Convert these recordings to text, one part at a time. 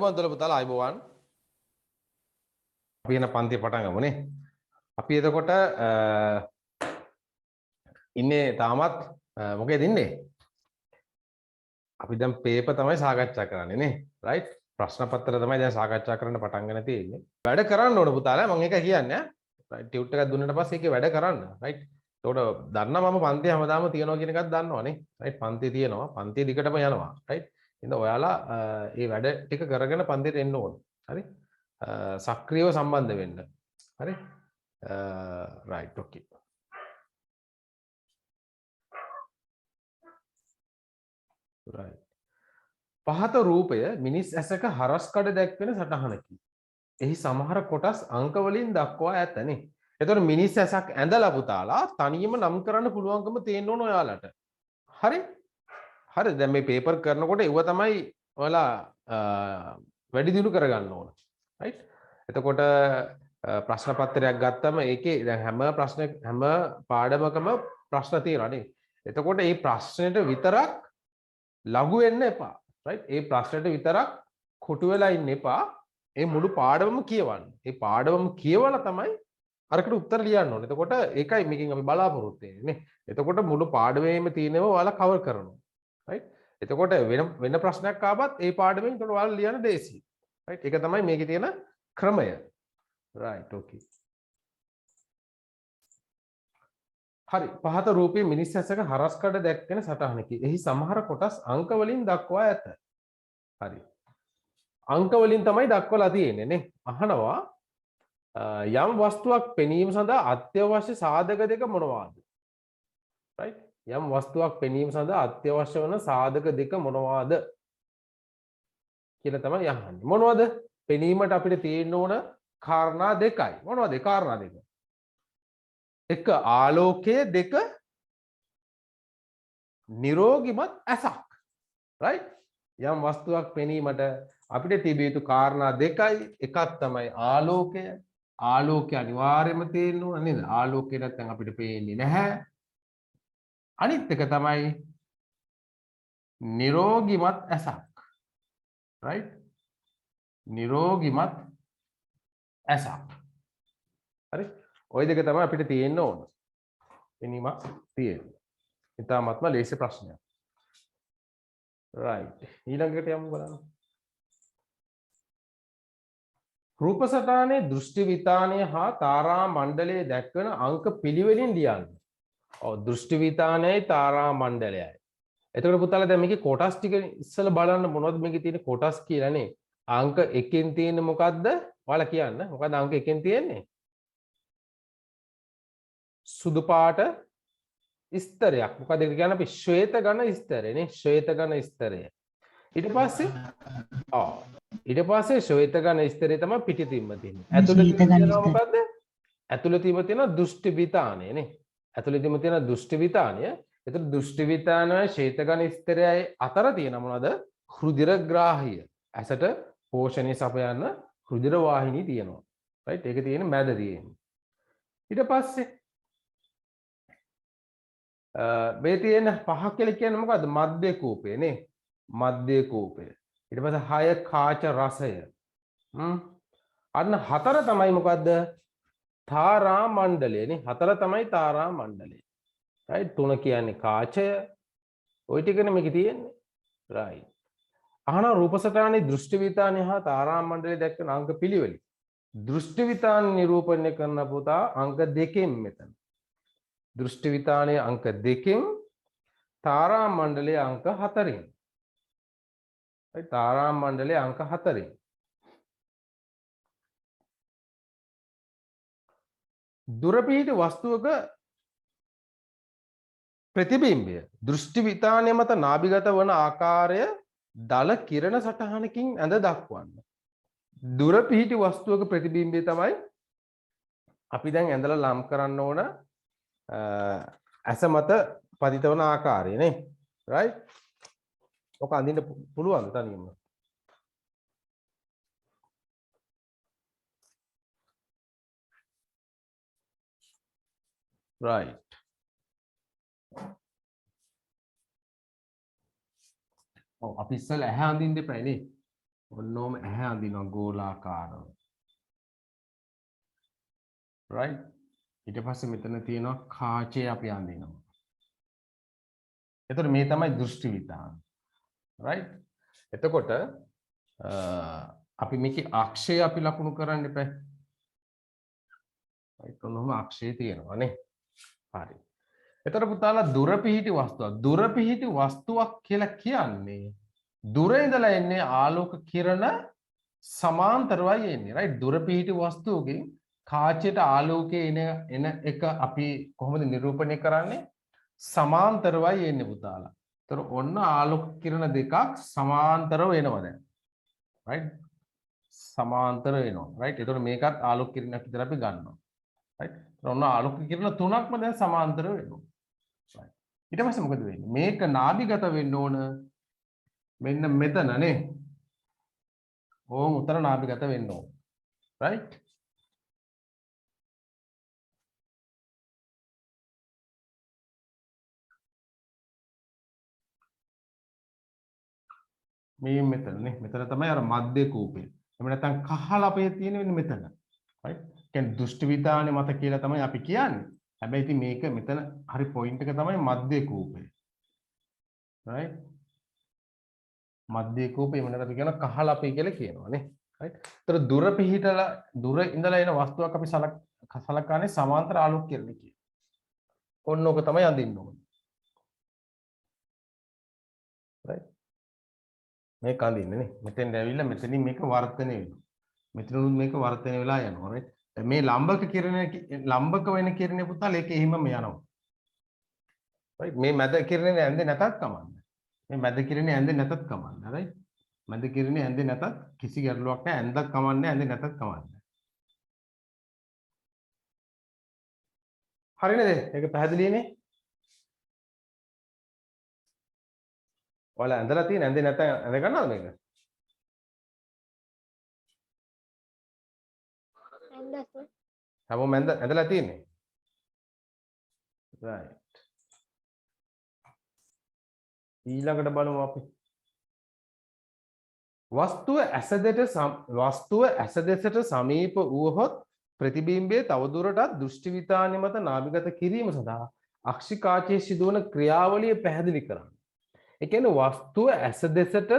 බන්දල පුතාලා අයබෝවන් අපි යන පන්තිය පටන් ගමුනේ. අපි එතකොට ඉන්නේ තාමත් මොකේද ඉන්නේ? අපි දැන් පේපර් තමයි සාකච්ඡා කරන්නේ නේ. රයිට්? ප්‍රශ්න පත්‍ර තමයි දැන් සාකච්ඡා කරන්න පටන් ගන්න තියෙන්නේ. වැඩ කරන්න ඕන පුතාලා මම ඒක කියන්නේ. රයිට් ටියුට් එකක් දුන්නාට පස්සේ ඒකේ වැඩ කරන්න. රයිට්? එතකොට දන්නා මම පන්තිය හැමදාම තියනවා කියන එකක් දන්නවනේ. රයිට්? පන්තිය තියෙනවා. පන්තිය දිගටම යනවා. රයිට්? ඉතින් ඔයාලා මේ වැඩ ටික කරගෙන පන්තියට එන්න ඕන. හරි? සක්‍රියව සම්බන්ධ වෙන්න. හරි? රයිට් ඕකේ. රයිට්. පහත රූපය මිනිස් ඇසක හරස් කඩ දැක්වෙන සටහනකි. එහි සමහර කොටස් අංක වලින් දක්වා ඇතනේ. එතකොට මිනිස් ඇසක් ඇඳලා පුතාලා තනියම නම් කරන්න පුළුවන්කම තියෙන්න ඕන ඔයාලට. හරි? හරි දැන් මේ පේපර් කරනකොට ඒව තමයි ඔයාලා වැඩි දියුණු කරගන්න ඕන. රයිට්? එතකොට ප්‍රශ්න පත්‍රයක් ගත්තම ඒකේ දැන් හැම පාඩමකම ප්‍රශ්න තියෙනවා නේ. එතකොට මේ ප්‍රශ්නෙට විතරක් ලඝු වෙන්න එපා. රයිට්? මේ ප්‍රශ්නෙට විතරක් කොටු වෙලා ඉන්න එපා. මේ මුළු පාඩමම කියවන්න. මේ පාඩමම කියවලා තමයි අරකට උත්තර ලියන්න ඕනේ. එතකොට ඒකයි මේකෙන් අපි බලාපොරොත්තු වෙන්නේ නේ. එතකොට මුළු පාඩමේම තියෙනවා ඔයාලා කවර් කරනවා. රයිට්? එතකොට වෙන ප්‍රශ්නයක් ආවත් ඒ පාඩමෙන් එතකොට ඔයාලා ලියන දේසි. රයිට්? ඒක තමයි මේකේ තියෙන ක්‍රමය. රයිට් ඕකේ. හරි පහත රූපයේ මිනිස් ඇසක හරස් කඩ දැක්වෙන සටහනකි. එහි සමහර කොටස් අංක වලින් දක්වා ඇත. හරි. අංක වලින් තමයි දක්වලා තියෙන්නේ නේ. අහනවා යම් වස්තුවක් පෙනීම සඳහා අත්‍යවශ්‍ය සාධක දෙක මොනවාද? රයිට්? යම් වස්තුවක් පෙනීම සඳහා අත්‍යවශ්‍ය වන සාධක දෙක මොනවාද? කියලා තමයි අහන්නේ. මොනවද? පෙනීමට අපිට තියෙන්න ඕන කාරණා දෙකයි. මොනවද ඒ කාරණා දෙක? එක ආලෝකය, දෙක නිරෝගිමත් ඇසක්. රයිට්? යම් වස්තුවක් පෙනීමට අපිට තිබිය යුතු කාරණා දෙකයි. එකක් තමයි ආලෝකය. ආලෝකය අනිවාර්යයෙන්ම තියෙන්න ඕන නේද? ආලෝකය නැත්නම් අපිට පේන්නේ නැහැ. අනිත් එක තමයි නිරෝගිමත් ඇසක්. රයිට්? නිරෝගිමත් ඇසක්. හරි? ওই දෙක තමයි අපිට තියෙන්න ඕන. පෙනීමක් තියෙන්නේ. ඉතාමත්ම ලේසි ප්‍රශ්නයක්. රයිට්. ඊළඟට යමු බලන්න. රූප සටහනේ දෘෂ්ටි විතානය හා තාරා මණ්ඩලයේ දැක්වෙන අංක පිළිවෙලින් ලියන්න. ඔව් දෘෂ්ටි විතානයයි තාරා මණ්ඩලයයි. එතකොට පුතාලා දැන් මේකේ කොටස් ටික ඉස්සෙල්ලා බලන්න මොනවද මේකේ තියෙන කොටස් කියලානේ. අංක 1කින් තියෙන්නේ මොකද්ද? ඔයාලා කියන්න. මොකද්ද අංක 1කින් තියෙන්නේ? සුදු පාට ස්තරයක්. මොකද ඒක කියන්නේ අපි ශ්වේත ඝන ස්තරය නේ. ශ්වේත ඝන ස්තරය. ඊට පස්සේ ඊට පස්සේ ශ්වේත ඝන ස්තරය තමයි පිටිතින්ම තියෙන්නේ. ඇතුළතින්ම තියෙනවා මොකද්ද? ඇතුළතින්ම තියෙන දෘෂ්ටි විතානය නේ. ඇතුළතින්ම තියෙන දෘෂ්ටි විතානය. ඒතර දෘෂ්ටි විතානය ශ්වේත ඝන ස්තරයයි අතර තියෙන මොනවද? රුධිරග්‍රාහිය. ඇසට පෝෂණය සපයන්න රුධිර වාහිනී තියෙනවා. රයිට්? ඒක තියෙන්නේ මැද තියෙන්නේ. ඊට පස්සේ මේ තියෙන පහ කියලා කියන්නේ මොකද්ද? මධ්‍ය කූපය නේ. මධ්‍ය කූපය. ඊට පස්සේ 6 කාච රසය. අන්න 4 තමයි මොකද්ද? තාරා මණ්ඩලය නේ. 4 තමයි තාරා මණ්ඩලය. රයිට්? 3 කියන්නේ කාචය. ওই ටිකනේ මේකේ තියෙන්නේ. රයිට්. අහන රූප සටහනේ දෘෂ්ටි විතානය හා තාරා මණ්ඩලය දැක්වෙන අංක පිළිවෙල. දෘෂ්ටි විතාන නිරූපණය කරන පුතා අංක 2කින් මෙතන. දෘෂ්ටි විතානයේ අංක 2කින් තාරා මණ්ඩලයේ අංක 4කින්. තාරා මණ්ඩලයේ අංක 4කින්. දුර පිහිටි වස්තුවක ප්‍රතිබිම්බය දෘෂ්ටි විතානය මත නාභිගත වන ආකාරය දල කිරණ සටහනකින් ඇඳ දක්වන්න. දුර පිහිටි වස්තුවක ප්‍රතිබිම්බය තමයි අපි දැන් ඇඳලා ලම් කරන්න ඕන ඇස මත පතිත වන ආකාරය නේ. රයිට්? ඔක අඳින්න පුළුවන්ද තනියම? රයිට්. ඔව් අපි ඉස්සෙල්ලා ඇහැ අඳින්න දෙපා නේ. ඔන්නෝම ඇහැ අඳිනවා ගෝලාකාරව. right? ඊට පස්සේ මෙතන තියෙනවා කාචය අපි අඳිනවා. එතකොට මේ තමයි දෘෂ්ටි විතාන. right? එතකොට අපි මේකේ අක්ෂය අපි ලකුණු කරන්න එපා. right? ඔන්නෝම අක්ෂය තියෙනවා නේ. හරි. එතකොට පුතාලා දුර පිහිටි වස්තුවක්. දුර පිහිටි වස්තුවක් කියලා කියන්නේ දුර ඉඳලා එන්නේ ආලෝක කිරණ සමාන්තරවයි එන්නේ. right? දුර පිහිටි වස්තුවකින් කාචයට ආලෝකය එන එක අපි කොහොමද නිරූපණය කරන්නේ? සමාන්තරවයි එන්නේ පුතාලා. ඒතර ඔන්න ආලෝක කිරණ දෙකක් සමාන්තරව එනවා දැන්. right? සමාන්තර වෙනවා. right? ඒතර මේකත් ආලෝක කිරණයක් විතර අපි ගන්නවා. right? ඔන්න ආලෝක කිරණ තුනක්ම දැන් සමාන්තර වෙනවා. right? ඊට පස්සේ මොකද වෙන්නේ? මේක නාභිගත වෙන්න ඕන මෙන්න මෙතන නේ. ඕම් උතර නාභිගත වෙන්න ඕන. right? මේ මෙතන නේ. මෙතන තමයි අර මධ්‍ය කූපය. එහෙම නැත්නම් කහලපේ තියෙන මෙතන. right? කියන්නේ දෘෂ්ටි විතානේ මත කියලා තමයි අපි කියන්නේ. හැබැයි ඉතින් මේක මෙතන හරි පොයින්ට් එක තමයි මධ්‍ය කූපය. right? මධ්‍ය කූපය වෙනද අපි කියන කහලපේ කියලා කියනවා නේ. right? ඒතර දුර පිහිටලා දුර ඉඳලා එන වස්තුවක් අපි සලකන්නේ සමාන්තර ආලෝක කිරණ කියන. ඔන්න ඕක තමයි අඳින්න ඕනේ. right? මේක අඳින්නේ නේ. මෙතෙන් ඇවිල්ලා මෙතනින් මේක වර්ධනය වෙනවා. මෙතනුත් මේක වර්ධනය වෙලා යනවා. right? මේ ලම්බක කිරණ ලම්බක වෙන කිරණේ පුතාල ඒක එහෙමම යනවා. right? මේ මැද කිරණේ ඇඳේ නැතත් කමන්නේ. මේ මැද කිරණේ ඇඳේ නැතත් කමන්නේ. right? මැද කිරණේ ඇඳේ නැතත් කිසි ගැටලුවක් නැහැ. ඇඳක් කමන්නේ ඇඳේ නැතත් කමන්නේ. හරි නේද? ඒක පැහැදිලිනේ? ඔයාලා ඇඳලා තියෙන ඇඳේ නැත ඇඳ ගන්නවද මේක? ඇඳලා. හැමෝම ඇඳලා තියෙන්නේ. right. ඊළඟට බලමු අපි. වස්තුව ඇස දෙසට සමීප වූහොත් ප්‍රතිබිම්බයේ තවදුරටත් දෘෂ්ටි විතානය මත නාභිගත කිරීම සඳහා අක්ෂිකාචයේ සිදුවන ක්‍රියාවලිය පැහැදිලි කරන්න. ඒ කියන්නේ වස්තුව ඇස දෙසට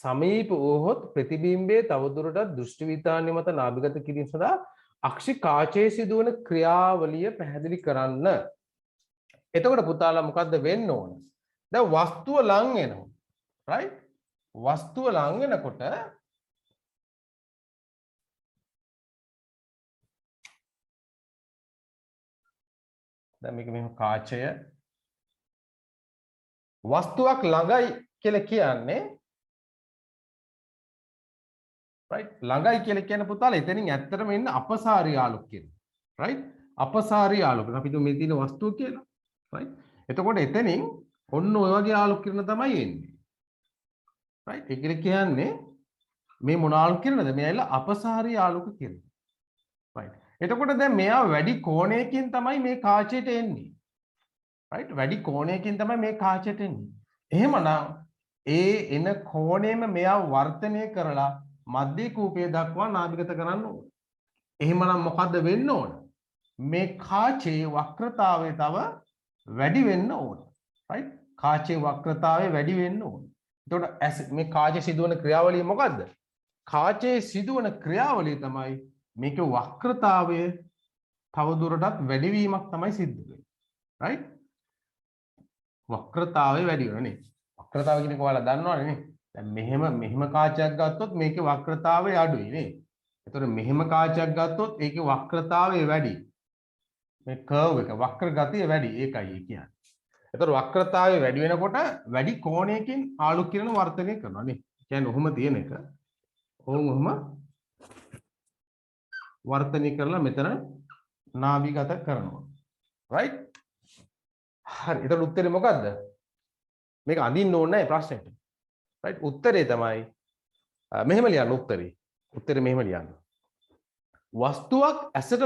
සමීප වූහොත් ප්‍රතිබිම්බයේ තවදුරටත් දෘෂ්ටි විතානය මත නාභිගත කිරීම සඳහා අක්ෂිකාචයේ සිදුවන ක්‍රියාවලිය පැහැදිලි කරන්න. එතකොට පුතාලා මොකද්ද වෙන්න ඕන? දැන් වස්තුව ලං වෙනවා. right? වස්තුව ලං වෙනකොට දැන් මේක මෙහෙම කාචය වස්තුවක් ළඟයි කියලා කියන්නේ right? ළඟයි කියලා කියන පුතාලා එතනින් ඇත්තටම එන්න අපසාරී ආලෝක කියනවා. right? අපසාරී ආලෝක. අපි හිතමු මේ තියෙන වස්තුව කියලා. right? එතකොට එතනින් ඔන්න ඔය වගේ ආලෝක කිරණ තමයි එන්නේ. right? ඒක කියන්නේ මේ මොන ආලෝක කිරණද? මේ ඇවිල්ලා අපසාරී ආලෝක කිරණ. right? එතකොට දැන් මෙයා වැඩි කෝණයකින් තමයි මේ කාචයට එන්නේ. right? වැඩි කෝණයකින් තමයි මේ කාචයට එන්නේ. එහෙමනම් ඒ එන කෝණයෙම මෙයා වර්ධනය කරලා මධ්‍ය කූපය දක්වා නාභිගත කරන්න ඕන. එහෙමනම් මොකද්ද වෙන්න ඕන? මේ කාචයේ වක්‍රතාවය තව වැඩි වෙන්න ඕන. right? කාචයේ වක්‍රතාවය වැඩි වෙන්න ඕන. එතකොට මේ කාචයේ සිදුවන ක්‍රියාවලිය මොකද්ද? කාචයේ සිදුවන ක්‍රියාවලිය තමයි මේකේ වක්‍රතාවය තවදුරටත් වැඩිවීමක් තමයි සිද්ධ වෙන්නේ. right? වක්‍රතාවය වැඩි වෙනවා නේ. වක්‍රතාවය කියන්නේ කොහොමද දන්නවනේ නේ. දැන් මෙහෙම කාචයක් ගත්තොත් මේකේ වක්‍රතාවය අඩුයි නේ. එතකොට මෙහෙම කාචයක් ගත්තොත් ඒකේ වක්‍රතාවය වැඩි. මේ කර්ව් එක වක්‍ර ගතිය වැඩි. ඒකයි කියන්නේ. එතකොට වක්‍රතාවය වැඩි වෙනකොට වැඩි කෝණයකින් ආලෝක කිරණ වර්ධනය කරනවා නේ. කියන්නේ ඔහොම තියෙන එක. ඔහොම වර්ධනය කරලා මෙතන නාභිගත කරනවා. right? හරි. එතකොට උත්තරේ මොකද්ද? මේක අඳින්න ඕනේ නැහැ ප්‍රශ්නෙට. right? උත්තරේ තමයි මෙහෙම ලියන්න උත්තරේ. උත්තරේ මෙහෙම ලියන්න. වස්තුවක් ඇසට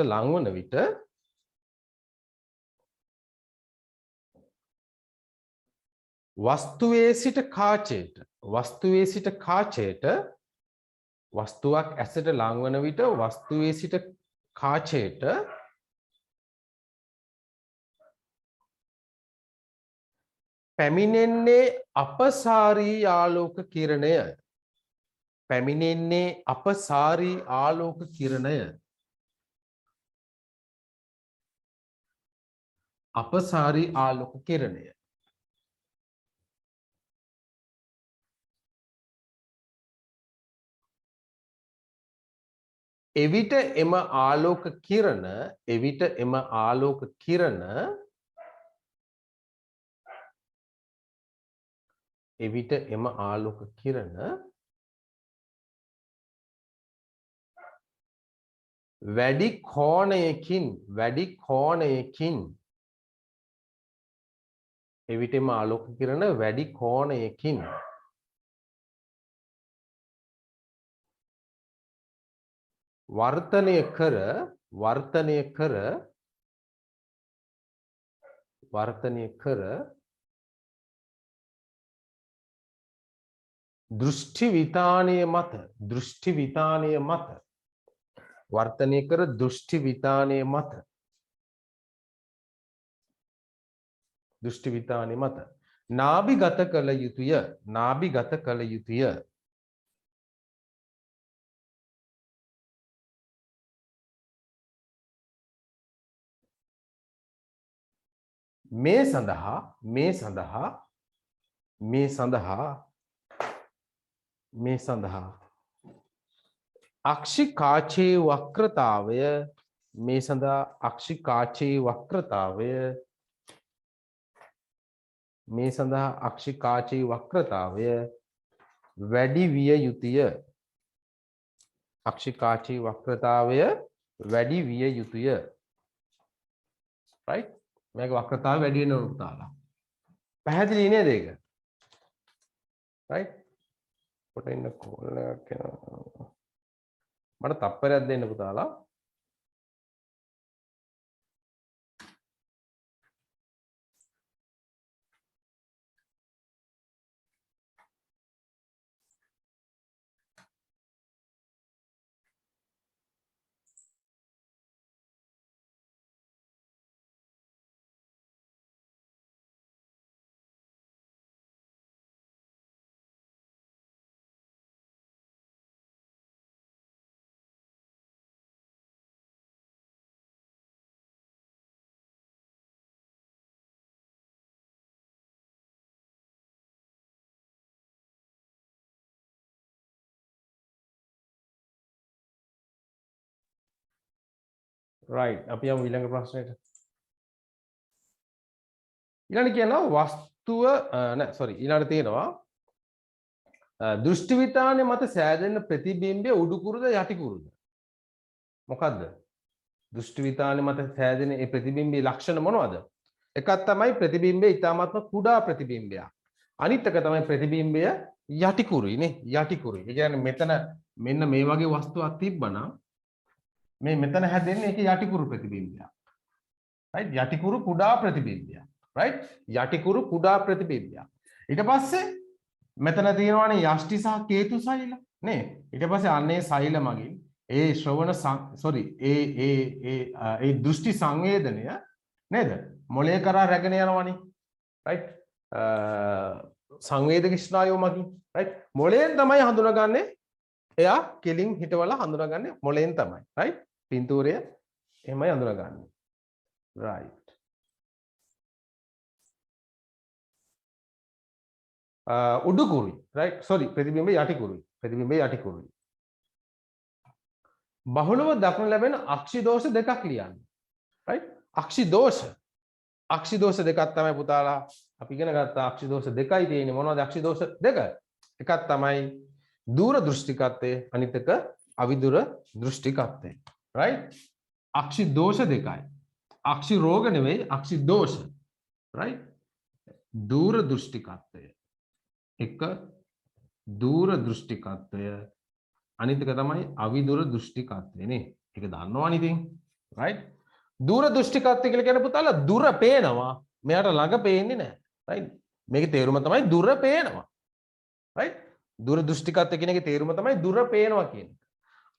ලංවන විට වස්තුවේ සිට කාචයට වස්තුවේ සිට කාචයට වස්තුවක් ඇසට ලංවන විට වස්තුවේ සිට කාචයට පැමිණෙන්නේ අපසාරී ආලෝක කිරණය පැමිණෙන්නේ අපසාරී ආලෝක කිරණය අපසාරී ආලෝක කිරණය එවිට එම ආලෝක කිරණ එවිට එම ආලෝක කිරණ එවිට එම ආලෝක කිරණ වැඩි කෝණයකින් එවිට එම ආලෝක කිරණ වැඩි කෝණයකින් වර්තනය කර දෘෂ්ටි විතානය මත වර්තනය කර දෘෂ්ටි විතානය මත නාභිගත කළ යුතුය මේ සඳහා අක්ෂි කාචේ වක්‍රතාවය වැඩි විය යුතුය right මේක වක්‍රතාවය වැඩි වෙනවා පුතාලා පැහැදිලි නේද ඒක right කොට ඉන්න කෝල් එකක් එනවා මට තප්පරයක් දෙන්න පුතාලා right අපි යමු ඊළඟ ප්‍රශ්නෙට ඊළඟ කියනවා වස්තුව නෑ sorry ඊළඟට තියෙනවා දෘෂ්ටි විතානයේ මත සෑදෙන ප්‍රතිබිම්බය උඩු කුරුද යටි කුරුද මොකද්ද දෘෂ්ටි විතානයේ මත සෑදෙන ඒ ප්‍රතිබිම්බයේ ලක්ෂණ මොනවද එකක් තමයි ප්‍රතිබිම්බය ඊටාත්ම කුඩා ප්‍රතිබිම්බයක් අනිත් එක තමයි ප්‍රතිබිම්බය යටි කුරුයි නේ යටි කුරුයි ඒ කියන්නේ මෙතන මෙන්න මේ වගේ වස්තුවක් තිබ්බනම් මේ මෙතන හැදෙන්නේ ඒකේ යටිකුරු ප්‍රතිබිම්බයක් right යටිකුරු කුඩා ප්‍රතිබිම්බයක් right යටිකුරු කුඩා ප්‍රතිබිම්බයක් ඊට පස්සේ මෙතන තියෙනවානේ යෂ්ටි සහ කේතු සෛල නේ ඊට පස්සේ අන්නේ සෛල මගින් ඒ ශ්‍රවණ sorry ඒ දෘෂ්ටි සංවේදනය නේද මොළය කරා රැගෙන යනවනේ right සංවේදක ස්නායුව මගින් right මොළයෙන් තමයි හඳුනාගන්නේ එයා කෙලින් හිටවලා හඳුනාගන්නේ මොළයෙන් තමයි right පින්තූරය එහෙමයි හඳුනාගන්නේ right උඩු කුරුයි right sorry ප්‍රතිබිම්බේ යටි කුරුයි බහුලව දක්නට ලැබෙන අක්ෂි දෝෂ දෙකක් ලියන්න right අක්ෂි දෝෂ දෙකක් තමයි පුතාලා අපි ඉගෙන ගත්තා අක්ෂි දෝෂ දෙකයි තියෙන්නේ මොනවද අක්ෂි දෝෂ දෙක එකක් තමයි दूर दृष्टिकत्ते अनित එක අවිදුර දෘෂ්ටිකත්වය right අක්ෂි දෝෂ දෙකයි අක්ෂි රෝග නෙවෙයි අක්ෂි දෝෂ right दूर දෘෂ්ටිකත්වය එක दूर දෘෂ්ටිකත්වය අනිත් එක තමයි අවිදුර දෘෂ්ටිකත්වය නේ ඒක දන්නවනේ ඉතින් right दूर දෘෂ්ටිකත්වය කියලා කියන පුතාලා දුර පේනවා මෙයාට ළඟ පේන්නේ නැහැ right මේකේ තේරුම තමයි දුර පේනවා. right? දුර දෘෂ්ටිකත්වය කියන එකේ තේරුම තමයි දුර පේනවා කියන එක.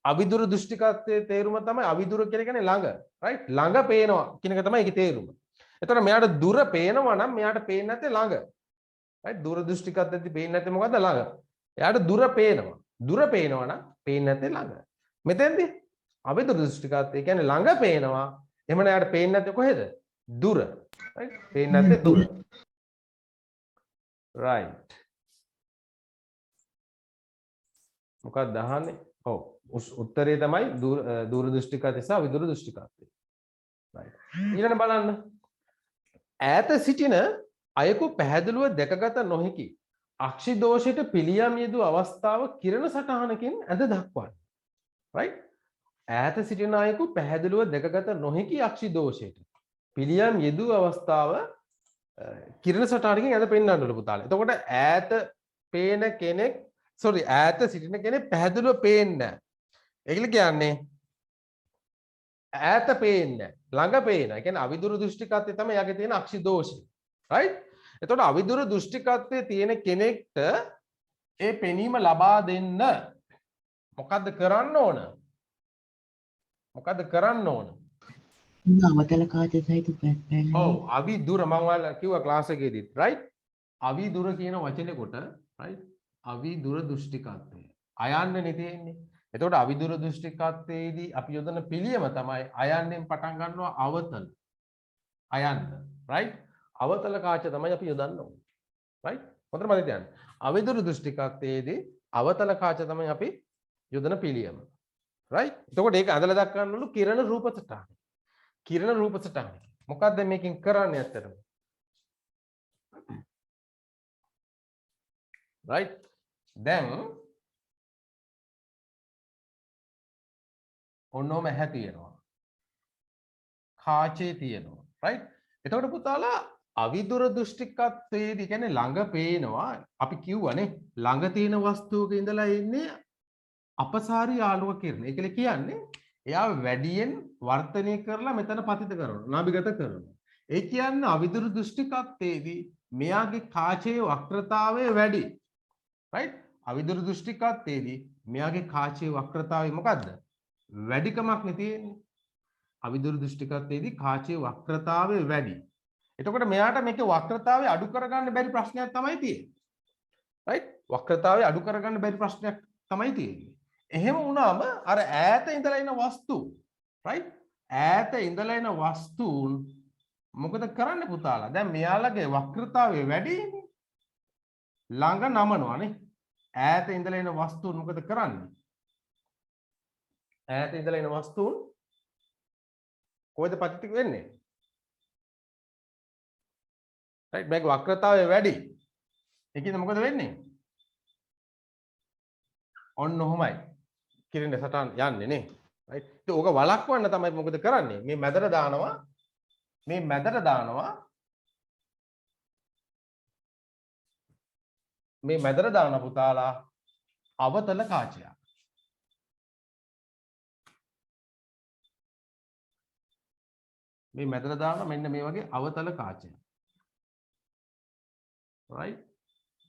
අවිදුර දෘෂ්ටිකත්වයේ තේරුම තමයි අවිදුර කියන්නේ ළඟ. right? ළඟ පේනවා කියන එක තමයි ඒකේ තේරුම. එතකොට මෙයාට දුර පේනවා නම් මෙයාට පේන්නේ නැත්තේ ළඟ. right? දුර දෘෂ්ටිකත්වයේදී පේන්නේ නැත්තේ මොකද්ද ළඟ. එයාට දුර පේනවා. දුර පේනවා නම් පේන්නේ නැත්තේ ළඟ. මෙතෙන්දී අවිදුර දෘෂ්ටිකත්වය කියන්නේ ළඟ පේනවා. එහෙම නැයාට පේන්නේ නැත්තේ කොහෙද? දුර. right? පේන්නේ නැත්තේ දුර. right. මොකක්ද අහන්නේ? ඔව්. උත්තරේ තමයි දුර දෘෂ්ටිකත්වය සහ විදුර දෘෂ්ටිකත්වය. right. ඊළඟ බලන්න. ඈත සිටින අයෙකු පැහැදිලිව දැකගත නොහැකි අක්ෂි දෝෂයට පිළියම් යෙදූ අවස්ථාව කිරණ සටහනකින් ඇඳ දක්වන්න. right? ඈත සිටින අයෙකු පැහැදිලිව දැකගත නොහැකි අක්ෂි දෝෂයට පිළියම් යෙදූ අවස්ථාව කිරණ සටහනකින් ඇඳ පෙන්වන්න ඕන පුතාලා. එතකොට ඈත පේන කෙනෙක් ඈත සිටින කෙනෙක් පැහැදිලිව පේන්නේ නැහැ. ඒකල කියන්නේ ඈත පේන්නේ ළඟ පේනවා. ඒ කියන්නේ අවිදුර දෘෂ්ටිකත්වයේ තමයි යගේ තියෙන අක්ෂි දෝෂය. right? එතකොට අවිදුර දෘෂ්ටිකත්වයේ තියෙන කෙනෙක්ට ඒ පෙනීම ලබා දෙන්න මොකද්ද කරන්න ඕන? මොකද්ද කරන්න ඕන? අවතල කාච සහිත පැත්තෙන්. ඔව් අවිදුර මම ඔයාලා කිව්වා ක්ලාස් එකේදීත් right? අවිදුර කියන වචනේ කොට right? අවිදුර දෘෂ්ටිකත්වය. අයන්නනේ තියෙන්නේ. එතකොට අවිදුර දෘෂ්ටිකත්වයේදී අපි යොදන පිළියම තමයි අයන්නෙන් පටන් ගන්නවා අවතල. අයන්න. right? අවතල කාච තමයි අපි යොදන්න ඕනේ. right? හොඳට මතක තියාගන්න. අවිදුර දෘෂ්ටිකත්වයේදී අවතල කාච තමයි අපි යොදන පිළියම. right? එතකොට ඒක අඳලා දක්වන්නලු කිරණ රූප සටහන. කිරණ රූප සටහන. මොකද්ද මේකෙන් කරන්නේ ඇත්තටම? right? දැන් ඔන්නෝම ඇහැ තියෙනවා. කාචේ තියෙනවා. right? එතකොට පුතාලා අවිදුර දෘෂ්ටිකත්වයේදී කියන්නේ ළඟ පේනවා. අපි කිව්වනේ ළඟ තියෙන වස්තුවක ඉඳලා එන්නේ අපසාරී ආලෝක කිරණ. ඒකල කියන්නේ එයා වැඩියෙන් වර්ධනය කරලා මෙතන පතිත කරනවා. නාභිගත කරනවා. ඒ කියන්නේ අවිදුර දෘෂ්ටිකත්වයේදී මෙයාගේ කාචයේ වක්‍රතාවය වැඩි. right? අවිදුර දෘෂ්ටිකත්වයේදී මෙයාගේ කාචයේ වක්‍රතාවය මොකද්ද? වැඩිකමක් නේ තියෙන්නේ. අවිදුර දෘෂ්ටිකත්වයේදී කාචයේ වක්‍රතාවය වැඩි. එතකොට මෙයාට මේකේ වක්‍රතාවය අඩු කරගන්න බැරි ප්‍රශ්නයක් තමයි තියෙන්නේ. right? වක්‍රතාවය අඩු කරගන්න බැරි ප්‍රශ්නයක් තමයි තියෙන්නේ. එහෙම වුණාම අර ඈත ඉඳලා එන වස්තු right? ඈත ඉඳලා එන වස්තුන් මොකද කරන්නේ පුතාලා? දැන් මෙයාලගේ වක්‍රතාවය වැඩිනේ. ළඟ නමනවානේ. ඈත ඉඳලා එන වස්තුන් මොකද කරන්නේ? ඈත ඉඳලා එන වස්තුන් කොහෙද පතිත වෙන්නේ? right? මේක වක්‍රතාවය වැඩි. ඒකෙන් මොකද වෙන්නේ? ඔන්න ඔහොමයි. කිරණ සටහන් යන්නේ නේ. right? ඒක ඕක වළක්වන්න තමයි මොකද කරන්නේ? මේ මැදට දානවා. මේ මැදට දානවා. මේ මැදට දාන පුතාලා අවතල කාචයක්. මේ මැදට දාන මෙන්න මේ වගේ අවතල කාචයක්. right?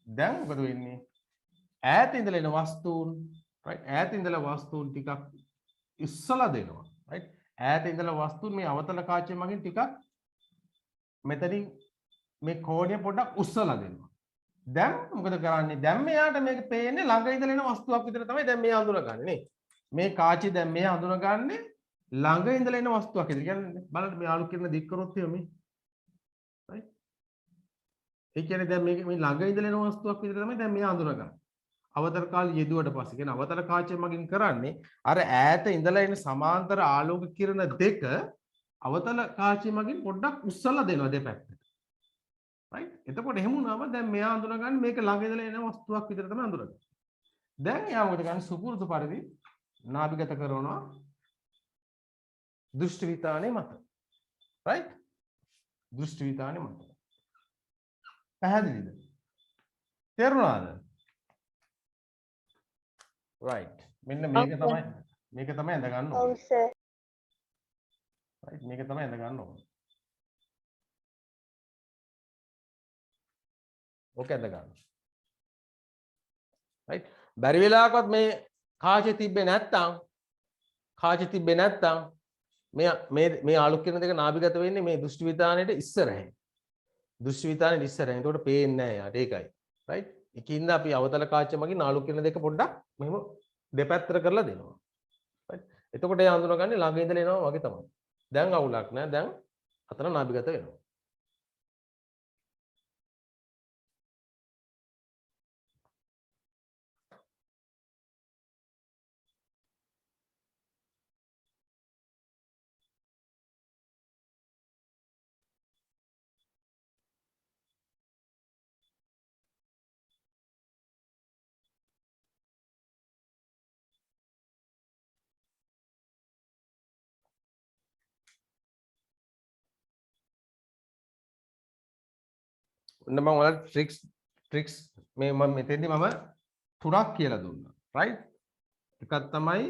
දැන් මොකද වෙන්නේ? ඈත ඉඳලා එන වස්තුන් right? ඈත ඉඳලා වස්තුන් ටිකක් ඉස්සලා දෙනවා. right? ඈත ඉඳලා වස්තුන් මේ අවතල කාචය මගින් ටිකක් මෙතනින් මේ කෝණය පොඩ්ඩක් උස්සලා දෙනවා. දැන් මොකද කරන්නේ? දැන් මෙයාට මේක පේන්නේ ළඟ ඉඳලා එන වස්තුවක් විතර තමයි දැන් මේ අඳුනගන්නේ නේ. මේ කාචි දැන් මේ අඳුනගන්නේ ළඟ ඉඳලා එන වස්තුවක් විතර. කියන්නේ බලන්න මේ ආලෝක කිරණ දික් කරොත් එමේ. right? ඒ කියන්නේ දැන් මේ ළඟ ඉඳලා එන වස්තුවක් විතර තමයි දැන් මේ අඳුනගන්නේ. අවතල කාලය යෙදුවට පස්සේ කියන අවතල කාචය මගින් කරන්නේ අර ඈත ඉඳලා එන සමාන්තර ආලෝක කිරණ දෙක අවතල කාචය මගින් පොඩ්ඩක් උස්සලා දෙනවා දෙපැත්තට. right? එතකොට එහෙම වුණාම දැන් මෙයා අඳුනගන්නේ මේක ළඟ ඉඳලා එන වස්තුවක් විතර තමයි අඳුනගන්නේ. දැන් එයා මොකද කරන්නේ? සුපුරුදු පරිදි නාභිගත කරනවා දෘෂ්ටි විතානේ මත. right? දෘෂ්ටි විතානේ මත. පැහැදිලිද? තේරුණාද? right. මෙන්න මේක තමයි ඇඳ ගන්න ඕනේ. ඔව් සර්. right? මේක තමයි ඇඳ ගන්න ඕනේ. ඕක ඇඳ ගන්න. right බැරි වෙලාවකත් මේ කාචේ තිබ්බේ නැත්තම් මේ ආලෝක කිරණ දෙක නාභිගත වෙන්නේ මේ දෘෂ්ටි විතානයේ ඉස්සරහින්. දෘෂ්ටි විතානයේ ඉස්සරහින්. ඒකට පේන්නේ නැහැ යාට ඒකයි. right ඒකින්ද අපි අවතල කාචය මගින් ආලෝක කිරණ දෙක පොඩ්ඩක් මෙහෙම දෙපැත්තට කරලා දෙනවා. right එතකොට ඒ අඳුනගන්නේ ළඟ ඉඳලා එනවා වගේ තමයි. දැන් අවුලක් නැහැ. දැන් අතන නාභිගත වෙනවා. ඔන්න මම ඔයාලට ට්‍රික්ස් මේ මම මෙතෙන්දි මම තුනක් කියලා දුන්නා. right එකක් තමයි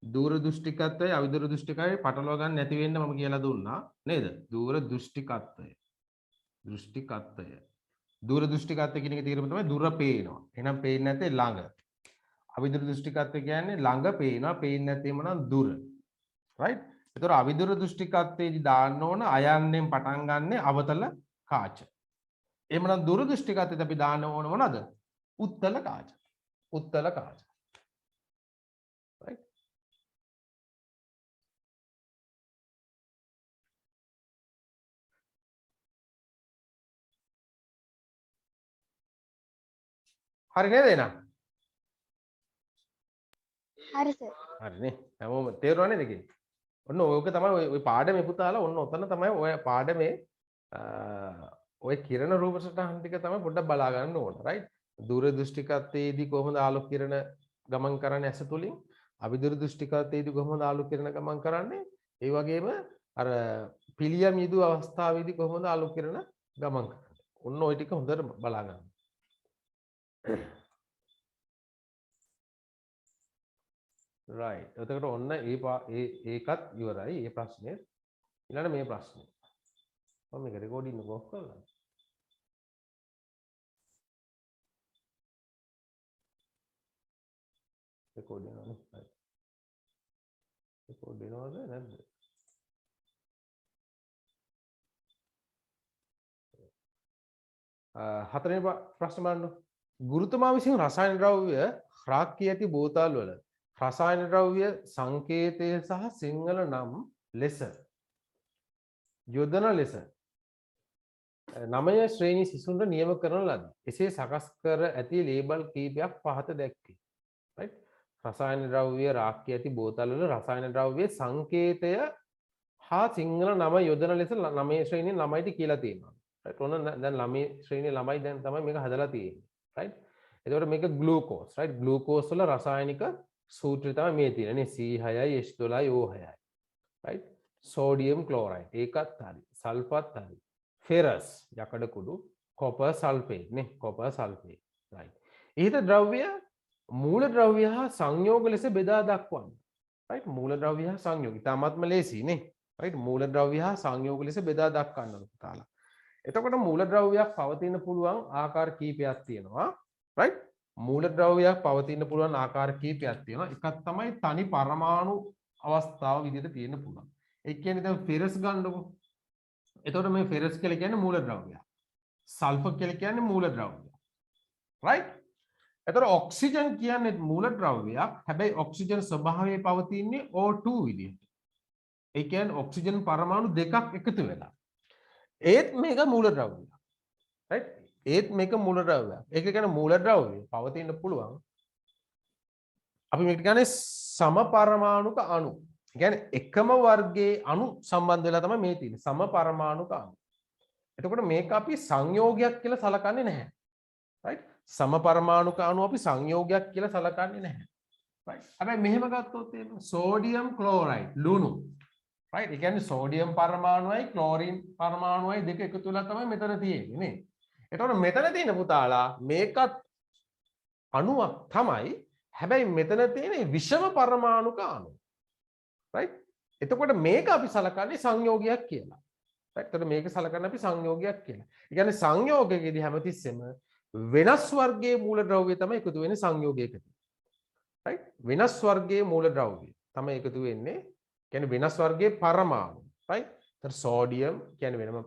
දූර දෘෂ්ටිකත්වය අවිදූර දෘෂ්ටිකයි පටලවා ගන්න නැති වෙන්න මම කියලා දුන්නා නේද? දූර දෘෂ්ටිකත්වය. දූර දෘෂ්ටිකත්වය කියන එක තීරණය තමයි දුර පේනවා. එහෙනම් පේන්නේ නැත්තේ ළඟ. අවිදූර දෘෂ්ටිකත්වය කියන්නේ ළඟ පේනවා. පේන්නේ නැත්තේ මොනවාද? දුර. right ඒතර අවිදූර දෘෂ්ටිකත්වයේදී දාන්න ඕන අයන්නෙන් පටන් ගන්න අවතල කාච. එහෙමනම් දුර දෘෂ්ටිකත්වයට අපි දාන්න ඕන මොනවද? උත්තල කාච. right හරි නේද එහෙනම්? හරි සර්. හරිනේ. හැමෝම තේරුණා නේද කියන්නේ? ඔන්න ඕක තමයි ඔය පාඩමේ පුතාලා ඔන්න ඔතන තමයි ඔය පාඩමේ ඔය කිරණ රූප සටහන් ටික තමයි පොඩ්ඩක් බලා ගන්න ඕන. right දුර දෘෂ්ටිකත්වයේදී කොහොමද ආලෝක කිරණ ගමන් කරන්නේ ඇස තුලින්? අවිදුර දෘෂ්ටිකත්වයේදී කොහොමද ආලෝක කිරණ ගමන් කරන්නේ? ඒ වගේම අර පිළියම් යදු අවස්ථාවේදී කොහොමද ආලෝක කිරණ ගමන් කරන්නේ? ඔන්න ওই ටික හොඳට බලා ගන්න. right එතකොට ඔන්න ඒකත් ඉවරයි. ඒ ප්‍රශ්නේ ඊළඟ මේ ප්‍රශ්නේ මම මේක රෙකෝඩින් එක ඔෆ් කරලා රෙකෝඩ් වෙනවනේ. රෙකෝඩ් වෙනවද නැද්ද? හතරවෙනි ප්‍රශ්න බලන්න. ගුරුතුමා විසින් රසායන ද්‍රව්‍ය රාක්කී ඇති බෝතල් වල රසායන ද්‍රව්‍ය සංකේතය සහ සිංහල නම් ලෙස යොදන ලෙස 9 ශ්‍රේණි සිසුන්ට නියම කරන ලදී. එසේ සකස් කර ඇති ලේබල් කීපයක් පහත දැක්කේ. right රසායන ද්‍රව්‍ය රාක්කී ඇති බෝතල් වල රසායන ද්‍රව්‍ය සංකේතය හා සිංහල නම යොදන ලෙස 9 ශ්‍රේණියේ ළමයිට කියලා තියෙනවා. right ඔන්න දැන් 9 ශ්‍රේණියේ ළමයි දැන් තමයි මේක හදලා තියෙන්නේ. right එතකොට මේක ග්ලූකෝස්. right ග්ලූකෝස් වල රසායනික සූත්‍රය තමයි මේ තියෙන්නේ. C6යි H12යි O6යි. right සෝඩියම් ක්ලෝරයිඩ් ඒකත් හරි. සල්ෆත් හරි. ෆෙරස් යකඩ කුඩු කොපර් සල්ෆේට් නේ කොපර් සල්ෆේට්. right ඊට ද්‍රව්‍ය මූල ද්‍රව්‍ය හා සංයෝග ලෙස බෙදා දක්වන්න. right මූල ද්‍රව්‍ය හා සංයෝග ඉතාමත්ම ලේසි නේ. right මූල ද්‍රව්‍ය හා සංයෝග ලෙස බෙදා දක්වන්න පුතාලා. එතකොට මූල ද්‍රව්‍යයක් පවතින පුළුවන් ආකාර කීපයක් තියෙනවා. right මූල ද්‍රව්‍යයක් පවතින පුළුවන් ආකාර කීපයක් තියෙනවා. එකක් තමයි තනි පරමාණු අවස්ථාව විදිහට තියෙන්න පුළුවන්. ඒ කියන්නේ දැන් ෆෙරස් ගන්නකො. එතකොට මේ ෆෙරස් කියලා කියන්නේ මූල ද්‍රව්‍යයක්. සල්ෆර් කියලා කියන්නේ මූල ද්‍රව්‍යයක්. right එතකොට ඔක්සිජන් කියන්නේ මූල ද්‍රව්‍යයක්. හැබැයි ඔක්සිජන් ස්වභාවයේ පවතින්නේ O2 විදිහට. ඒ කියන්නේ ඔක්සිජන් පරමාණු දෙකක් එකතු වෙලා. ඒත් මේක මූල ද්‍රව්‍යයක්. right ඒත් මේක මූල ද්‍රව්‍යයක්. ඒක කියන්නේ මූල ද්‍රව්‍ය පවතින්න පුළුවන්. අපි මේකට කියන්නේ සම පරමාණුක අණු. ඒ කියන්නේ එකම වර්ගයේ අණු සම්බන්ධ වෙලා තමයි මේ තියෙන්නේ. සම පරමාණුක අණු. එතකොට මේක අපි සංයෝගයක් කියලා සලකන්නේ නැහැ. right සම පරමාණුක අණු අපි සංයෝගයක් කියලා සලකන්නේ නැහැ. right හැබැයි මෙහෙම ගත්තොත් එහෙම සෝඩියම් ක්ලෝරයිඩ් ලුණු. right ඒ කියන්නේ සෝඩියම් පරමාණුවයි ක්ලෝරින් පරමාණුවයි දෙක එකතු වෙලා තමයි මෙතන තියෙන්නේ නේ. එතකොට මෙතන තියෙන පුතාලා මේකත් අණුවක් තමයි. හැබැයි මෙතන තියෙන විෂම පරමාණුක අණු. right එතකොට මේක අපි සලකන්නේ සංයෝගයක් කියලා. right එතකොට මේක සලකන්නේ අපි සංයෝගයක් කියලා. ඒ කියන්නේ සංයෝගයේදී හැමතිස්සෙම වෙනස් වර්ගයේ මූලද්‍රව්‍ය තමයි එකතු වෙන්නේ සංයෝගයකට. right? වෙනස් වර්ගයේ මූලද්‍රව්‍ය තමයි එකතු වෙන්නේ. කියන්නේ වෙනස් වර්ගයේ පරමාණු. right? ඒතර සෝඩියම් කියන්නේ වෙනම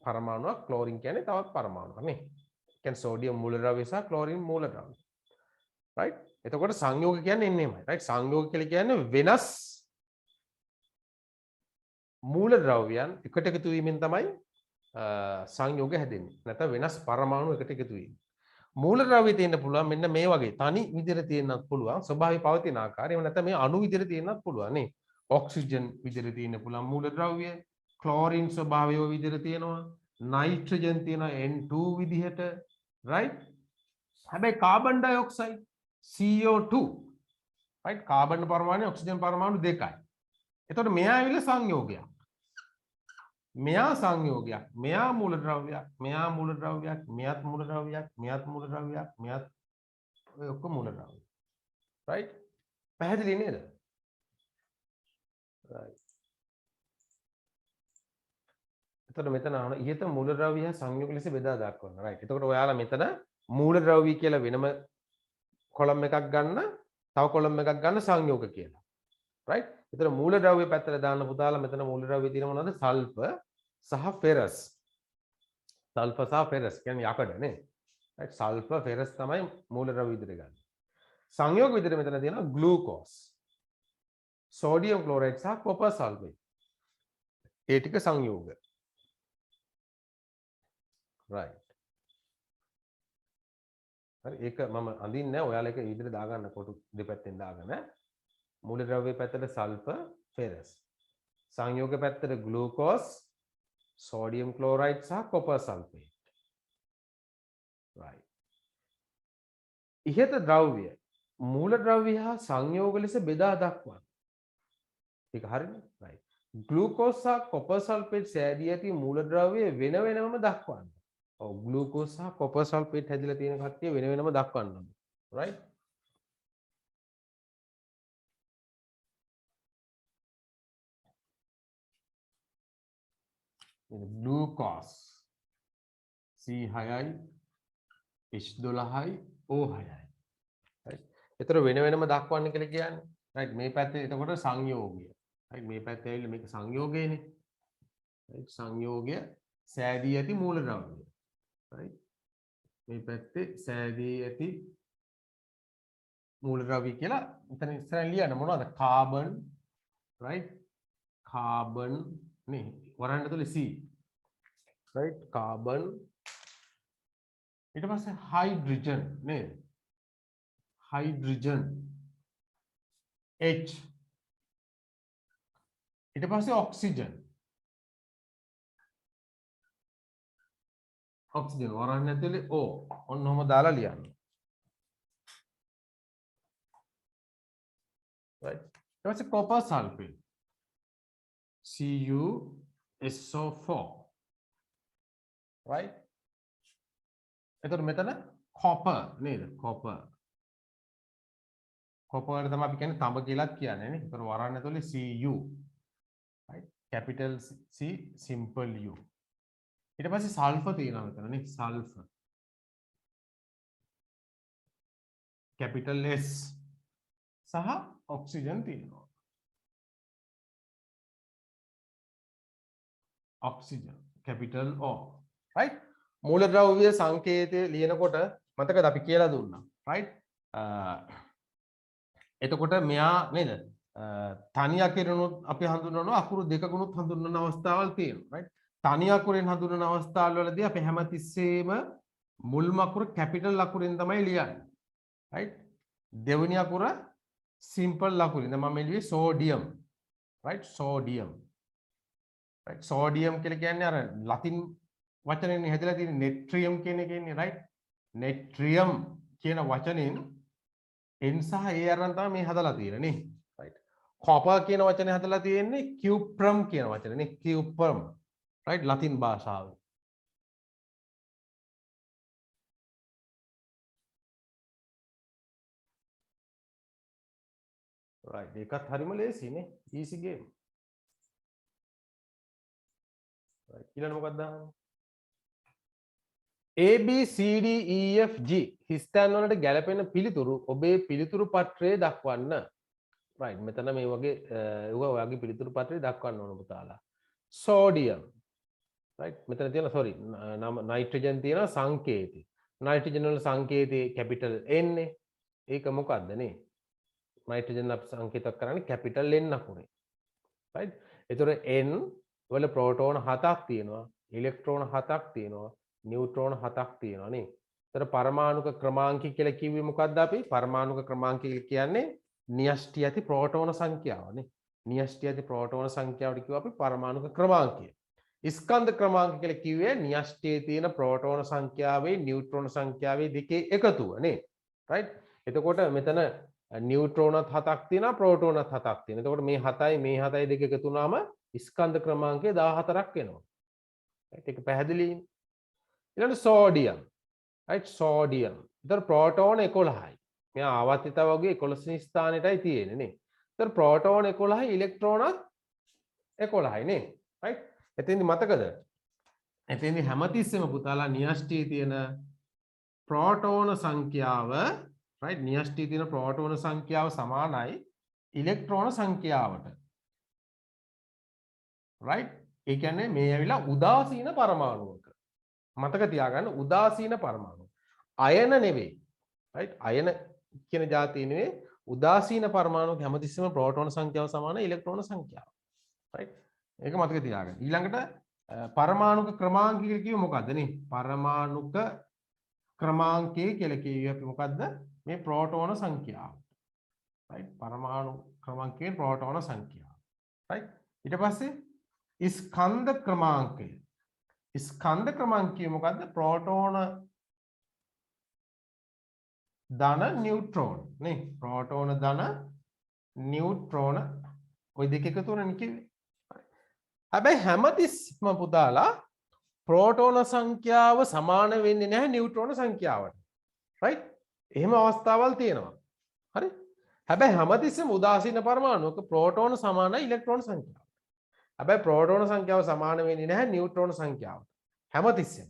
පරමාණුවක්, ක්ලෝරින් කියන්නේ තවත් පරමාණුවක් නේ. කියන්නේ සෝඩියම් මූලද්‍රව්‍ය සහ ක්ලෝරින් මූලද්‍රව්‍ය. right? එතකොට සංයෝග කියන්නේ එන්නේ එහෙමයි. right? සංයෝග කියලා කියන්නේ වෙනස් මූලද්‍රව්‍යයන් එකට එකතු වීමෙන් තමයි සංයෝග හැදෙන්නේ. නැත්නම් වෙනස් පරමාණු එකට එකතු වීම. මූලද්‍රව්‍ය තියෙන්න පුළුවන් මෙන්න මේ වගේ තනි විදිහට තියෙන්නත් පුළුවන්. ස්වභාවයෙන් පවතින ආකාරය. එහෙම නැත්නම් මේ අණු විදිහට තියෙන්නත් පුළුවන් නේ. ඔක්සිජන් විදිහට තියෙන්න පුළුවන් මූලද්‍රව්‍ය. ක්ලෝරින් ස්වභාවය විදිහට තියෙනවා. නයිට්‍රජන් තියෙනවා N2 විදිහට. right? හැබැයි carbon dioxide CO2 right? Carbon පරමාණු ඔක්සිජන් පරමාණු දෙකයි. එතකොට මෙයා ඇවිල්ලා සංයෝගයක්. මෙයා සංයෝගයක්, මෙයා මූලද්‍රව්‍යයක්, මෙයා මූලද්‍රව්‍යයක්, මෙයත් මූලද්‍රව්‍යයක්, මෙයත් මූලද්‍රව්‍යයක්, මෙයත් ඔය ඔක්කොම මූලද්‍රව්‍ය. right? පැහැදිලි නේද? right. එතකොට මෙතන අහන ඉහත මූලද්‍රව්‍ය හා සංයෝග ලෙස බෙදා දක්වන්න. right. එතකොට ඔයාලා මෙතන මූලද්‍රව්‍ය කියලා වෙනම කොලම් එකක් ගන්න, තව කොලම් එකක් ගන්න සංයෝග කියලා. right? එතන මූලද්‍රව්‍ය පැත්තට දාන්න පුතාලා මෙතන මූලද්‍රව්‍ය තියෙන මොනවද? සල්ෆර් සහ ෆෙරස්. සල්ෆර් සහ ෆෙරස් කියන්නේ යකඩ නේ. right? සල්ෆර් ෆෙරස් තමයි මූලද්‍රව්‍ය විදිහට ගන්න. සංයෝග විදිහට මෙතන තියෙනවා ග්ලූකෝස්, සෝඩියම් ක්ලෝරයිඩ් සහ කොපර් සල්ෆේට්. ඒ ටික සංයෝග. right. හරි ඒක මම අඳින්නේ නැහැ. ඔයාලා ඒක ඉදිරියට දාගන්න කොටු දෙපැත්තෙන් දාගෙන. මූලද්‍රව්‍ය පැත්තට සල්ෆර් ෆෙරස්, සංයෝග පැත්තට ග්ලූකෝස්, සෝඩියම් ක්ලෝරයිඩ් සහ කොපර් සල්ෆේට්. right. ඉහත ද්‍රව්‍ය මූලද්‍රව්‍ය හා සංයෝග ලෙස බෙදා දක්වන්න. ඒක හරිනේ. right. ග්ලූකෝස් සහ කොපර් සල්ෆේට් සෑදී ඇති මූලද්‍රව්‍ය වෙන වෙනම දක්වන්න. ඔව් ග්ලූකෝස් සහ කොපර් සල්ෆේට් හැදිලා තියෙන කට්ටිය වෙන වෙනම දක්වන්න. right. ග්ලූකෝස් C6යි H12යි O6යි. right. ඒතර වෙන වෙනම දක්වන්න කියලා කියන්නේ. right. මේ පැත්තේ එතකොට සංයෝගය. right. මේ පැත්තේ ඇවිල්ලා මේක සංයෝගයනේ. right. සංයෝගය සෑදී ඇති මූලද්‍රව්‍ය. right. මේ පැත්තේ සෑදී ඇති මූලද්‍රව්‍ය කියලා මෙතන ඉස්සරහින් ලියන්න මොනවද? Carbon right. කාබන් නේ වරහන් ඇතුලේ C. right. කාබන් ඊට පස්සේ හයිඩ්‍රජන් නේද? Hydrogen H. ඊට පස්සේ ඔක්සිජන්. ඔක්සිජන් වරහන් ඇතුලේ O. ඔන්න ඔහම දාලා ලියන්න. right. ඊට පස්සේ කොපර් සල්ෆේට් CuSO4. right. එතකොට මෙතන කොපර් නේද? කොපර්. කොපර් තමයි අපි කියන්නේ තඹ කියලාත් කියන්නේ නේ. එතකොට වරහන් ඇතුලේ Cu. right. capital C simple U. ඊට පස්සේ සල්ෆර් තියෙනවා මෙතන නේ. සල්ෆර්. capital S සහ ඔක්සිජන් තියෙනවා. Oxygen capital O. right. මූලද්‍රව්‍ය සංකේතය ලියනකොට මතකද අපි කියලා දුන්නා. right. එතකොට මෙයා නේද? තනි අකුරුනුත් අපි හඳුන්වනවා, අකුරු දෙකකුනුත් හඳුන්වන අවස්ථාවල් තියෙනවා. right. තනි අකුරෙන් හඳුන්වන අවස්ථාවල් වලදී අපි හැමතිස්සෙම මුල්ම අකුර කැපිටල් අකුරෙන් තමයි ලියන්නේ. right. දෙවෙනි අකුර සිම්පල් අකුරින්. දැන් මම ලියුවේ sodium. right. Sodium. right. Sodium කියලා කියන්නේ අර ලතින් වචනෙන් හැදලා තියෙන නෙට්‍රියම් කියන එකේ ඉන්නේ. right. නෙට්‍රියම් කියන වචනෙන් N සහ A අරන් තමයි මේ හදලා තියෙන්නේ නේ. right. කොපර් කියන වචනේ හදලා තියෙන්නේ කියුප්‍රම් කියන වචනේ නේ. කියුප්‍රම්. right. ලතින් භාෂාවේ. right. ඒකත් හරිම ලේසි නේ. easy game. right. ඊළඟ මොකක්ද දාන්නේ? A B C D E F G හිස්තැන් වලට ගැලපෙන පිළිතුරු ඔබේ පිළිතුරු පත්‍රයේ දක්වන්න. right මෙතන මේ වගේ ඒව ඔයාගේ පිළිතුරු පත්‍රයේ දක්වන්න ඕන පුතාලා. sodium right මෙතන තියෙන sorry nitrogen තියෙන සංකේතය. nitrogen වල සංකේතය capital N නේ. ඒක මොකක්ද නේ? nitrogen අපි සංකේතයක් කරන්නේ capital N අකුරේ. right එතකොට N වල ප්‍රෝටෝන 7ක් තියෙනවා, ඉලෙක්ට්‍රෝන 7ක් තියෙනවා, නියුට්‍රෝන 7ක් තියෙනවා නේ. එතකොට පරමාණුක ක්‍රමාංකය කියලා කිව්වේ මොකක්ද අපි? පරමාණුක ක්‍රමාංකය කියන්නේ න්‍යෂ්ටි ඇති ප්‍රෝටෝන සංඛ්‍යාව නේ. න්‍යෂ්ටි ඇති ප්‍රෝටෝන සංඛ්‍යාවට කිව්ව අපි පරමාණුක ක්‍රමාංකය. ස්කන්ධ ක්‍රමාංක කියලා කිව්වේ න්‍යෂ්ටියේ තියෙන ප්‍රෝටෝන සංඛ්‍යාවේ නියුට්‍රෝන සංඛ්‍යාවේ දෙකේ එකතුව නේ. right එතකොට මෙතන නියුට්‍රෝනත් 7ක් තියෙනවා, ප්‍රෝටෝනත් 7ක් තියෙනවා. එතකොට මේ 7යි මේ 7යි දෙක එකතු වුණාම ස්කන්ධ ක්‍රමාංකය 14ක් වෙනවා. right ඒක පැහැදිලියි. ඊළඟ සෝඩියම්. right sodium. ඒතර ප්‍රෝටෝන 11යි. මෙයා ආවර්තිත වගේ 11 වෙනි ස්ථානෙටයි තියෙන්නේ නේ. ඒතර ප්‍රෝටෝන 11යි ඉලෙක්ට්‍රෝනත් 11යි නේ. right එතෙන්දි මතකද? එතෙන්දි හැමතිස්සෙම පුතාලා න්‍යෂ්ටියේ තියෙන ප්‍රෝටෝන සංඛ්‍යාව right න්‍යෂ්ටියේ තියෙන ප්‍රෝටෝන සංඛ්‍යාව සමානයි ඉලෙක්ට්‍රෝන සංඛ්‍යාවට. right ඒ කියන්නේ මේ ඇවිල්ලා උදාසීන පරමාණුවක. මතක තියාගන්න උදාසීන පරමාණු. අයන නෙවෙයි. right අයන කියන જાතිය නෙවෙයි උදාසීන පරමාණුක හැමතිස්සෙම ප්‍රෝටෝන සංඛ්‍යාව සමානයි ඉලෙක්ට්‍රෝන සංඛ්‍යාව. right ඒක මතක තියාගන්න. ඊළඟට පරමාණුක ක්‍රමාංකය කියලා කිව්ව මොකද්ද නේ? පරමාණුක ක්‍රමාංකය කියලා කිව්වේ අපි මොකද්ද? මේ ප්‍රෝටෝන සංඛ්‍යාව. right පරමාණු ක්‍රමාංකයේ ප්‍රෝටෝන සංඛ්‍යාව. right ඊට පස්සේ ස්කන්ධ ක්‍රමාංකය. ස්කන්ධ ක්‍රමාංකය මොකද්ද? ප්‍රෝටෝන ධන නියුට්‍රෝන නේ. ප්‍රෝටෝන ධන නියුට්‍රෝන ওই දෙක එකතු වෙනනේ කිව්වේ. හැබැයි හැමතිස්සම පුතාලා ප්‍රෝටෝන සංඛ්‍යාව සමාන වෙන්නේ නැහැ නියුට්‍රෝන සංඛ්‍යාවට. right එහෙම අවස්ථාවල් තියෙනවා. හරි? හැබැයි හැමතිස්සම උදාසීන පරමාණුක ප්‍රෝටෝන සමානයි ඉලෙක්ට්‍රෝන සංඛ්‍යාවට. හැබැයි ප්‍රෝටෝන සංඛ්‍යාව සමාන වෙන්නේ නැහැ නියුට්‍රෝන සංඛ්‍යාවට. හැමතිස්සෙම.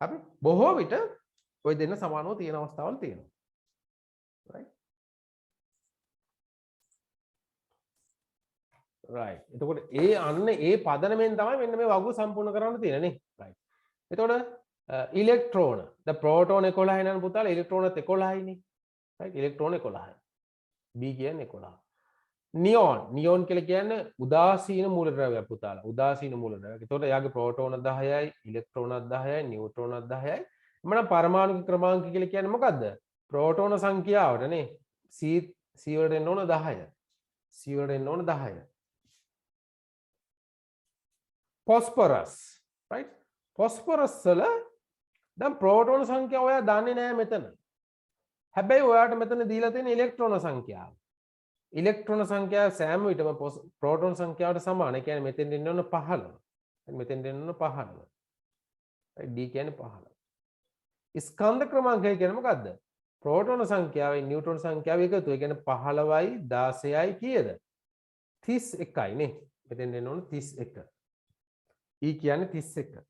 හරි? බොහෝ විට ওই දෙන්න සමානව තියෙන අවස්ථාවල් තියෙනවා. right right එතකොට ඒ අන්න ඒ පදනමෙන් තමයි මෙන්න මේ වගුව සම්පූර්ණ කරන්න තියෙන්නේ නේ. right එතකොට ඉලෙක්ට්‍රෝන ද ප්‍රෝටෝන 11යි නේද පුතාලා ඉලෙක්ට්‍රෝනත් 11යි නේ. right ඉලෙක්ට්‍රෝන 11යි. B කියන්නේ 11. නියෝන් කියලා කියන්නේ උදාසීන මූලද්‍රව්‍යයක් පුතාලා. උදාසීන මූලද්‍රව්‍යයක්. එතකොට එයාගේ ප්‍රෝටෝන 10යි ඉලෙක්ට්‍රෝනත් 10යි නියුට්‍රෝනත් 10යි. එමනම් පරමාණු ක්‍රමාංක කියලා කියන්නේ මොකද්ද? ප්‍රෝටෝන සංඛ්‍යාවට නේ. C වලට එන්න ඕන 10. C වලට එන්න ඕන 10. phosphorus right phosphorus වල දැන් ප්‍රෝටෝන සංඛ්‍යාව ඔයා දන්නේ නැහැ මෙතන. හැබැයි ඔයාට මෙතන දීලා තියෙන ඉලෙක්ට්‍රෝන සංඛ්‍යාව. ඉලෙක්ට්‍රෝන සංඛ්‍යාව සෑම විටම ප්‍රෝටෝන සංඛ්‍යාවට සමාන. ඒ කියන්නේ මෙතෙන් දෙන්න ඕන 15. මෙතෙන් දෙන්න ඕන 15. right D කියන්නේ 15. ස්කන්ධ ක්‍රමාංකය කියන්නේ මොකද්ද? ප්‍රෝටෝන සංඛ්‍යාවයි නියුට්‍රෝන සංඛ්‍යාව එකතු. ඒ කියන්නේ 15යි 16යි කීයද? 31යි නේ. මෙතෙන් දෙන්න ඕන 31. E කියන්නේ 31.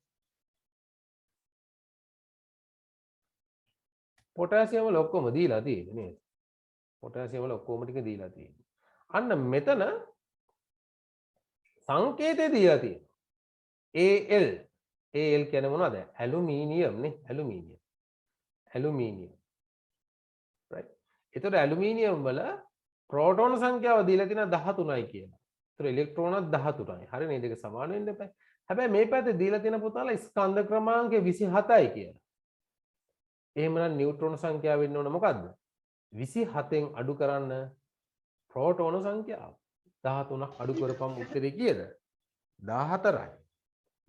පොටෑසියම් වල ඔක්කොම දීලා තියෙන්නේ නේද? පොටෑසියම් වල ඔක්කොම ටික දීලා තියෙන්නේ. අන්න මෙතන සංකේතය දීලා තියෙනවා. Al. Al කියන්නේ මොනවද? ඇලුමිනියම් නේ. ඇලුමිනියම්. right. ඒතර ඇලුමිනියම් වල ප්‍රෝටෝන සංඛ්‍යාව දීලා තියෙන 13යි කියලා. ඒතර ඉලෙක්ට්‍රෝනත් 13යි. හරි නේද? දෙක සමාන වෙන්න එපා. හැබැයි මේ පැත්තේ දීලා තියෙන පුතාලා ස්කන්ධ ක්‍රමාංකය 27යි කියලා. එහෙමනම් නියුට්‍රෝන සංඛ්‍යාව වෙන්න ඕන මොකද්ද? 27න් අඩු කරන්න ප්‍රෝටෝන සංඛ්‍යාව. 13ක් අඩු කරපම් උත්තරේ කීයද? 14යි.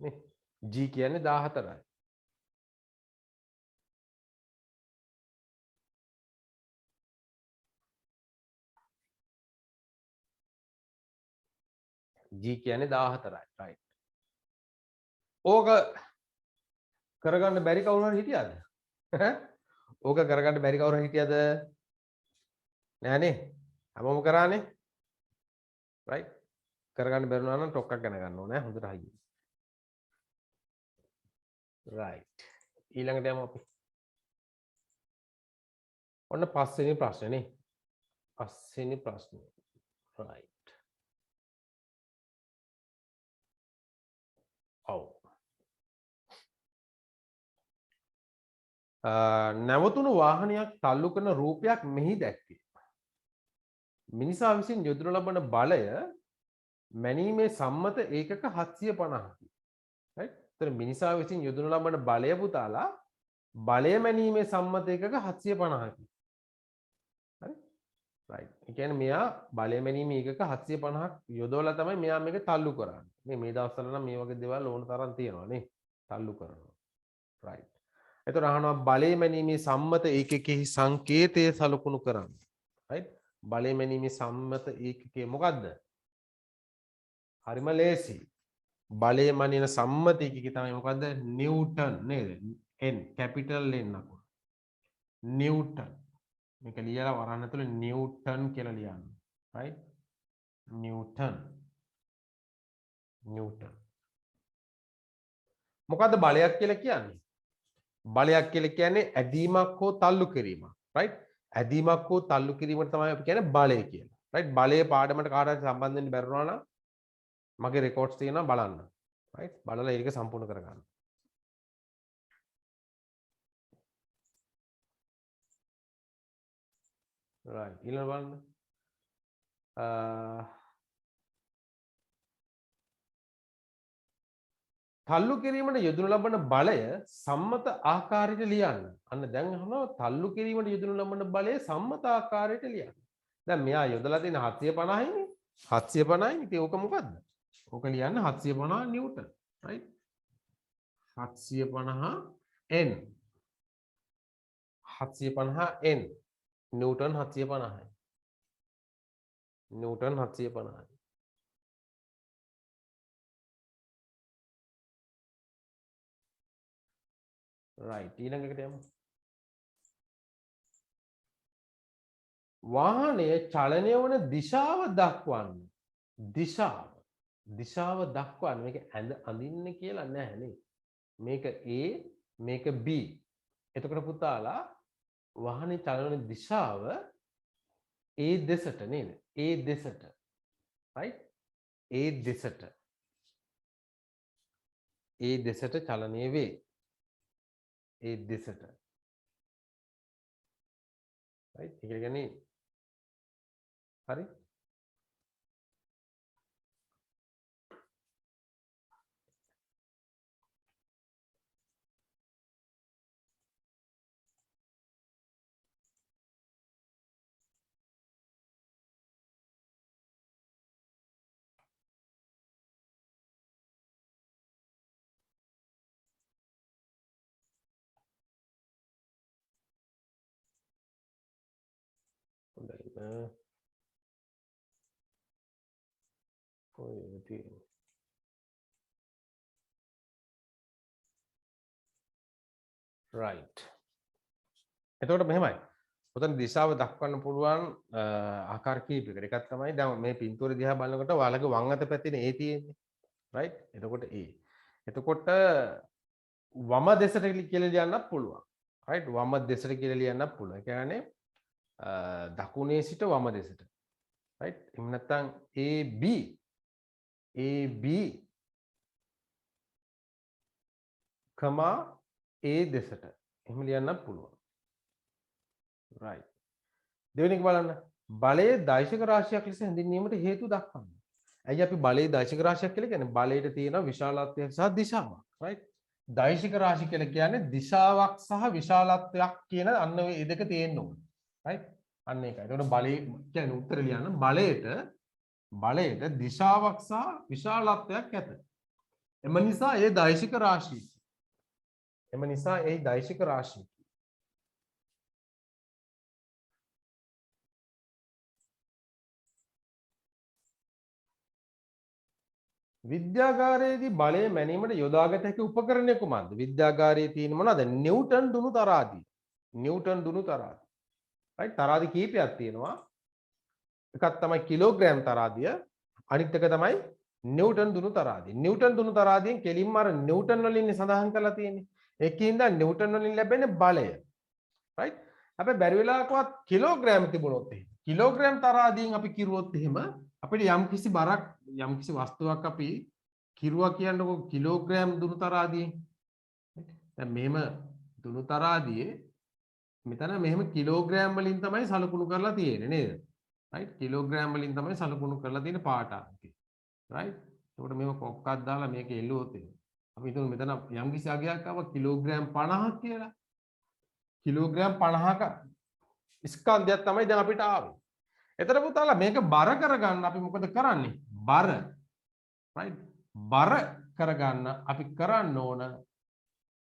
නේ? G කියන්නේ 14යි. G කියන්නේ 14යි. right. ඕක කරගන්න බැරි කවුරු හරි හිටියද? ඕක කරගන්න බැරි කවුරු හරි හිටියද? නෑනේ. හැමෝම කරානේ. right. කරගන්න බැරුණා නම් ටොක්ක්ක් ගන්න ගන්න ඕනේ හොඳට හයිය. right. ඊළඟට යමු අපි. ඔන්න පස්වෙනි ප්‍රශ්නේ නේ. පස්වෙනි ප්‍රශ්නේ. right. ඔව්. නැවතුණු වාහනයක් තල්ලු කරන රූපයක් මෙහි දැක්වේ. මිනිසා විසින් යොදනු ලබන බලය මැනීමේ සම්මත ඒකක 750කි. right? එතන මිනිසා විසින් යොදනු ලබන බලය පුතාලා බලය මැනීමේ සම්මත ඒකක 750කි. හරි? right. ඒ කියන්නේ මෙයා බලය මැනීමේ ඒකක 750ක් යොදවලා තමයි මෙයා මේක තල්ලු කරන්නේ. මේ දවස්වල නම් මේ වගේ දේවල් ඕන තරම් තියෙනවා නේ. තල්ලු කරනවා. right. එතකොට අහනවා බලය මැනීමේ සම්මත ඒකකෙහි සංකේතය සලකුණු කරන්න. right? බලය මැනීමේ සම්මත ඒකකය මොකද්ද? හරිම ලේසි. බලය මනින සම්මත ඒකකය තමයි මොකද්ද? නිව්ටන් නේද? N capital N අකුර. නිව්ටන්. මේක ලියලා වරන්න ඇතුලේ නිව්ටන් කියලා ලියන්න. right? නිව්ටන්. නිව්ටන්. මොකද්ද බලයක් කියලා කියන්නේ? බලයක් කියලා කියන්නේ ඇදීමක් හෝ තල්ලු කිරීමක්. right? ඇදීමක් හෝ තල්ලු කිරීමට තමයි අපි කියන්නේ බලය කියලා. right? බලයේ පාඩමට කාට හරි සම්බන්ධ වෙන්න බැරුණා නම් මගේ රෙකෝඩ්ස් තියෙනවා බලන්න. right? බලලා ඒක සම්පූර්ණ කරගන්න. right. ඊළඟ බලන්න. තල්ලු කිරීමට යොදනු ලබන බලය සම්මත ආකාරයට ලියන්න. අන්න දැන් අහනවා තල්ලු කිරීමට යොදනු ලබන බලය සම්මත ආකාරයට ලියන්න. දැන් මෙයා යොදලා තියෙන 750 නේ. 750 ඉතින් ඕක මොකද්ද? ඕක ලියන්න 750 newton. right? 750 n. 750 n. Newton 750යි. නිව්ටන් 750යි. right. ඊළඟට යමු. වාහනයේ චලනය වන දිශාව දක්වන්න. දිශාව දක්වන්න. මේක අඳින්න කියලා නැහැ නේ. මේක A මේක B. එතකොට පුතාලා වාහනේ චලන දිශාව A දෙසට නේද? A දෙසට. right? A දෙසට. A දෙසට චලනය වේ. ඒ දෙසට. right? ඒ කියන්නේ හරි? right. එතකොට මෙහෙමයි. ඔතන දිශාව දක්වන්න පුළුවන් ආකාර කීපයකට. එකක් තමයි දැන් මේ පින්තූරය දිහා බලනකොට ඔයාලගේ වම් අත පැත්තේ A තියෙන්නේ. right? එතකොට A. එතකොට වම දෙසට කියලා ලියන්නත් පුළුවන්. right? වම දෙසට කියලා ලියන්නත් පුළුවන්. ඒ කියන්නේ දකුණේ සිට වම දෙසට. right? එහෙම නැත්නම් AB කමා A දෙසට. එහෙම ලියන්නත් පුළුවන්. right. දෙවෙනි එක බලන්න. බලයේ දෛශක රාශියක් ලෙස හැඳින්වීමට හේතු දක්වන්න. ඇයි අපි බලයේ දෛශක රාශියක් කියලා කියන්නේ? බලයට තියෙන විශාලත්වයක් සහ දිශාවක්. right? දෛශක රාශි කියලා කියන්නේ දිශාවක් සහ විශාලත්වයක් කියන අන්න ඒ දෙක තියෙන්න ඕනේ. right? අන්න ඒකයි. ඒතකොට බලයේ කියන්නේ උත්තර ලියන්න බලයට දිශාවක් සහ විශාලත්වයක් ඇත. එම නිසා ඒ දෛශක රාශිය. විද්‍යාගාරයේදී බලය මැනීමට යොදාගත හැකි උපකරණය කුමක්ද? විද්‍යාගාරයේ තියෙන මොනවද? නිව්ටන් දුනු තරාදිය. right? තරාදි කීපයක් තියෙනවා. එකක් තමයි කිලෝග්‍රෑම් තරාදිය. අනිත් එක තමයි නිව්ටන් දුනු තරාදිය. නිව්ටන් දුනු තරාදියෙන් කෙලින්ම අර නිව්ටන් වලින් සඳහන් කරලා තියෙන්නේ. ඒකින්ද නිව්ටන් වලින් ලැබෙන බලය. right? හැබැයි බැරි වෙලාවකවත් කිලෝග්‍රෑම් තිබුණොත් එහෙම. කිලෝග්‍රෑම් තරහාදීන් අපි කිරුවොත් එහෙම අපිට යම්කිසි බරක් යම්කිසි වස්තුවක් අපි කිරුවා කියන්නකො කිලෝග්‍රෑම් දුණු තරහාදීන්. දැන් මෙහෙම දුණු තරහාදියේ මෙතන මෙහෙම කිලෝග්‍රෑම් වලින් තමයි සලකුණු කරලා තියෙන්නේ නේද? right? කිලෝග්‍රෑම් වලින් තමයි සලකුණු කරලා තියෙන පාට අංකේ. right? එතකොට මේක කොක්කක් දාලා මේක එල්ලුවොත් එහෙම. අපි හිතමු මෙතන යම්කිසි අගයක් ආව කිලෝග්‍රෑම් 50ක් කියලා. කිලෝග්‍රෑම් 50ක ස්කන්ධයක් තමයි දැන් අපිට ආවේ. එතකොට පුතාලා මේක බර කරගන්න අපි මොකද කරන්නේ? බර. right? බර කරගන්න අපි කරන්න ඕන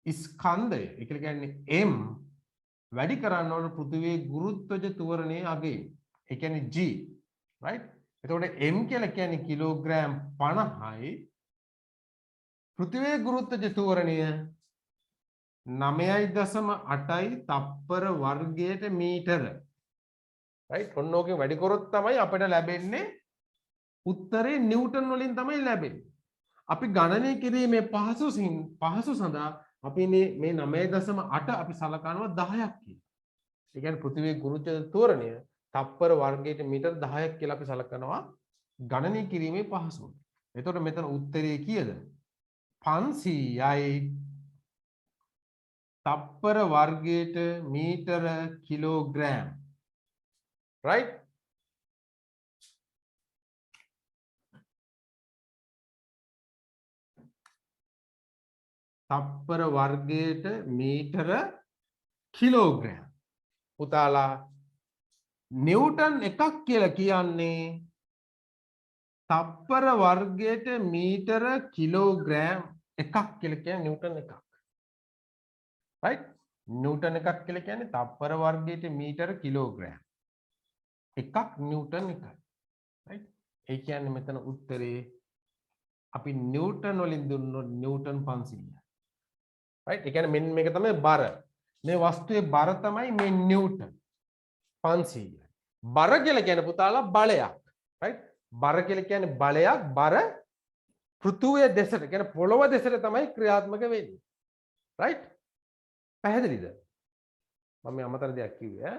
ස්කන්ධය. ඒ කියන්නේ m වැඩි කරන්න ඕන පෘථිවියේ ගුරුත්වජ ත්වරණයේ අගය. ඒ කියන්නේ g. right? එතකොට m කියලා කියන්නේ කිලෝග්‍රෑම් 50යි පෘථිවියේ ගුරුත්වජ ත්වරණය 9.8යි තප්පර වර්ගයට මීටර. right? ඔන්න ඕකෙන් වැඩි කරොත් තමයි අපිට ලැබෙන්නේ උත්තරේ නිව්ටන් වලින් තමයි ලැබෙන්නේ. අපි ගණනය කිරීමේ පහසු සඳහා අපි මේ 9.8 අපි සලකනවා 10ක් කියලා. ඒ කියන්නේ පෘථිවියේ ගුරුත්වය ත්වරණය තප්පර වර්ගයට මීටර 10ක් කියලා අපි සලකනවා ගණනය කිරීමේ පහසුව. එතකොට මෙතන උත්තරේ කීයද? 500යි තප්පර වර්ගයට මීටර කිලෝග්‍රෑම්. right? තප්පර වර්ගයට මීටර කිලෝග්‍රෑම්. පුතාලා නිව්ටන් එකක් කියලා කියන්නේ තප්පර වර්ගයට මීටර කිලෝග්‍රෑම් එකක් කියලා කියන්නේ නිව්ටන් එකක්. right? නිව්ටන් එකක් කියලා කියන්නේ තප්පර වර්ගයට මීටර කිලෝග්‍රෑම් එකක් නිව්ටන් එකයි. right? ඒ කියන්නේ මෙතන උත්තරේ අපි නිව්ටන් වලින් දුන්නොත් නිව්ටන් 500යි. right? ඒ කියන්නේ මෙන්න මේක තමයි බර. මේ වස්තුවේ බර තමයි මේ නිව්ටන් 500යි. බර කියලා කියන්නේ පුතාලා බලයක්. right? බර කියලා කියන්නේ බලයක්. බර පෘථුවිය දෙසට කියන්නේ පොළොව දෙසට තමයි ක්‍රියාත්මක වෙන්නේ. right? පැහැදිලිද? මම මේ අමතර දෙයක් කිව්වේ ඈ.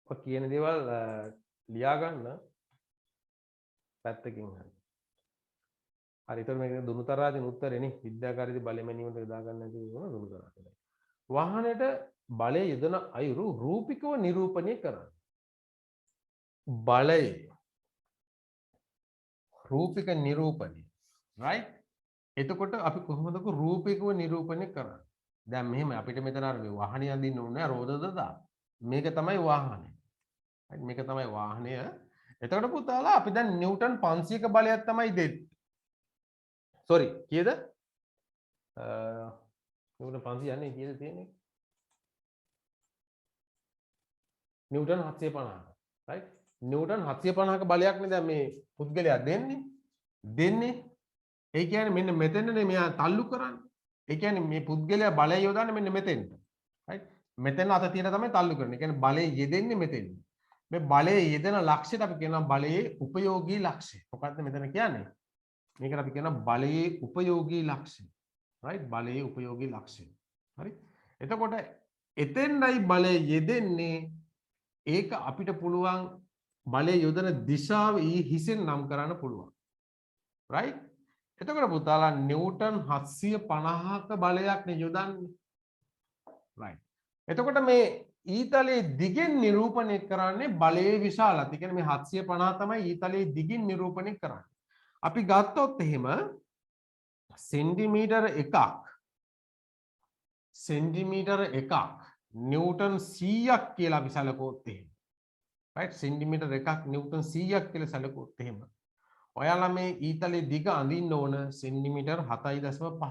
ඔය කියන දේවල් ලියා ගන්න පැත්තකින් හරි. හරි ඒතර මේක දුණු තරහාදී උත්තරේ නේ විද්‍යාකාරීදී බලය මැනීමට යොදා ගන්න නැති වෙන දුණු තරහාදී. වාහනයට බලය යෙදෙන අයුරු රූපිකව නිරූපණය කරන්න. බලය රූපික නිරූපණය. right? එතකොට අපි කොහොමද රූපිකව නිරූපණය කරන්නේ? දැන් මෙහෙම අපිට මෙතන අර මේ වාහනේ අඳින්න ඕනේ රෝද දදා. මේක තමයි වාහනේ. right? මේක තමයි වාහනය. එතකොට පුතාලා අපි දැන් නිව්ටන් 500ක බලයක් තමයි දෙන්නේ. sorry කීයද? නිව්ටන් 500 යන්නේ කීයද තියෙන්නේ? නිව්ටන් 750ක. right? නිව්ටන් 750ක බලයක් නේ දැන් මේ පුද්ගලයා දෙන්නේ. ඒ කියන්නේ මෙන්න මෙතනනේ මෙයා තල්ලු කරන්නේ. ඒ කියන්නේ මේ පුද්ගලයා බලය යොදන්නේ මෙන්න මෙතෙන්ට. right? මෙතන අත තියෙන තමයි තල්ලු කරන්නේ. ඒ කියන්නේ බලය යෙදෙන්නේ මෙතෙන්. මේ බලය යෙදෙන ලක්ෂයට අපි කියනවා බලයේ උපයෝගී ලක්ෂය. මොකක්ද මෙතන කියන්නේ? මේකට අපි කියනවා බලයේ උපයෝගී ලක්ෂය. right? බලයේ උපයෝගී ලක්ෂය. හරි? එතකොට එතෙන්යි බලය යෙදෙන්නේ ඒක අපිට පුළුවන් බලය යොදන දිශාව හිසෙන් නම් කරන්න පුළුවන්. right? එතකොට පුතාලා නිව්ටන් 750ක බලයක් නේ යොදන්නේ. right? එතකොට මේ ඊතලයේ දිගින් නිරූපණය කරන්නේ බලයේ විශාලත්වය. ඒ කියන්නේ මේ 750 තමයි ඊතලයේ දිගින් නිරූපණය කරන්නේ. අපි ගත්තොත් එහෙම සෙන්ටිමීටර එකක් නිව්ටන් 100ක් කියලා අපි සැලකුවොත් එහෙම. right? සෙන්ටිමීටර එකක් නිව්ටන් 100ක් කියලා සැලකුවොත් එහෙම. ඔයාලා මේ ඊතලයේ දිග අඳින්න ඕන සෙන්ටිමීටර් 7.5.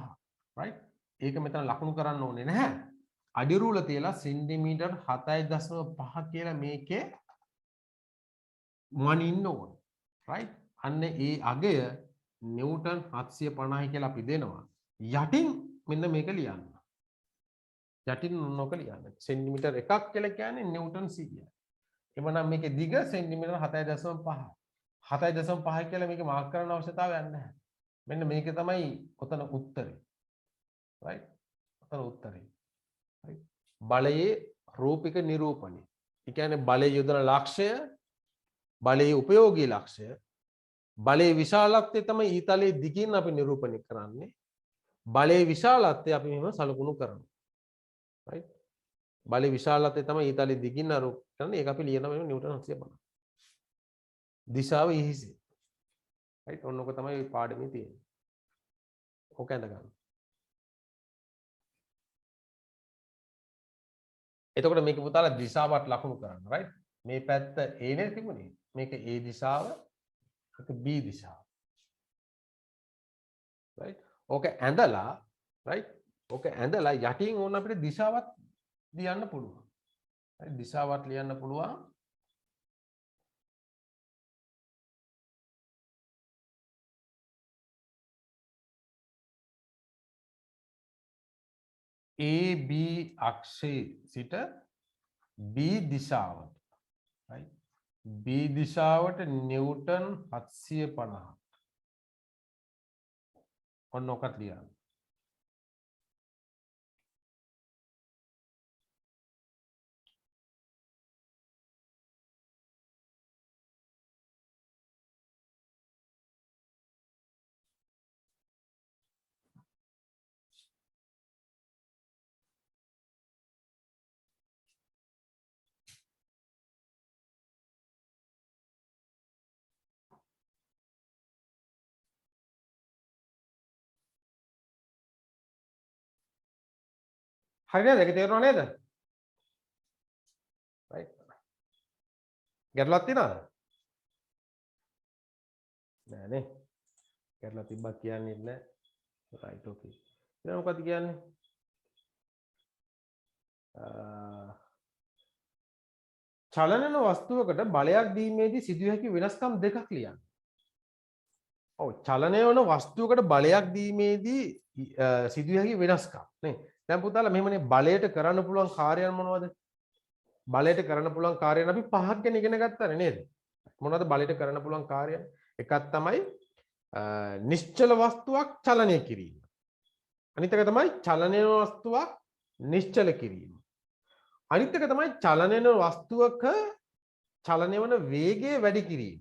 right? ඒක මෙතන ලකුණු කරන්න ඕනේ නැහැ. අඩිරූල තියලා සෙන්ටිමීටර් 7.5 කියලා මේකේ මනින්න ඕන. right? අන්න ඒ අගය නිව්ටන් 750 කියලා අපි දෙනවා. යටින් මෙන්න මේක ලියන්න. යටින් මොනක ලියන්න. සෙන්ටිමීටර් එකක් කියලා කියන්නේ නිව්ටන් 100යි. එවනම් මේකේ දිග සෙන්ටිමීටර් 7.5. 7.5 කියලා මේක මාක් කරන්න අවශ්‍යතාවයක් නැහැ. මෙන්න මේක තමයි ඔතන උත්තරේ. right? ඔතන උත්තරේ. right? බලයේ රූපික නිරූපණය. ඒ කියන්නේ බලයේ යොදන ලක්ෂය, බලයේ උපයෝගී ලක්ෂය, බලයේ විශාලත්වය තමයි ඊතලයේ දිගින් අපි නිරූපණය කරන්නේ. බලයේ විශාලත්වය අපි මෙහෙම සලකුණු කරනවා. right? බලයේ විශාලත්වය තමයි ඊතලයේ දිගින් අරු කරන්නේ. ඒක අපි ලියනවා මෙන්න නිව්ටන් 750. දිශාව ඉහිසි. right? ඔන්නෝක තමයි පාඩමේ තියෙන්නේ. ඕක ඇඳ ගන්න. එතකොට මේක පුතාලා දිශාවට ලකුණු කරන්න. right? මේ පැත්ත A නේ තිබුණේ. මේක A දිශාව, මේක B දිශාව. right? ඕක ඇඳලා right? ඕක ඇඳලා යටින් ඕන අපිට දිශාවත් ලියන්න පුළුවන්. right? දිශාවත් ලියන්න පුළුවන්. AB අක්ෂයේ සිට B දිශාවට. right? B දිශාවට නිව්ටන් 750. ඔන්න ඔකත් ලියන්න. හරිද? ඒක තේරුණා නේද? right? ගැටලුවක් තියනවද? නෑ නේ. ගැටලුවක් තිබ්බක් කියන්නේ නැහැ. right okay. ඊළඟ මොකක්ද කියන්නේ? චලනන වස්තුවකට බලයක් දීමේදී සිදුවිය හැකි වෙනස්කම් දෙකක් ලියන්න. ඔව් චලනය වන වස්තුවකට බලයක් දීමේදී සිදුවිය හැකි වෙනස්කම් නේ. දැන් පුතාලා මෙහෙමනේ බලයට කරන්න පුළුවන් කාර්යයන් මොනවද? බලයට කරන්න පුළුවන් කාර්යයන් අපි පහක් ගැන ඉගෙන ගත්තානේ නේද? මොනවද බලයට කරන්න පුළුවන් කාර්යයන්? එකක් තමයි නිශ්චල වස්තුවක් චලනය කිරීම. අනිත් එක තමයි චලනය වන වස්තුවක් නිශ්චල කිරීම. අනිත් එක තමයි චලනය වන වස්තුවක චලනය වන වේගය වැඩි කිරීම.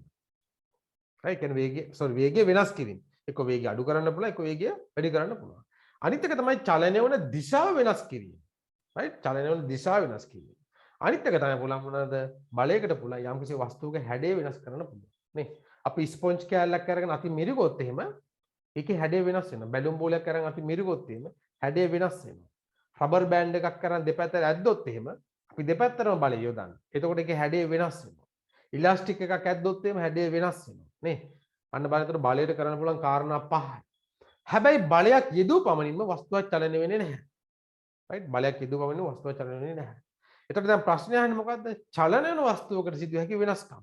right? කියන්නේ වේගය වෙනස් කිරීම. එක්ක වේගය අඩු කරන්න පුළුවන්, එක්ක වේගය වැඩි කරන්න පුළුවන්. අනිත් එක තමයි චලනය වන දිශාව වෙනස් කිරීම. right? චලනය වන දිශාව වෙනස් කිරීම. අනිත් එක තමයි පුළුවන් මොනවාද? බලයකට පුළුවන් යම්කිසි වස්තුවක හැඩය වෙනස් කරන්න පුළුවන්. නේ? අපි ස්පොන්ජ් කෑල්ලක් අරගෙන අපි මිරිගොත් එහෙම ඒකේ හැඩය වෙනස් වෙනවා. බැලුම් බෝලයක් අරන් අපි මිරිගොත් එහෙම හැඩය වෙනස් වෙනවා. රබර් බෑන්ඩ් එකක් අරන් දෙපැත්තට ඇද්දොත් එහෙම අපි දෙපැත්තටම බලය යොදන්න. එතකොට ඒකේ හැඩය වෙනස් වෙනවා. ඉලාස්ටික් එකක් ඇද්දොත් එහෙම හැඩය වෙනස් වෙනවා. නේ? අන්න බලතර බලයට කරන්න පුළුවන් කාරණා පහයි. හැබැයි බලයක් යෙදුව පමණින්ම වස්තුවක් චලනය වෙන්නේ නැහැ. right? බලයක් යෙදුව පමණින්ම වස්තුවක් චලනය වෙන්නේ නැහැ. එතකොට දැන් ප්‍රශ්නේ අහන්නේ මොකද්ද? චලන වෙන වස්තුවකට සිදුවිය හැකි වෙනස්කම්.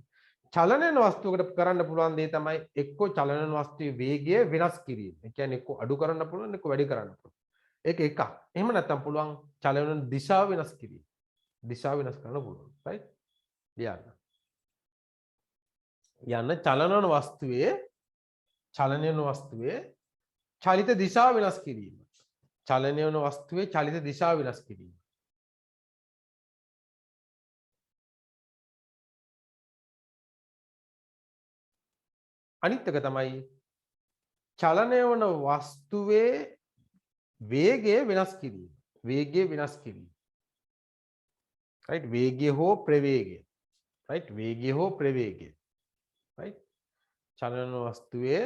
චලන වෙන වස්තුවකට කරන්න පුළුවන් දේ තමයි එක්කෝ චලන වෙන වස්තුවේ වේගය වෙනස් කිරීම. ඒ කියන්නේ එක්කෝ අඩු කරන්න පුළුවන්, එක්කෝ වැඩි කරන්න පුළුවන්. ඒක එකක්. එහෙම නැත්නම් පුළුවන් චලන වෙන දිශාව වෙනස් කිරීම. දිශාව වෙනස් කරන්න පුළුවන්. right? යන්න චලන වෙන වස්තුවේ චලිත දිශාව වෙනස් කිරීම. චලනය වෙන වස්තුවේ චලිත දිශාව වෙනස් කිරීම. අනිත් එක තමයි චලනය වන වස්තුවේ වේගය වෙනස් කිරීම. වේගය වෙනස් කිරීම. right? වේගය හෝ ප්‍රවේගය. right? වේගය හෝ ප්‍රවේගය. right? චලන වන වස්තුවේ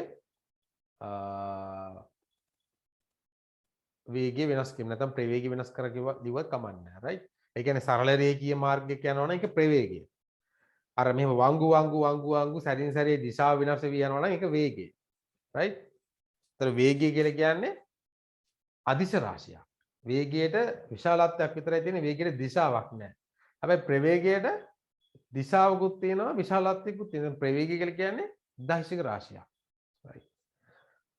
වේගය වෙනස් කිරීම නැත්නම් ප්‍රවේගය වෙනස් කර කිව්වත් කමක් නැහැ. right? ඒ කියන්නේ සරල රේඛීය මාර්ගයක යනවා නම් ඒක ප්‍රවේගය. අර මෙහෙම වංගු සැරින් සැරේ දිශාව වෙනස් වෙවි යනවා නම් ඒක වේගය. right? ඒතර වේගය කියලා කියන්නේ අදිශ රාශියක්. වේගයට විශාලත්වයක් විතරයි තියෙන්නේ, වේගයට දිශාවක් නැහැ. හැබැයි ප්‍රවේගයට දිශාවකුත් තියෙනවා, විශාලත්වයකුත් තියෙනවා. ප්‍රවේගය කියලා කියන්නේ දෛශික රාශියක්. right?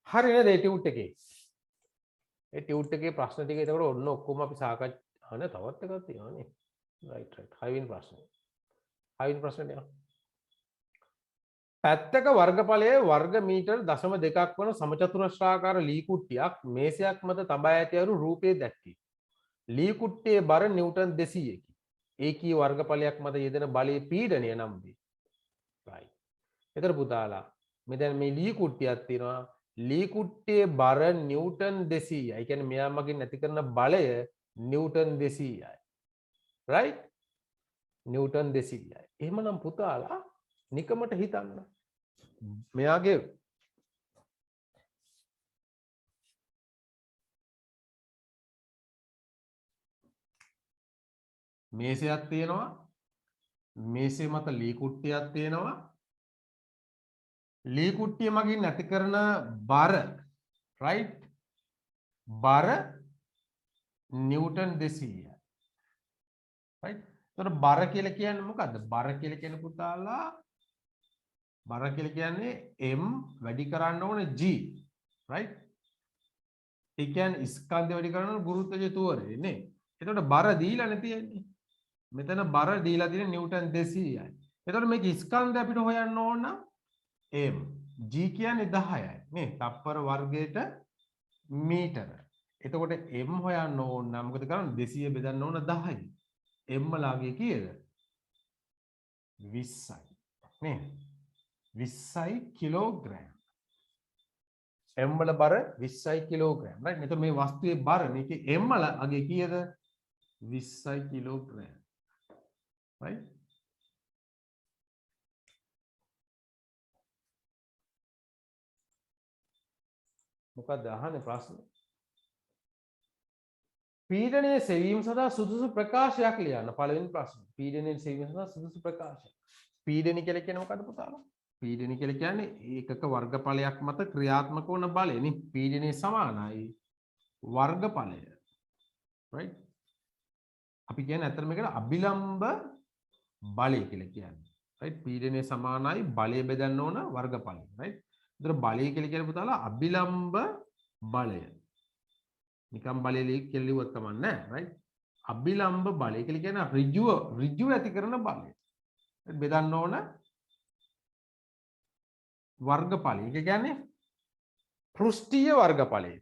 හරි නේද? ඒ ටියුට් එකේ. ඒ ටියුට් එකේ ප්‍රශ්න ටික ඒකට ඔන්න ඔක්කොම අපි සාකච්ඡා තවත් එකක් තියෙනවා නේ. right. 6 වෙනි ප්‍රශ්නේ. 6 වෙනි ප්‍රශ්නේ යනවා. පැත්තක වර්ගඵලයේ වර්ග මීටර් 0.2ක් වන සමචතුරස්‍රාකාර ලී කුට්ටියක් මේසයක් මත තබා ඇති අයුරු රූපයේ දැක්කේ. ලී කුට්ටියේ බර නිව්ටන් 200කි. ඒකී වර්ගඵලයක් මත යෙදෙන බලයේ පීඩනය නම් වේ. right. එතකොට පුතාලා මේ දැන් මේ ලී කුට්ටියක් තියෙනවා. ලී කුට්ටියේ බර නිව්ටන් 200යි. ඒ කියන්නේ මෙයා මගින් ඇති කරන බලය නිව්ටන් 200යි. right. නිව්ටන් 200යි. එහෙමනම් පුතාලා නිකමට හිතන්න. මෙයාගේ මේසයක් තියෙනවා. මේසේ මත ලී කුට්ටියක් තියෙනවා. ලී කුට්ටිය මගින් ඇති කරන බර right බර නිව්ටන් 200යි. right. එතකොට බර කියලා කියන්නේ මොකද්ද? බර කියලා කියන පුතාලා බර කියලා කියන්නේ m වැඩි කරන්න ඕනේ g right. ඒ කියන්නේ ස්කන්ධය වැඩි කරන ගුරුත්වජ තුවරේ නේ. එතකොට බර දීලානේ තියෙන්නේ. මෙතන බර දීලා තියෙන නිව්ටන් 200යි. එතකොට මේක ස්කන්ධය අපිට හොයන්න ඕන නම් m g කියන්නේ 10යි නේ. තප්පර වර්ගයට මීටර. එතකොට m හොයන්න ඕන නම් මොකද කරන්නේ? 200 බෙදන්න ඕන 10යි. m ලාගේ කීයද? 20යි නේ. 20යි කිලෝග්‍රෑම්. m වල බර 20යි කිලෝග්‍රෑම්. right. එතකොට මේ වස්තුවේ බර මේකේ m ලාගේ කීයද? 20යි කිලෝග්‍රෑම්. right. මොකක්ද අහන්නේ ප්‍රශ්න? පීඩනයේ සෙවීම සඳහා සුදුසු ප්‍රකාශයක් ලියන්න. පළවෙනි ප්‍රශ්න. පීඩනයේ සෙවීම සඳහා සුදුසු ප්‍රකාශයක්. පීඩනය කියලා කියන්නේ මොකද්ද පුතාලා? පීඩනය කියලා කියන්නේ ඒකක වර්ගඵලයක් මත ක්‍රියාත්මක වන බලය නේ. පීඩනයේ සමානයි වර්ගඵලය. right. අපි කියන්නේ අතන මේකට අභිලම්බ බලය කියලා කියන්නේ. right. පීඩනයේ සමානයි බලය බෙදන්න ඕන වර්ගඵලය. right. ඒතර බලය කියලා කියන පුතාලා අභිලම්බ බලය. නිකම් බලය කියලා ලියුවත් කමක් නැහැ. right. අභිලම්බ බලය කියලා කියන ඍජුව ඇති කරන බලය. බෙදන්න ඕන වර්ගඵලය. ඒ කියන්නේ පෘෂ්ඨීය වර්ගඵලය.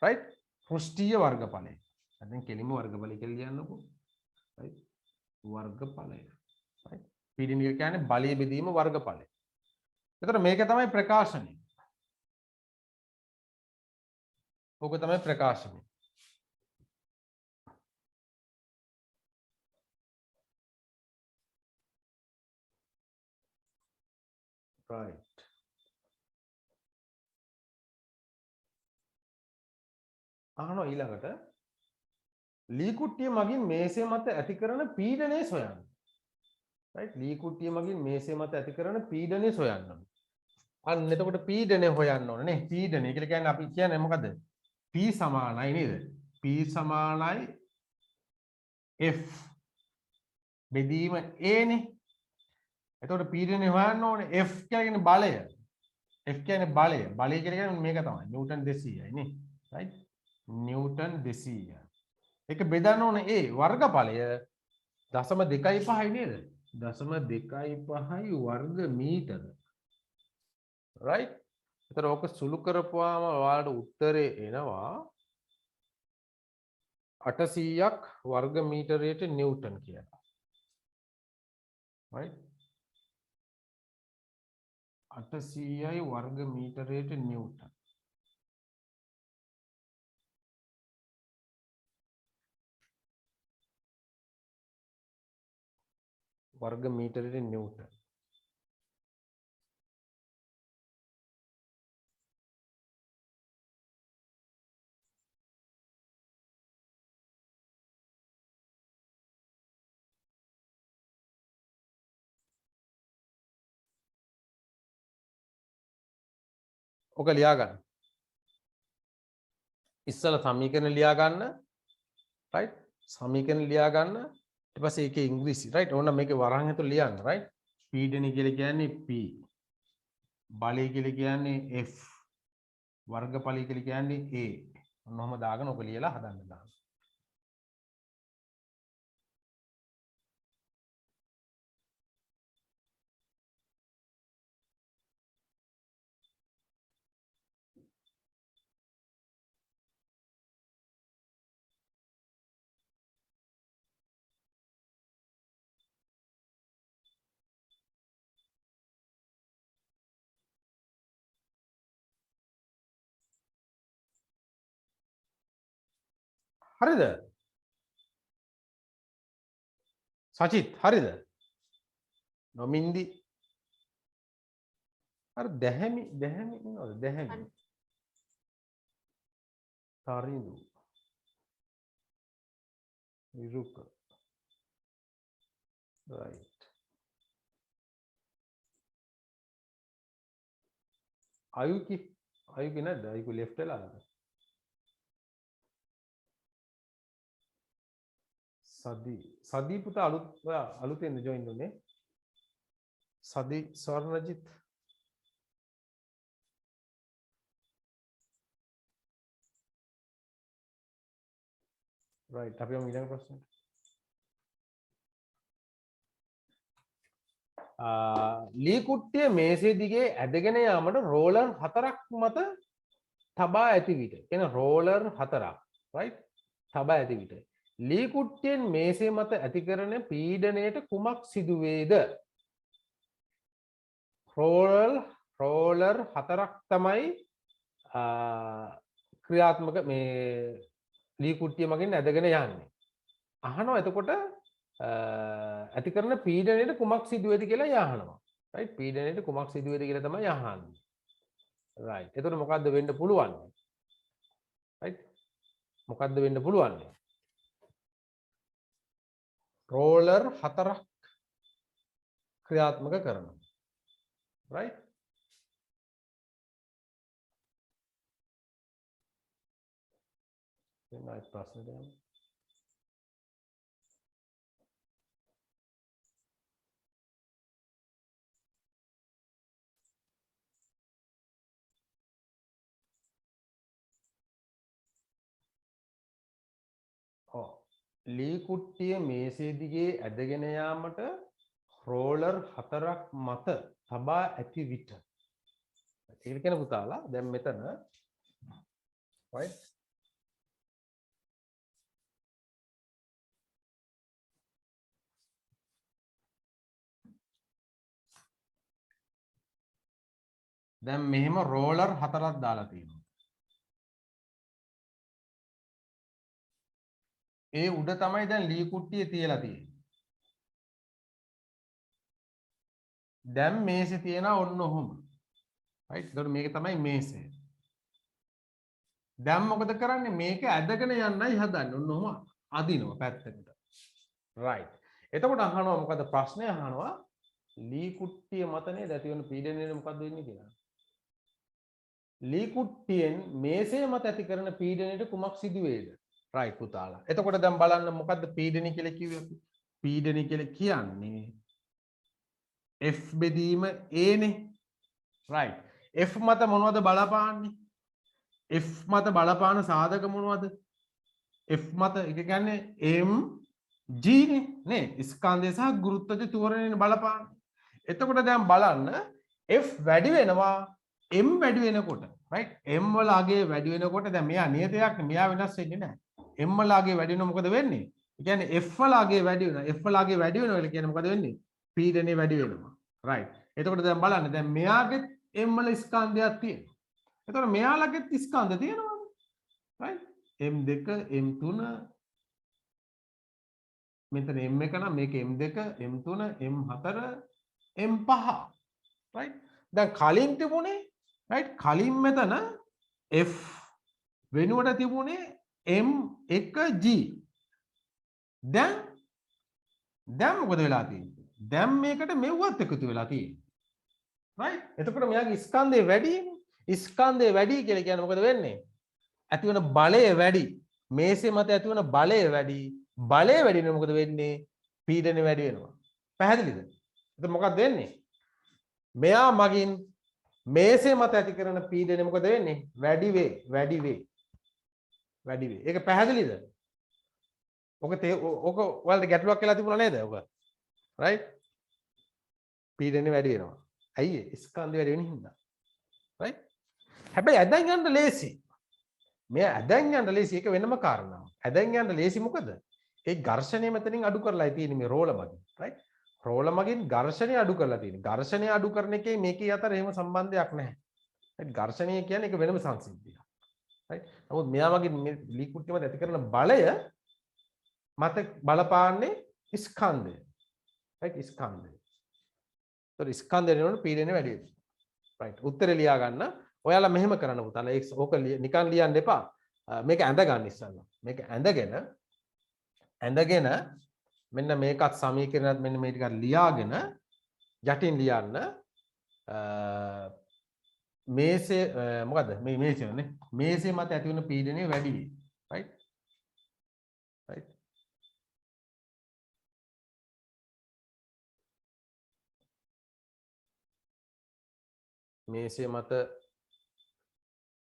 right. පෘෂ්ඨීය වර්ගඵලය. දැන් කෙලිම වර්ගඵලය කියලා ලියන්නකෝ. right. වර්ගඵලය. right. පීඩනය කියන්නේ බලය බෙදීම වර්ගඵලය. එතකොට මේක තමයි ප්‍රකාශනය. ඕක තමයි ප්‍රකාශනය. right. අහනවා ඊළඟට ලී කුට්ටිය මගින් මේසය මත ඇති කරන පීඩනය සොයන්න. right. ලී කුට්ටිය මගින් මේසය මත ඇති කරන පීඩනය සොයන්න. අන්න එතකොට පීඩනය හොයන්න ඕනේ නේ. පීඩනය කියලා කියන්නේ අපි කියන්නේ මොකද්ද? P සමානයි නේද? P සමානයි F බෙදීම A නේ. එතකොට පීඩනය හොයන්න ඕනේ F කියන්නේ බලය. F කියන්නේ බලය. බලය කියලා කියන්නේ මේක තමයි. නිව්ටන් 200යි නේ. right. නිව්ටන් 200යි. ඒක බෙදන්න ඕනේ A වර්ගඵලය 0.25යි නේද? 0.25යි වර්ග මීටර. right. එතකොට ඕක සුළු කරපුවාම ඔයාලට උත්තරේ එනවා 800ක් වර්ග මීටරයට නිව්ටන් කියලා. right. 800යි වර්ග මීටරයට නිව්ටන්. වර්ග මීටරයට නිව්ටන්. ඔක ලියා ගන්න. ඉස්සල සමීකරණ ලියා ගන්න. right. සමීකරණ ලියා ගන්න. ඊට පස්සේ ඒකේ ඉංග්‍රීසි right. ඕන මේකේ වරහන් ඇතුළේ ලියන්න right. පීඩනය කියලා කියන්නේ P. බලය කියලා කියන්නේ F. වර්ගඵලය කියලා කියන්නේ A. ඔන්නෝම දාගෙන ඔක ලියලා හදන්න දාන්න. හරිද? සචිත් හරිද? නොමින්දි අර දැහැමි ඉන්නවද? දැහැමි. තරිඳු. විරුක. right. අයුකි නැද්ද? අයුකි left වෙලාද? සදී පුතා අලුතෙන් join උනේ. සදී ස්වර්ණජිත් right. අපි යමු ඊළඟ ප්‍රශ්නෙට. ලී කුට්ටිය මේසේ දිගේ ඇදගෙන යාමට රෝලර් 4ක් මත තබා ඇති විට. එන රෝලර් 4ක් right? තබා ඇති විට. ලී කුට්ටියෙන් මේසේ මත ඇති කරන පීඩනයට කුමක් සිදු වේද? රෝලර් 4ක් තමයි ක්‍රියාත්මක මේ ලී කුට්ටිය මගින් ඇදගෙන යන්නේ. අහනවා එතකොට ඇති කරන පීඩනයට කුමක් සිදු වේද කියලා අහනවා. right? පීඩනයට කුමක් සිදු වේද කියලා තමයි අහන්නේ. right. එතකොට මොකද්ද වෙන්න පුළුවන්? right? මොකද්ද වෙන්න පුළුවන්? රෝලර් 4ක් ක්‍රියාත්මක කරනවා. right? දැන් ආයෙත් ප්‍රශ්නෙට යමු. ලී කුට්ටිය මේසේ දිගේ ඇදගෙන යාමට රෝලර් 4ක් මත තබා ඇති විට. ඒක කියන පුතාලා දැන් මෙතන right? දැන් මෙහෙම රෝලර් 4ක් දාලා තියෙනවා. ඒ උඩ තමයි දැන් ලී කුට්ටිය තියලා තියෙන්නේ. දැන් මේසේ තියෙනවා ඔන්න ඔහොම. right? ඒතකොට මේක තමයි මේසය. දැන් මොකද කරන්නේ? මේක ඇදගෙන යන්නයි හදන්නේ. ඔන්න ඔහොම අදිනවා පැත්තකට. right. එතකොට අහනවා මොකද ප්‍රශ්නේ අහනවා ලී කුට්ටිය මතනේ ඇති වෙන පීඩනය මොකද්ද වෙන්නේ කියලා. ලී කුට්ටියෙන් මේසේ මත ඇති කරන පීඩනයට කුමක් සිදු වේද? right පුතාලා. එතකොට දැන් බලන්න මොකද්ද පීඩනය කියලා කිව්වේ අපි? පීඩනය කියලා කියන්නේ F බෙදීම A නේ. right. F මත මොනවද බලපාන්නේ? F මත බලපාන සාධක මොනවද? F මත ඒ කියන්නේ M G නේ ස්කන්ධය සහ ගුරුත්වජ ත්වරණය බලපාන්නේ. එතකොට දැන් බලන්න F වැඩි වෙනවා M වැඩි වෙනකොට right M වල අගේ වැඩි වෙනකොට දැන් මෙයා නියතයක් නේ මෙයා වෙනස් වෙන්නේ නැහැ. M වල අගේ වැඩි වෙනකොට මොකද වෙන්නේ? ඒ කියන්නේ F වල අගේ වැඩි වෙනවා. F වල අගේ වැඩි වෙනවා කියලා කියන්නේ මොකද වෙන්නේ? පීඩනය වැඩි වෙනවා. right. එතකොට දැන් බලන්න දැන් මෙයාගෙත් M වල ස්කන්ධයක් තියෙනවා. එතකොට මෙයාලගෙත් ස්කන්ධ තියෙනවානේ. right. M2 M3 මෙතන M1 නම් මේක M2 M3 M4 M5 right. දැන් කලින් තිබුණේ right කලින් මෙතන F වෙනුවට තිබුණේ M1G. දැන් මොකද වෙලා තියෙන්නේ? දැන් මේකට මෙව්වත් එකතු වෙලා තියෙන්නේ. right. එතකොට මෙයාගේ ස්කන්ධය වැඩිනේ. ස්කන්ධය වැඩි කියලා කියන්නේ මොකද වෙන්නේ? ඇතිවන බලය වැඩි. මේසේ මත ඇතිවන බලය වැඩි. බලය වැඩි වෙනකොට මොකද වෙන්නේ? පීඩනය වැඩි වෙනවා. පැහැදිලිද? එතකොට මොකක්ද වෙන්නේ? මෙයා මගින් මේසේ මත ඇති කරන පීඩනය මොකද වෙන්නේ? වැඩි වේ. ඒක පැහැදිලිද? ඔක ඔයාලට ගැටලුවක් කියලා තිබුණා නේද? ඔක. right? පීඩනය වැඩි වෙනවා. ඇයි ඒ? ස්කන්ධ වැඩි වෙන හින්දා. right? හැබැයි ඇදන් යන්න ලේසි. මේ ඇදන් යන්න ලේසි ඒක වෙනම කාරණාවක්. ඇදන් යන්න ලේසි මොකද? ඒ ඝර්ෂණය මෙතනින් අඩු කරලා තියෙන්නේ මේ රෝල මගින්. right? රෝල මගින් ඝර්ෂණය අඩු කරලා තියෙන්නේ. ඝර්ෂණය අඩු කරන එකේ මේකේ අතර එහෙම සම්බන්ධයක් නැහැ. right? ඝර්ෂණය කියන්නේ ඒක වෙනම සංසිද්ධියක්. right නමුත් මෙයා වගේ මේ ලික්විඩ් එකම ඇති කරන බලය මත බලපාන්නේ ස්කන්ධය right ස්කන්ධය. ඒතර ස්කන්ධය වෙනකොට පීඩනය වැඩි වෙනවා. right උත්තරේ ලියා ගන්න. ඔයාලා මෙහෙම කරන්න පුතාලා ඒක ඕක නිකන් ලියන්න එපා. මේක ඇඳ ගන්න ඉස්සල්ලා. මේක ඇඳගෙන මෙන්න මේකත් සමීකරණයත් මෙන්න මේ ටිකත් ලියාගෙන යටින් ලියන්න මේසේ මොකද්ද මේ මේසෙනේ මේසේ මත ඇති වෙන පීඩනය වැඩි වෙයි right right මේසේ මත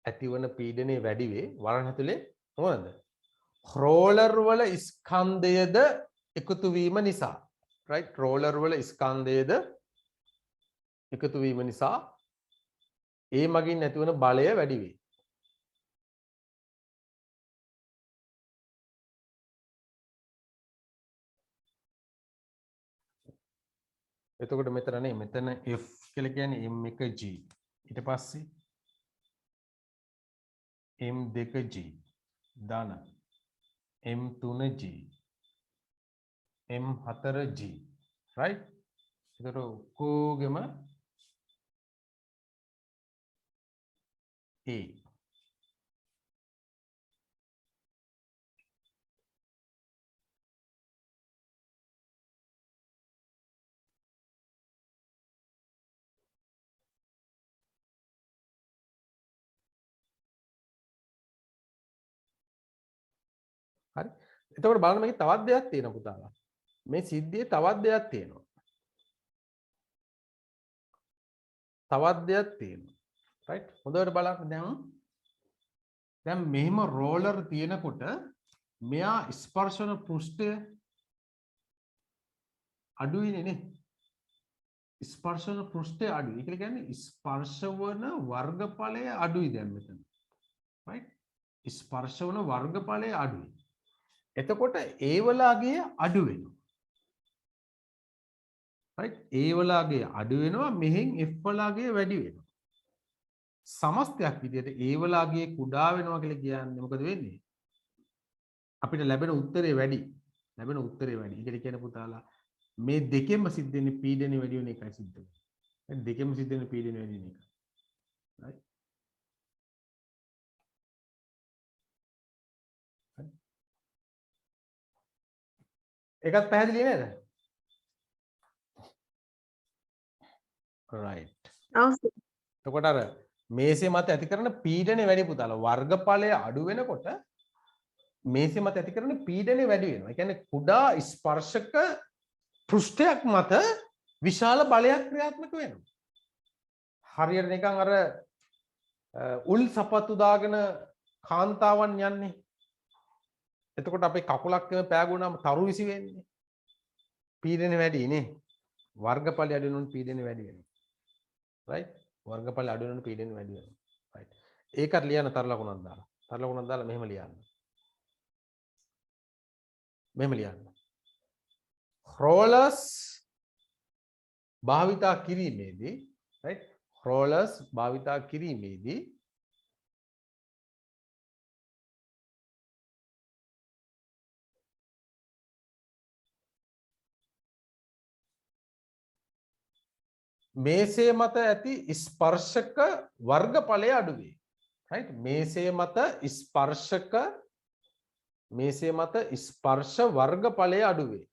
ඇතිවන පීඩනය වැඩි වේ වරණ ඇතුලේ මොකද රෝලර් වල ස්කන්ධයද එකතු වීම නිසා right රෝලර් වල ස්කන්ධයද එකතු වීම නිසා ඒ මගින් ඇතිවන බලය වැඩි වේ. එතකොට මෙතනනේ මෙතන F කියලා කියන්නේ M1G ඊට පස්සේ M2G ධන M3G M4G right එතකොට ඔක්කොගෙම A හරි එතකොට බලන්න මේකේ තවත් දෙයක් තියෙනවා පුතාලා මේ සිද්ධියේ තවත් දෙයක් තියෙනවා right හොඳට බලන්න දැන් මෙහිම රෝලර් තියෙනකොට මෙයා ස්පර්ශන පෘෂ්ඨය අඩුයිනේ නේ ස්පර්ශන පෘෂ්ඨය අඩුයි කියලා කියන්නේ ස්පර්ශ වන වර්ගඵලය අඩුයි දැන් මෙතන right ස්පර්ශ වන වර්ගඵලය අඩුයි එතකොට ඒ වලාගේ අඩු වෙනවා right ඒ වලාගේ අඩු වෙනවා මෙහෙන් F වලාගේ වැඩි වෙනවා සමස්තයක් විදිහට ඒ වලාගේ කුඩා වෙනවා කියලා කියන්නේ මොකද වෙන්නේ අපිට ලැබෙන උත්තරේ වැඩි ඒකට කියන පුතාලා මේ දෙකෙන්ම සිද්ධ වෙන්නේ පීඩනය වැඩි වෙන එකයි සිද්ධ වෙන්නේ දෙකෙන්ම සිද්ධ වෙන පීඩනය වැඩි වෙන එක right ඒකත් පැහැදිලි නේද right එතකොට අර මේසේ මත ඇති කරන පීඩනය වැඩි පුතාලා වර්ගඵලය අඩු වෙනකොට මේසේ මත ඇති කරන පීඩනය වැඩි වෙනවා. ඒ කියන්නේ කුඩා ස්පර්ශක පෘෂ්ඨයක් මත විශාල බලයක් ක්‍රියාත්මක වෙනවා. හරියට නිකන් අර උල් සපත්තු දාගෙන කාන්තාවන් යන්නේ. එතකොට අපේ කකුලක් පෑගුණාම තරු විසි වෙන්නේ. පීඩනය වැඩි නේ. වර්ගඵලය අඩු වෙනොත් පීඩනය වැඩි වෙනවා. right වර්ගඵල අඩු වෙනකොට පීඩනය වැඩි වෙනවා right ඒකට ලියන්න තර ලකුණක් දාලා මෙහෙම ලියන්න රෝලර්ස් භාවිතා කිරීමේදී right රෝලර්ස් භාවිතා කිරීමේදී මේසේ මත ඇති ස්පර්ශක වර්ගඵලය අඩු වේ. right මේසේ මත ස්පර්ශ වර්ගඵලය අඩු වේ.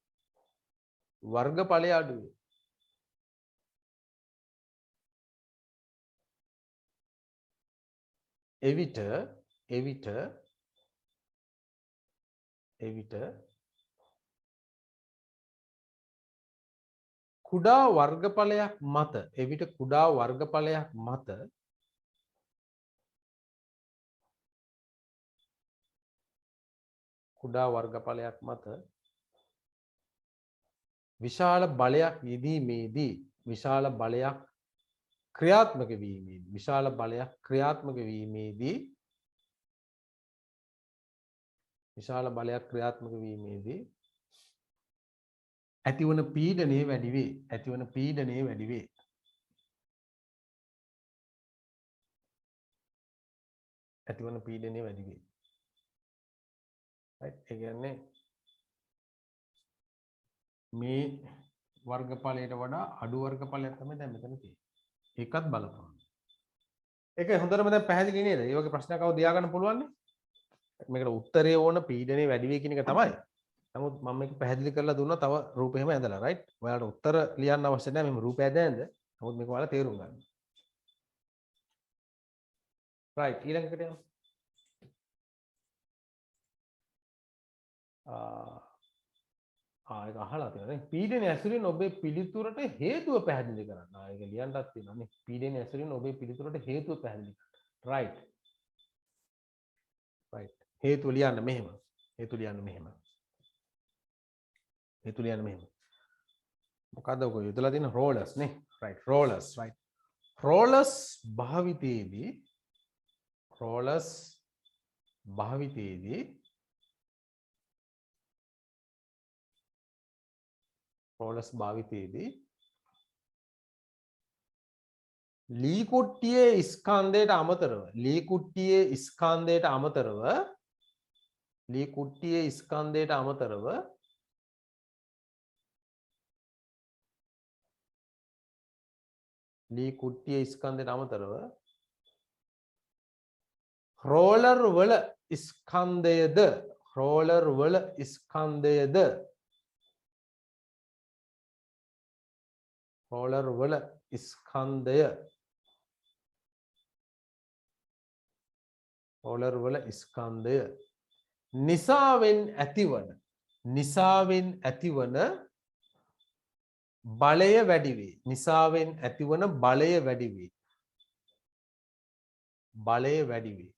එවිට කුඩා වර්ගඵලයක් මත විශාල බලයක් යෙදීමේදී විශාල බලයක් ක්‍රියාත්මක වීමේදී ඇතිවන පීඩනය වැඩි වේ. ඇතිවන පීඩනය වැඩි වෙයි. right ඒ කියන්නේ මේ වර්ගඵලයට වඩා අඩු වර්ගඵලයක් තමයි දැන් මෙතන තියෙන්නේ. ඒකත් බලපං. ඒක හොඳටම දැන් පැහැදිලි නේද? මේ වගේ ප්‍රශ්නයක් අවු දියා ගන්න පුළුවන් නේ. මේකට උත්තරේ ඕන පීඩනය වැඩි වෙයි කියන එක තමයි. නමුත් මම මේක පැහැදිලි කරලා දුන්නා තව රූපෙම ඇඳලා right. ඔයාලට උත්තර ලියන්න අවශ්‍ය නැහැ මෙහෙම රූපය ඇඳ. නමුත් මේක ඔයාලා තේරුම් ගන්න. right ඊළඟට යමු. ඒක අහලා තියෙනවා නේ. පීඩනය ඇසුරින් ඔබේ පිළිතුරට හේතුව පැහැදිලි කරන්න. ඒක ලියන්නත් තියෙනවා නේ. පීඩනය ඇසුරින් ඔබේ පිළිතුරට හේතුව පැහැදිලි කරන්න. right. right. හේතුව ලියන්න මෙහෙම. හේතුව ලියන්න මෙහෙම. හේතුව ලියන්න මෙහෙම. මොකද්ද ඔක යොදලා තියෙන rollers නේ. right. rollers right. rollers භාවිතයේදී rollers භාවිතයේදී rollers භාවිතයේදී ලී කුට්ටියේ ස්කන්ධයට අමතරව ලී කුට්ටියේ ස්කන්ධයට අමතරව ලී කුට්ටියේ ස්කන්ධයට අමතරව ලී කුට්ටියේ ස්කන්ධයට අමතරව රෝලර් වල ස්කන්ධයද රෝලර් වල ස්කන්ධයද රෝලර් වල ස්කන්ධය රෝලර් වල ස්කන්ධය නිසාවෙන් ඇතිවන බලය වැඩි වේ. නිසාවෙන් ඇතිවන බලය වැඩි වේ. බලය වැඩි වේ.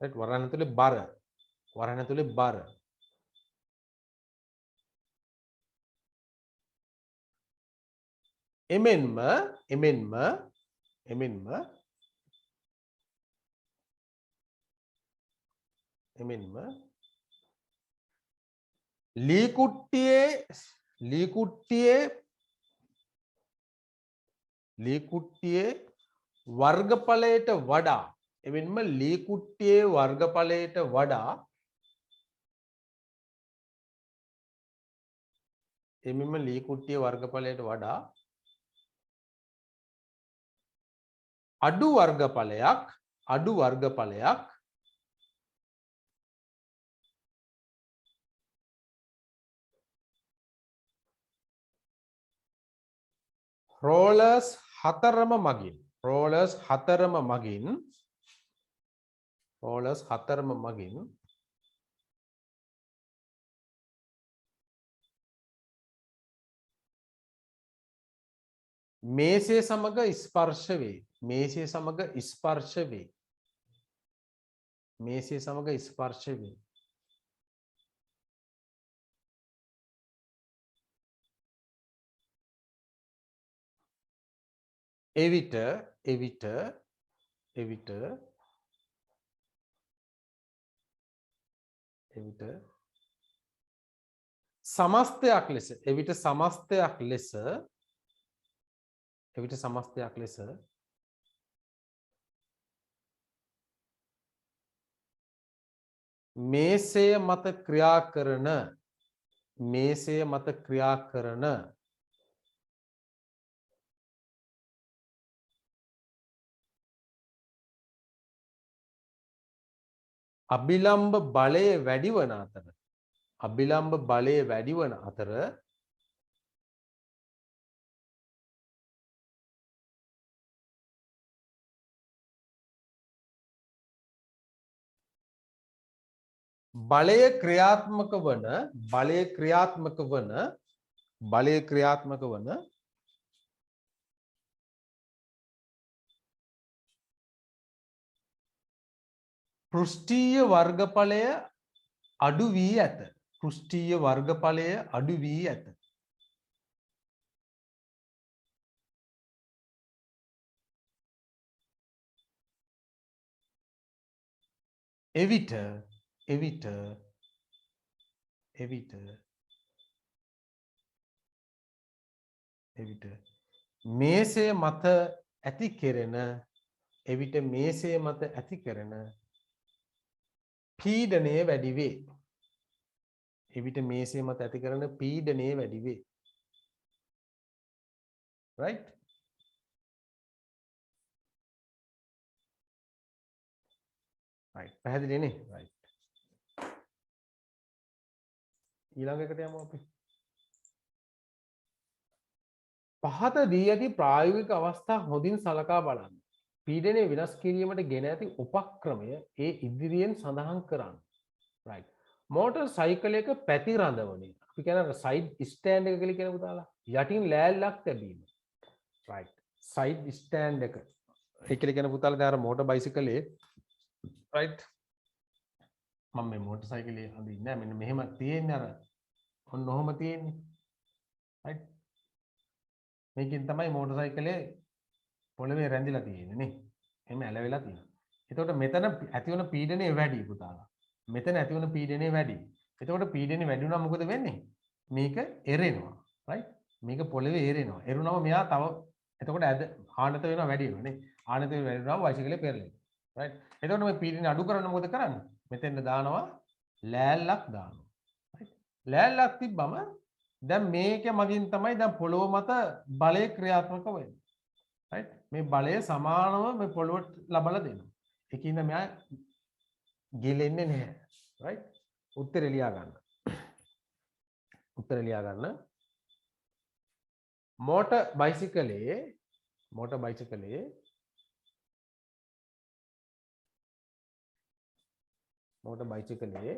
right වරණ ඇතුලේ බර වරණ ඇතුලේ බර එමෙන්ම ලී කුට්ටියේ වර්ගඵලයට වඩා එමෙන්ම ලී කුට්ටියේ වර්ගඵලයට වඩා එමෙන්ම ලී කුට්ටියේ වර්ගඵලයට වඩා අඩු වර්ගඵලයක් රෝලර්ස් හතරම මගින් මේසය සමග ස්පර්ශ වේ. එවිට සමස්තයක් ලෙස මේසය මත ක්‍රියා කරන අභිලම්බ බලය වැඩිවන අතර බලය ක්‍රියාත්මක වන පෘෂ්ඨීය වර්ගඵලය අඩු වී ඇත. එවිට මේසය මත ඇති කෙරෙන එවිට මේසය මත ඇති කරන පීඩනය වැඩි වේ. එවිට මේසය මත ඇති කරන පීඩනය වැඩි වේ. right? right. පැහැදිලිනේ? right. ඊළඟ එකට යමු අපි. පහත දී ඇති ප්‍රායෝගික අවස්ථා හොඳින් සලකා බලන්න. පීඩනය විනාශ කිරීමට ගෙන ඇති උපක්‍රමය ඒ ඉදිරියෙන් සඳහන් කරන්න. right. මෝටර් සයිකලයක පැති රඳවනේ. අපි කියන සයිඩ් ස්ටෑන්ඩ් එක කියලා කියන පුතාලා. යටින් ලෑල්ලක් තැබීම. right. සයිඩ් ස්ටෑන්ඩ් එක. ඒ කියලා කියන පුතාලා දැන් අර මෝටර් බයිසිකලේ right. මම මේ මෝටර් සයිකලේ අඳින්නේ නැහැ. මෙන්න මෙහෙම තියෙන්නේ අර ඔන්න ඔහොම තියෙන්නේ. right. මේකෙන් තමයි මෝටර් සයිකලේ පොළවේ රැඳිලා තියෙන්නේ නේ. එහෙම ඇලවෙලා තියෙනවා. එතකොට මෙතන ඇතිවන පීඩනය වැඩි පුතාලා. මෙතන ඇතිවන පීඩනය වැඩි. එතකොට පීඩනය වැඩි වුණා මොකද වෙන්නේ? මේක එරෙනවා. right? මේක පොළවේ එරෙනවා. එරුණාම මෙයා තව එතකොට ආනත වෙනවා වැඩි වෙනවා නේ. ආනත වැඩි වෙනවා බයිසිකලේ පෙරලෙනවා. right? එතකොට මේ පීඩනය අඩු කරන්න මොකද කරන්නේ? මෙතෙන් දානවා ලෑල්ලක් දානවා. right? ලෑල්ලක් තිබ්බම දැන් මේක මගින් තමයි දැන් පොළොව මත බලය ක්‍රියාත්මක වෙන්නේ. right? මේ බලය සමානව මේ පොළොවට ලබලා දෙනවා. ඒකින්ද මෙයා ගිලෙන්නේ නැහැ. right? උත්තරේ ලියා ගන්න. උත්තරේ ලියා ගන්න. මෝටර් බයිසිකලේ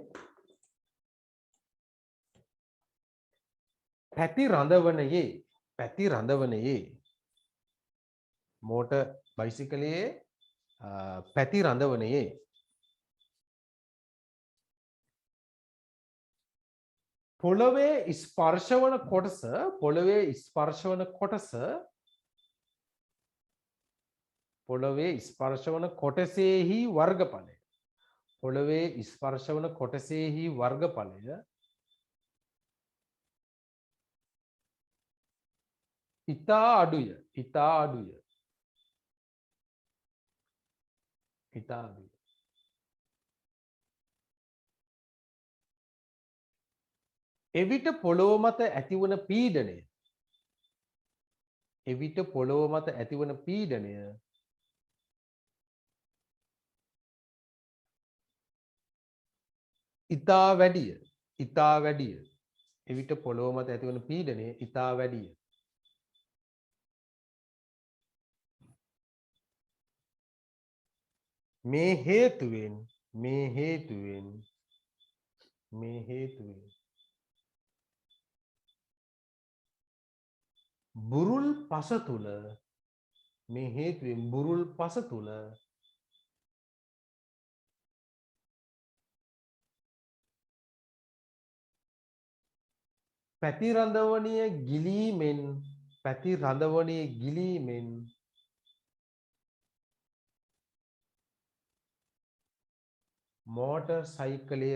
පැති රඳවනයේ මෝටර් බයිසිකලයේ පැති රඳවනයේ පොළවේ ස්පර්ශවන කොටසේහි වර්ගඵලය ඉතා අඩුය. එවිට පොළොව මත ඇතිවන පීඩනය ඉතා වැඩිය. එවිට පොළොව මත ඇතිවන පීඩනය ඉතා වැඩිය. මේ හේතුවෙන් බුරුල් පස තුල පැති රඳවනය ගිලීමෙන් මෝටර් සයිකලය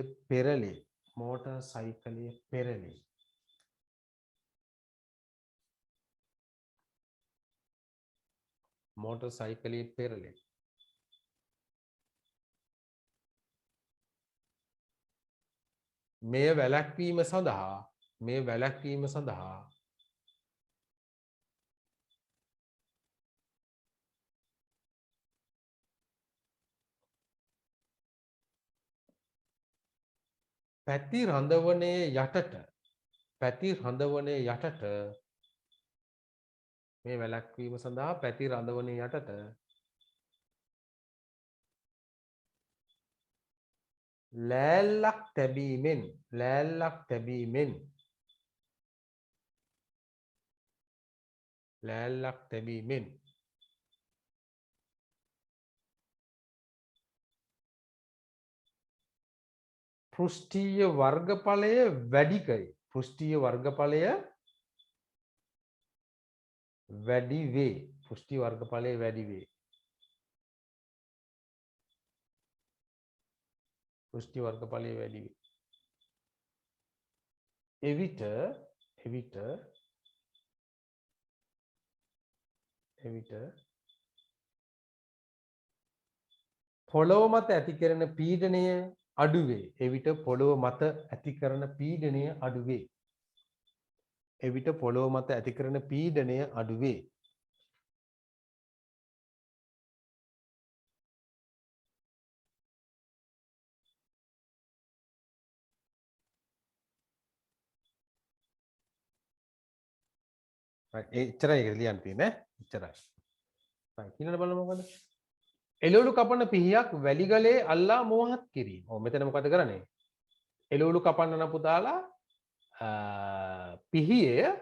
පෙරළේ. මෙය වැළැක්වීම සඳහා පැති රඳවනයේ යටට ලෑල්ලක් තැබීමෙන් පෘෂ්ඨීය වර්ගඵලය වැඩි වේ. පෘෂ්ඨීය වර්ගඵලය වැඩි වේ. එවිට එවිට පොළොව මත ඇති කරන පීඩනය අඩු වේ. එවිට පොළොව මත ඇති කරන පීඩනය අඩු වේ. එවිට පොළොව මත ඇති කරන පීඩනය අඩු වේ. එච්චරයි ඒක ලියන්න තියෙන්නේ. එච්චරයි. ඊළඟට බලමු මොකද? එළවලු කපන පිහියක් වැලිගලේ අල්ලා මෝහත් කිරීම. ඔව් මෙතන මොකද කරන්නේ? එළවලු කපන්න නම් පුතාලා පිහියේ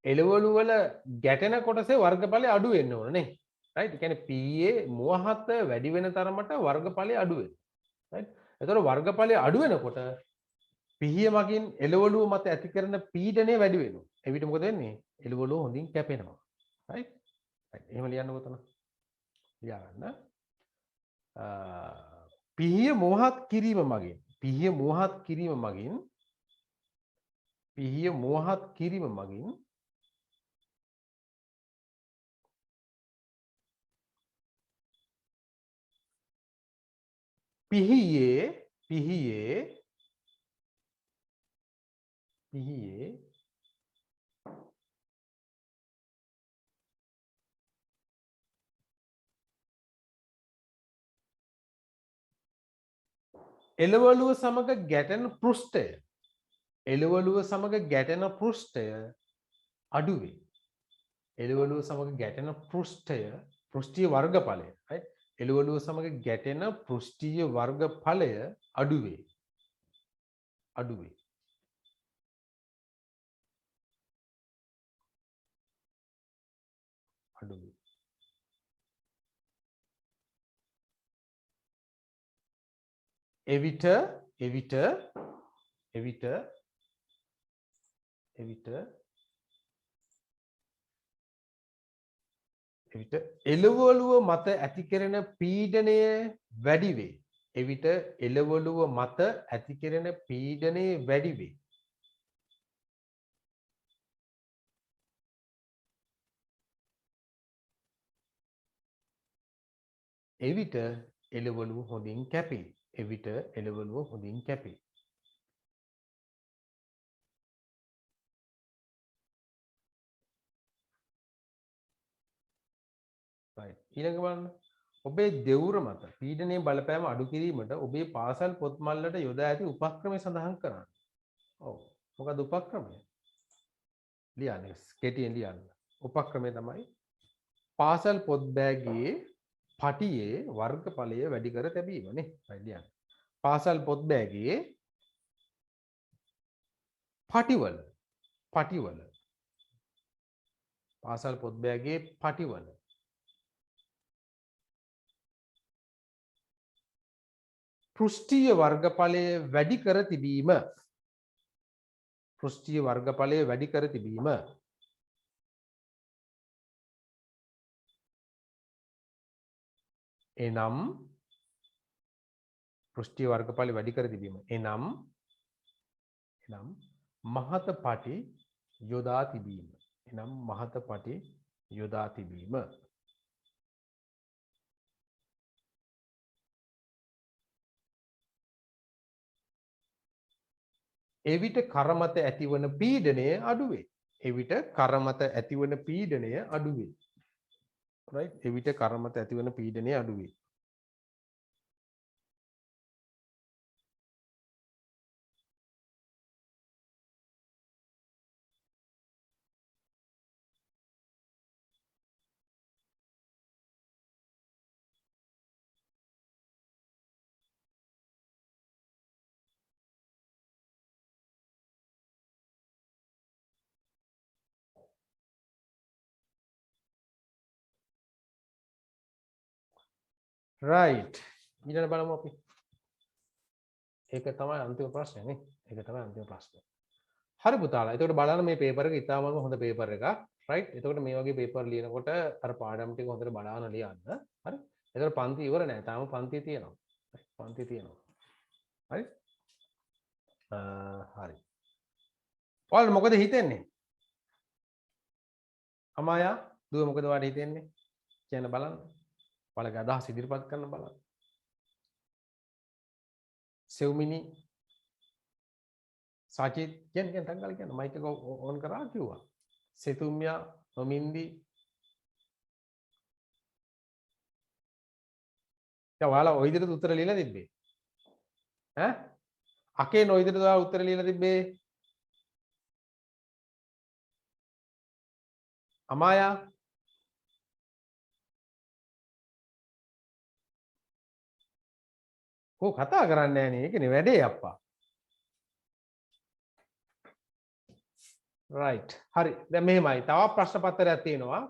එළවලු වල ගැටෙන කොටසේ වර්ගඵලය අඩු වෙන්න ඕන නේ. රයිට්? ඒ කියන්නේ පිහියේ මෝහත වැඩි වෙන තරමට වර්ගඵලය අඩු වෙනවා. රයිට්? එතකොට වර්ගඵලය අඩු වෙනකොට පිහිය මගින් එළවලුව මත ඇති කරන පීඩනය වැඩි වෙනවා. එවිට මොකද වෙන්නේ? එළවලුව හොඳින් කැපෙනවා. රයිට්? රයිට්. එහෙම ලියන්නකො තන. ලියන්න. පිහිය මෝහත් කිරීම මගින් පිහිය මෝහත් කිරීම මගින් පිහිය මෝහත් කිරීම මගින් පිහියේ එළවලුව සමග ගැටෙන පෘෂ්ඨය එළවලුව සමග ගැටෙන පෘෂ්ඨය අඩු වේ. එළවලුව සමග ගැටෙන පෘෂ්ඨීය වර්ගඵලය right එළවලුව සමග ගැටෙන පෘෂ්ඨීය වර්ගඵලය අඩු වේ. අඩු වේ. අඩු වේ. එවිට එළවලුව මත ඇති කෙරෙන පීඩනය වැඩි වේ. එවිට එළවලුව මත ඇති කෙරෙන පීඩනය වැඩි වේ. එවිට එළවලුව හොඳින් කැපේ. එවිට එළවලුව හොඳින් කැපේ. right ඊළඟ බලන්න. ඔබේ දෙවුර මත පීඩනයේ බලපෑම අඩු කිරීමට ඔබේ පාසල් පොත් මල්ලට යොදා ඇති උපක්‍රමය සඳහන් කරන්න. ඔව්. මොකද උපක්‍රමය? ලියන්න. කෙටියෙන් ලියන්න. උපක්‍රමය තමයි පාසල් පොත් බෑගයේ පටියේ වර්ගඵලය වැඩි කර තැබීම නේ. right ලියන්න. පාසල් පොත් බෑගයේ පටිවල පාසල් පොත් බෑගයේ පටිවල පෘෂ්ඨීය වර්ගඵලය වැඩි කර තිබීම එනම් පෘෂ්ඨීය වර්ගඵලය වැඩි කර තිබීම එනම් මහත පටි යොදා තිබීම එවිට කරමත ඇතිවන පීඩනය අඩු වේ. right එවිට කරමත ඇතිවන පීඩනය අඩු වේ. right ඊළඟ බලමු අපි. ඒක තමයි අන්තිම ප්‍රශ්නේ නේ. හරි පුතාලා. එතකොට බලන්න මේ පේපර් එක ඉතාමත් හොඳ පේපර් එකක්. right එතකොට මේ වගේ පේපර් ලියනකොට අර පාඩම් ටික හොඳට බලන්න ලියන්න. හරි. එතකොට පන්ති ඉවර නෑ. තාම පන්ති තියෙනවා. හරි. හරි. ඔයාලට මොකද හිතෙන්නේ? අමායා දුව මොකද වාට හිතෙන්නේ කියන්න බලන්න. ඔයාලගේ අදහස් ඉදිරිපත් කරන්න බලන්න. සෙව්මිනි සාචිත් කියන්න ටංගල් කියන්න මයික් එක ඕන් කරා කිව්වා. සෙතුම්යා නොමින්දි දැන් ඔයාලා ওই විදිහට උත්තර ලියලා තිබ්බේ ඈ අකේ ඔය විදිහට ඔයාලා උත්තර ලියලා තිබ්බේ අමායා කෝ කතා කරන්නේ නැහැ නේ ඒකනේ වැඩේ අප්පා. රයිට් හරි දැන් මෙහෙමයි තවත් ප්‍රශ්න පත්‍රයක් තියෙනවා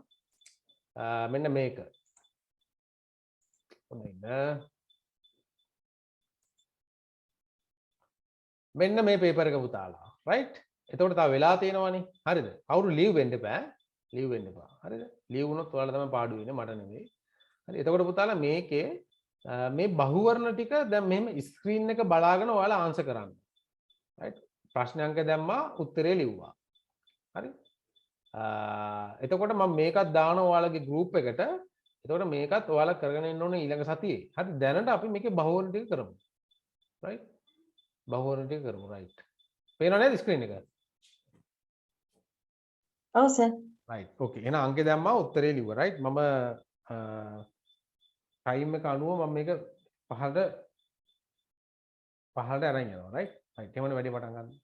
මෙන්න මේක මෙන්න මේ පේපර් එක පුතාලා රයිට් එතකොට තව වෙලා තියෙනවනේ හරිද කවුරු ලීව් වෙන්න එපා ලීව් වෙන්න එපා හරිද ලීව් වුණොත් ඔයාලා තමයි පාඩු වෙන්නේ මට නෙමෙයි හරි එතකොට පුතාලා මේකේ මේ බහුවර්ණ ටික දැන් මෙහෙම ස්ක්‍රීන් එක බලාගෙන ඔයාලා ආන්සර් කරන්න රයිට් ප්‍රශ්න අංක දැම්මා උත්තරේ ලිව්වා හරි එතකොට මම මේකත් දානවා ඔයාලගේ ගෲප් එකට එතකොට මේකත් ඔයාලා කරගෙන ඉන්න ඕනේ ඊළඟ සතියේ හරි දැනට අපි මේකේ බහුවර්ණ ටික කරමු රයිට් බහුවර්ණ ටික කරමු රයිට් පේනව නේද ස්ක්‍රීන් එක ඔව් සර්. රයිට් ඕකේ එහෙනම් අංකේ දැම්මා උත්තරේ ලිව්වා රයිට් මම ටයිම් එක අනුව මම මේක පහළට අරන් යනවා රයිට් රයිට් එහෙමනේ වැඩි පටන් ගන්න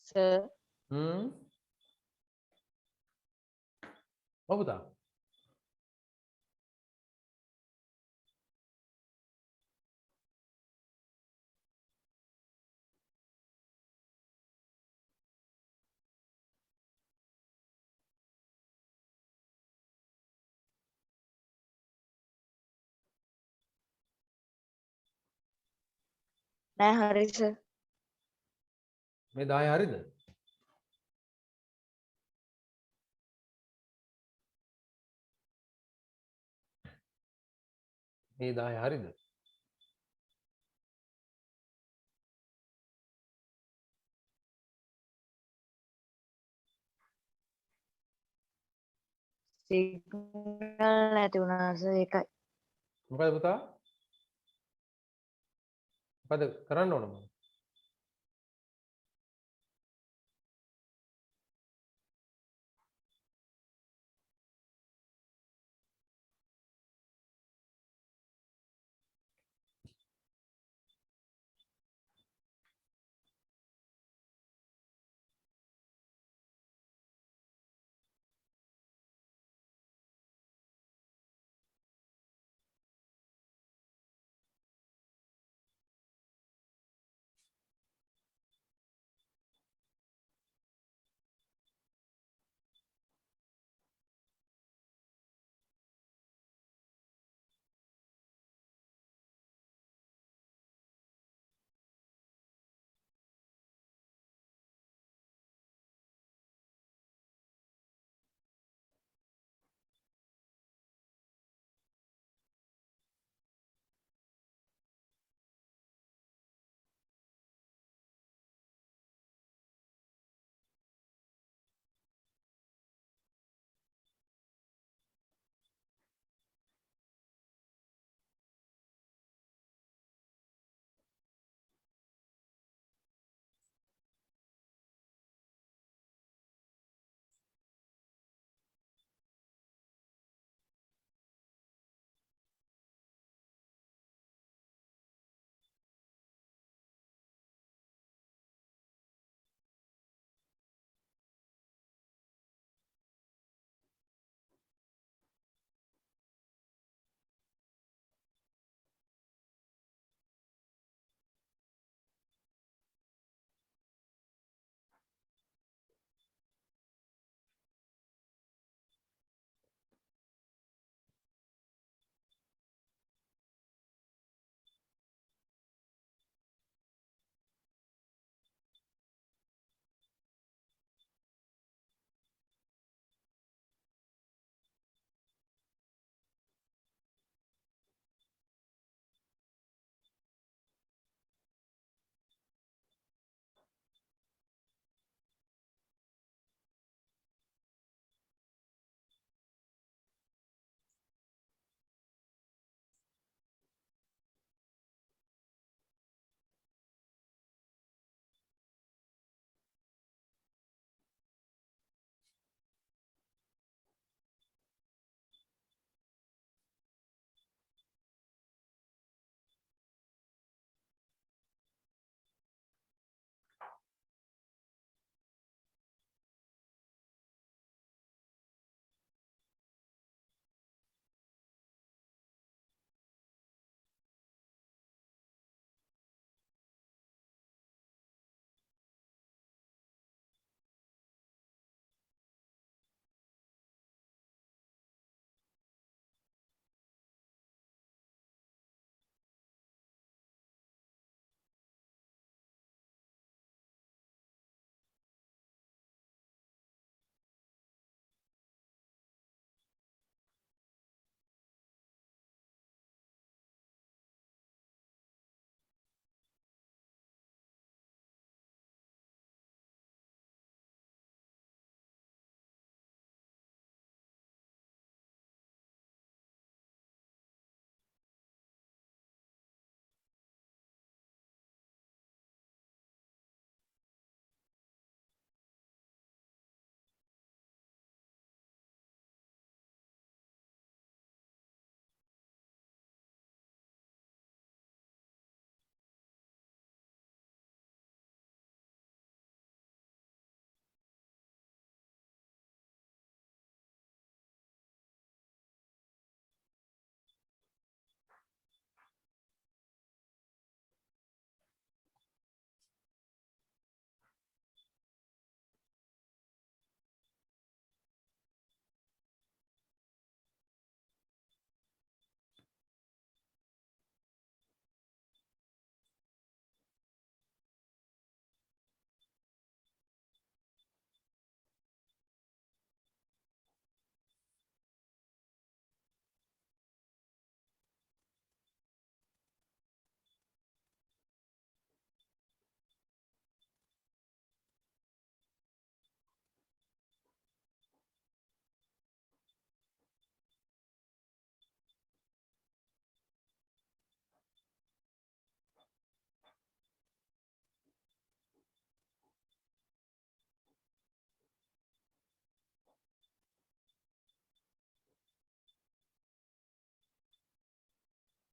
sir. ඔව් පුතා. නෑ හරි sir. මේ 10 හරිද? මේ 10 හරිද? සිග්නල් නැති වුණා sir ඒකයි. මොකද පුතා? මොකද කරන්න ඕන මම?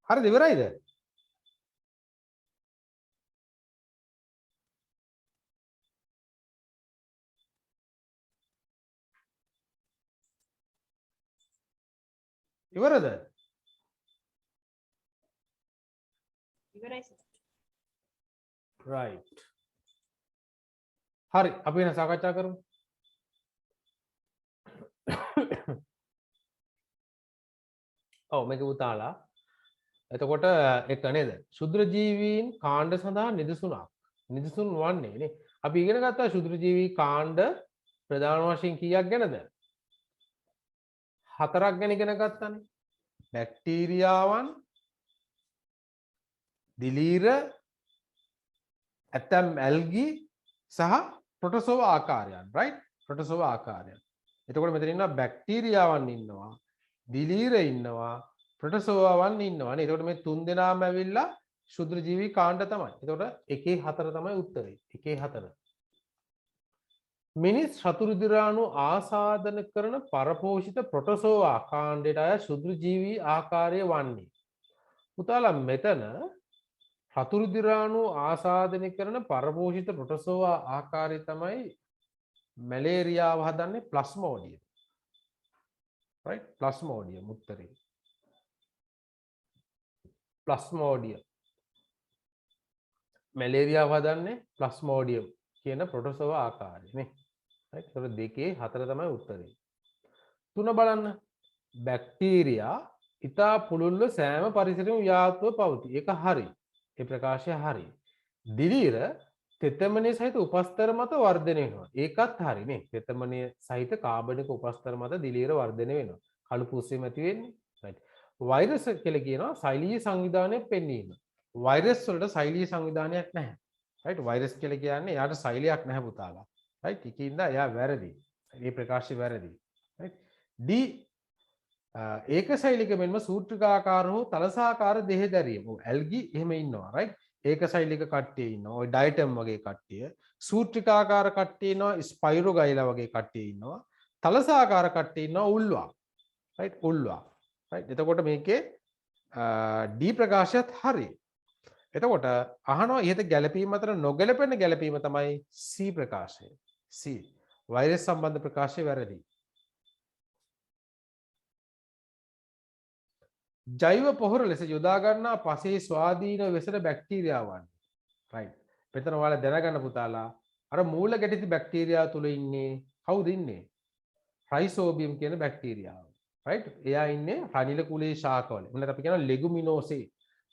හරිද ඉවරයිද? ඉවරද? right. හරි අපි වෙන සාකච්ඡා කරමු. ඔව් මේක පුතාලා එතකොට එක නේද? ශුද්‍ර ජීවීන් කාණ්ඩ සඳහා නිදසුනක්. නිදසුන් වන්නේ නේ. අපි ඉගෙන ගත්තා ශුද්‍ර ජීවී කාණ්ඩ ප්‍රධාන වශයෙන් කීයක් ගැනද? 4ක් ගැන ඉගෙන ගත්තානේ. බැක්ටීරියාවන්, දිලීර, ඇතම් ඇල්ගි සහ ප්‍රොටෝසෝවා ආකාරයන්. right? ප්‍රොටෝසෝවා ආකාරයන්. එතකොට මෙතන ඉන්නවා බැක්ටීරියාවන් ඉන්නවා, දිලීර ඉන්නවා, ප්‍රොටෝසෝවාවන් ඉන්නවා නේ. එතකොට මේ තුන් දෙනාම ඇවිල්ලා ශුද්‍ර ජීවී කාණ්ඩ තමයි. එතකොට 1/4 තමයි උත්තරේ. 1/4. මිනිස් රතුරුදිරාණු ආසාදන කරන පරපෝෂිත ප්‍රොටෝසෝවා කාණ්ඩයට අය ශුද්‍ර ජීවී ආකාරය වන්නේ. පුතාලා මෙතන රතුරුදිරාණු ආසාදනය කරන පරපෝෂිත ප්‍රොටෝසෝවා ආකාරය තමයි මැලේරියාව හදන්නේ ප්ලාස්මෝඩියම්. right? ප්ලාස්මෝඩියම් උත්තරේ. ප්ලාස්මෝඩියම්. මැලේරියාව හදන්නේ ප්ලාස්මෝඩියම් කියන ප්‍රොටෝසෝවා ආකාරය නේ. right? ඒක 2/4 තමයි උත්තරේ. 3 බලන්න. බැක්ටීරියා ඉතා පුළුල්ව සෑම පරිසරයකම ව්‍යාප්තව පවතී. ඒක හරි. ඒ ප්‍රකාශය හරි. දිලීර තෙතමනය සහිත උපස්තර මත වර්ධනය වෙනවා. ඒකත් හරි නේ. තෙතමනය සහිත කාබනික උපස්තර මත දිලීර වර්ධනය වෙනවා. කළු පුස්සෙම ඇති වෙන්නේ. right. වෛරස් කියලා කියනවා සෛලීය සංවිධානයක් පෙන්වීම. වෛරස් වලට සෛලීය සංවිධානයක් නැහැ. right. වෛරස් කියලා කියන්නේ එයාට සෛලයක් නැහැ පුතාලා. right. ඒකින්ද එයා වැරදි. මේ ප්‍රකාශය වැරදි. right. D ඒක ශෛලික මෙන්ම සූත්‍රිකාකාර හෝ තලසාකාර දෙහි දැරීම. ඇල්ගි එහෙම ඉන්නවා. right. ඒක ශෛලික කට්ටිය ඉන්නවා. ඔය ඩයටම් වගේ කට්ටිය. සූත්‍රිකාකාර කට්ටිය ඉන්නවා. ස්පයිරෝගයිලා වගේ කට්ටිය ඉන්නවා. තලසාකාර කට්ටිය ඉන්නවා. උල්වා. right. උල්වා. right. එතකොට මේකේ D ප්‍රකාශයත් හරි. එතකොට අහනවා ඉහත ගැළපීම අතර නොගැලපෙන ගැළපීම තමයි C ප්‍රකාශය. C. වෛරස් සම්බන්ධ ප්‍රකාශය වැරදි. ජෛව පොහොර ලෙස යොදා ගන්නා පසේ ස්වාධීන වෙසෙන බැක්ටීරියාවන්. right. මෙතන ඔයාලා දැනගන්න පුතාලා අර මූල ගැටිති බැක්ටීරියාව තුල ඉන්නේ කවුද ඉන්නේ? රයිසෝබියම් කියන බැක්ටීරියාව. right. එයා ඉන්නේ රනිල කුලේ ශාකවල. මොනවද අපි කියනවා ලෙගුමිනෝසේ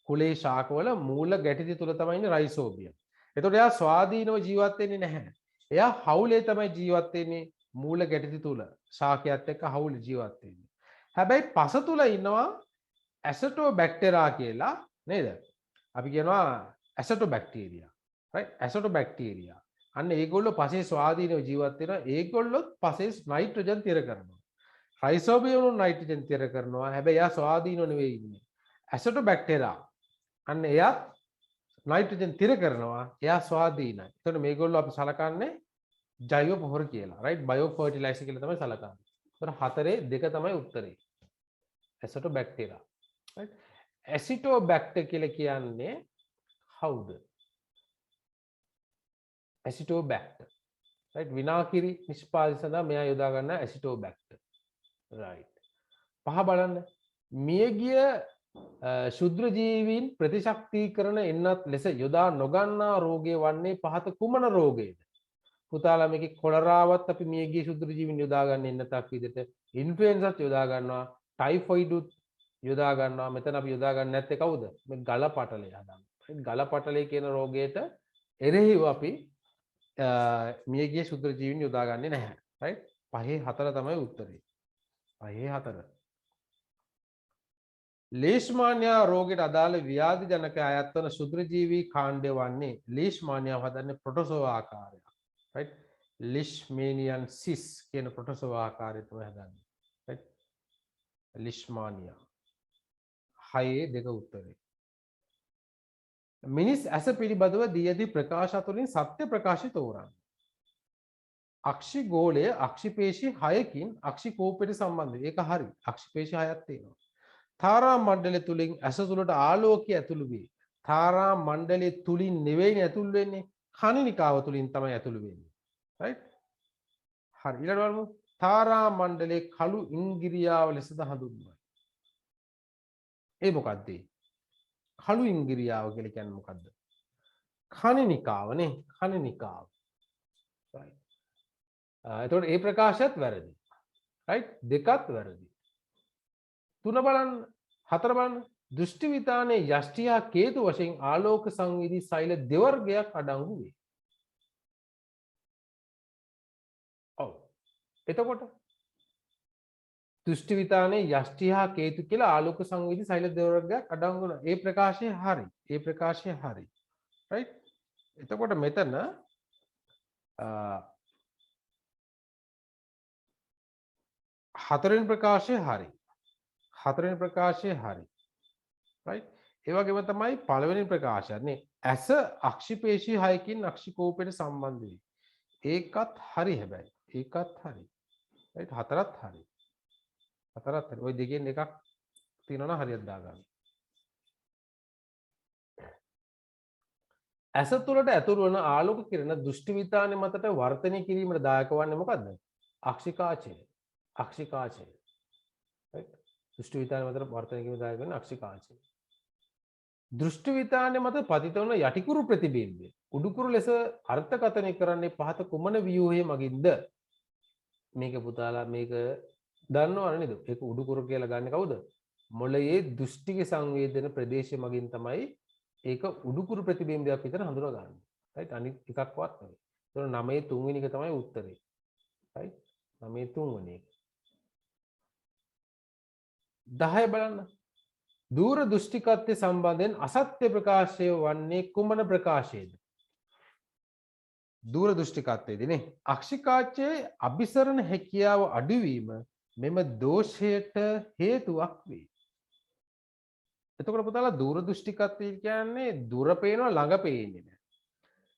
කුලේ ශාකවල මූල ගැටිති තුල තමයි ඉන්නේ රයිසෝබියම්. එතකොට එයා ස්වාධීනව ජීවත් වෙන්නේ නැහැ. එයා හවුලේ තමයි ජීවත් වෙන්නේ මූල ගැටිති තුල. ශාකයත් එක්ක හවුලේ ජීවත් වෙන්නේ. හැබැයි පස තුල ඉන්නවා ඇසටෝබැක්ටෙරා කියලා නේද? අපි කියනවා ඇසටෝබැක්ටීරියා. right. ඇසටෝබැක්ටීරියා. අන්න ඒගොල්ලෝ පසේ ස්වාධීනව ජීවත් වෙනවා. ඒගොල්ලොත් පසේ නයිට්‍රජන් තිර කරනවා. රයිසෝබියම් නයිට්‍රජන් තිර කරනවා. හැබැයි එයා ස්වාධීනව නෙවෙයි ඉන්නේ. ඇසටෝබැක්ටෙරා. අන්න එයා නයිට්‍රජන් තිර කරනවා. එයා ස්වාධීනයි. එතකොට මේගොල්ලෝ අපි සලකන්නේ ජෛව පොහොර කියලා. right. බයෝ ෆර්ටිලයිසර් කියලා තමයි සලකන්නේ. එතකොට 4 2 තමයි උත්තරේ. ඇසටෝබැක්ටෙරා. right. ඇසිටෝබැක්ටර් කියලා කියන්නේ කවුද? ඇසිටෝබැක්ටර්. right. විනාකිරි නිෂ්පාදනය සඳහා මෙයා යොදා ගන්න ඇසිටෝබැක්ටර්. right. 5 බලන්න. මියගිය ශුද්‍ර ජීවීන් ප්‍රතිශක්තිකරණ එන්නත් ලෙස යොදා නොගන්නා රෝගය වන්නේ පහත කුමන රෝගයද? පුතාලා මේකේ කොලරාවත් අපි මියගිය ශුද්‍ර ජීවීන් යොදා ගන්න එන්නතක් විදිහට ඉන්ෆ්ලුවෙන්සාත් යොදා ගන්නවා, ටයිෆොයිඩ් යොදා ගන්නවා. මෙතන අපි යොදා ගන්න නැත්තේ කවුද? මේ ගලපටලය හදන්න. ගලපටලය කියන රෝගයට එරෙහිව අපි මියගිය ශුද්‍ර ජීවීන් යොදා ගන්නේ නැහැ. right. 5/4 තමයි උත්තරේ. 5/4. ලීෂ්මානියා රෝගයට අදාළ ව්‍යාධි ජනක අයත් වන ශුද්‍ර ජීවී කාණ්ඩය වන්නේ ලීෂ්මානියාව හදන්නේ ප්‍රොටෝසෝවා ආකාරයක්. right. ලිෂ්මේනියන්සිස් කියන ප්‍රොටෝසෝවා ආකාරය තමයි හදන්නේ. right. ලිෂ්මානියා 6/2 උත්තරේ. මිනිස් ඇස පිළිබඳව දී ඇති ප්‍රකාශ අතුරින් සත්‍ය ප්‍රකාශය තෝරන්න. අක්ෂි ගෝලය අක්ෂිපේශී 6කින් අක්ෂි කෝපයට සම්බන්ධ. ඒක හරි. අක්ෂිපේශී 6ක් තියෙනවා. තාරා මණ්ඩලය තුලින් ඇස තුලට ආලෝකය ඇතුළු වේ. තාරා මණ්ඩලය තුලින් නෙවෙයි ඇතුළු වෙන්නේ. කණිනිකාව තුලින් තමයි ඇතුළු වෙන්නේ. right? හරි ඊළඟට බලමු. තාරා මණ්ඩලයේ කළු ඉංගිරියාව ලෙසද හඳුන්වනවා. ඒ මොකක්ද? කළු ඉංගිරියාව කියලා කියන්නේ මොකද්ද? කණිනිකාවනේ. කණිනිකාව. right? එතකොට ඒ ප්‍රකාශයත් වැරදි. right? දෙකත් වැරදි. 3 බලන්න 4 බලන්න දෘෂ්ටි විතානයේ යෂ්ටි හා කේතු වශයෙන් ආලෝක සංවේදී සෛල දෙවර්ගයක් අඩංගු වේ. ඔව්. එතකොට දෘෂ්ටි විතානයේ යෂ්ටි හා කේතු කියලා ආලෝක සංවේදී සෛල දෙවර්ගයක් අඩංගු වෙනවා. ඒ ප්‍රකාශය හරි. ඒ ප්‍රකාශය හරි. right? එතකොට මෙතන හතරවෙනි ප්‍රකාශය හරි. හතරවෙනි ප්‍රකාශය හරි. right? ඒ වගේම තමයි පළවෙනි ප්‍රකාශයත් නේ. ඇස අක්ෂිපේශී හයකින් අක්ෂිකෝපයට සම්බන්ධ වෙයි. ඒකත් හරි හැබැයි. ඒකත් හරි. right? හතරත් හරි. හතරත් හරි. ওই දෙකෙන් එකක් තියෙනවා නම් හරියට දාගන්න. ඇස තුළට ඇතුළු වන ආලෝක කිරණ දෘෂ්ටි විතානය මතට වර්ධනය කිරීමට දායක වන්නේ මොකද්ද? අක්ෂිකාචය. අක්ෂිකාචය. right? දෘෂ්ටි විතානය මතට වර්ධනය කිරීමට දායක වෙන්නේ අක්ෂිකාචය. දෘෂ්ටි විතානය මත පතිත වන යටිකුරු ප්‍රතිබිම්බය උඩුකුරු ලෙස අර්ථකථනය කරන්නේ පහත කුමන ව්‍යුහයේ මගින්ද? මේක පුතාලා මේක දන්නවද නේද? ඒක උඩුකුරු කියලා ගන්න කවුද? මොළයේ දෘෂ්ටික සංවේදන ප්‍රදේශය මගින් තමයි ඒක උඩුකුරු ප්‍රතිබිම්බයක් විතර හඳුනා ගන්න. right? අනිත් එකක්වත් නෙවෙයි. ඒතකොට 9 3 වෙනි එක තමයි උත්තරේ. right? 9 3 වෙනි එක. 10 බලන්න. දූර දෘෂ්ටිකත්වය සම්බන්ධයෙන් අසත්‍ය ප්‍රකාශය වන්නේ කුමන ප්‍රකාශයේද? දූර දෘෂ්ටිකත්වයේදී නේ. අක්ෂිකාචයේ අபிසරණ හැකියාව අඩුවීම මෙම දෝෂයට හේතුවක් වේ. එතකොට පුතාලා දූර දෘෂ්ටිකත්වය කියන්නේ දුර පේනවා ළඟ පේන්නේ නැහැ.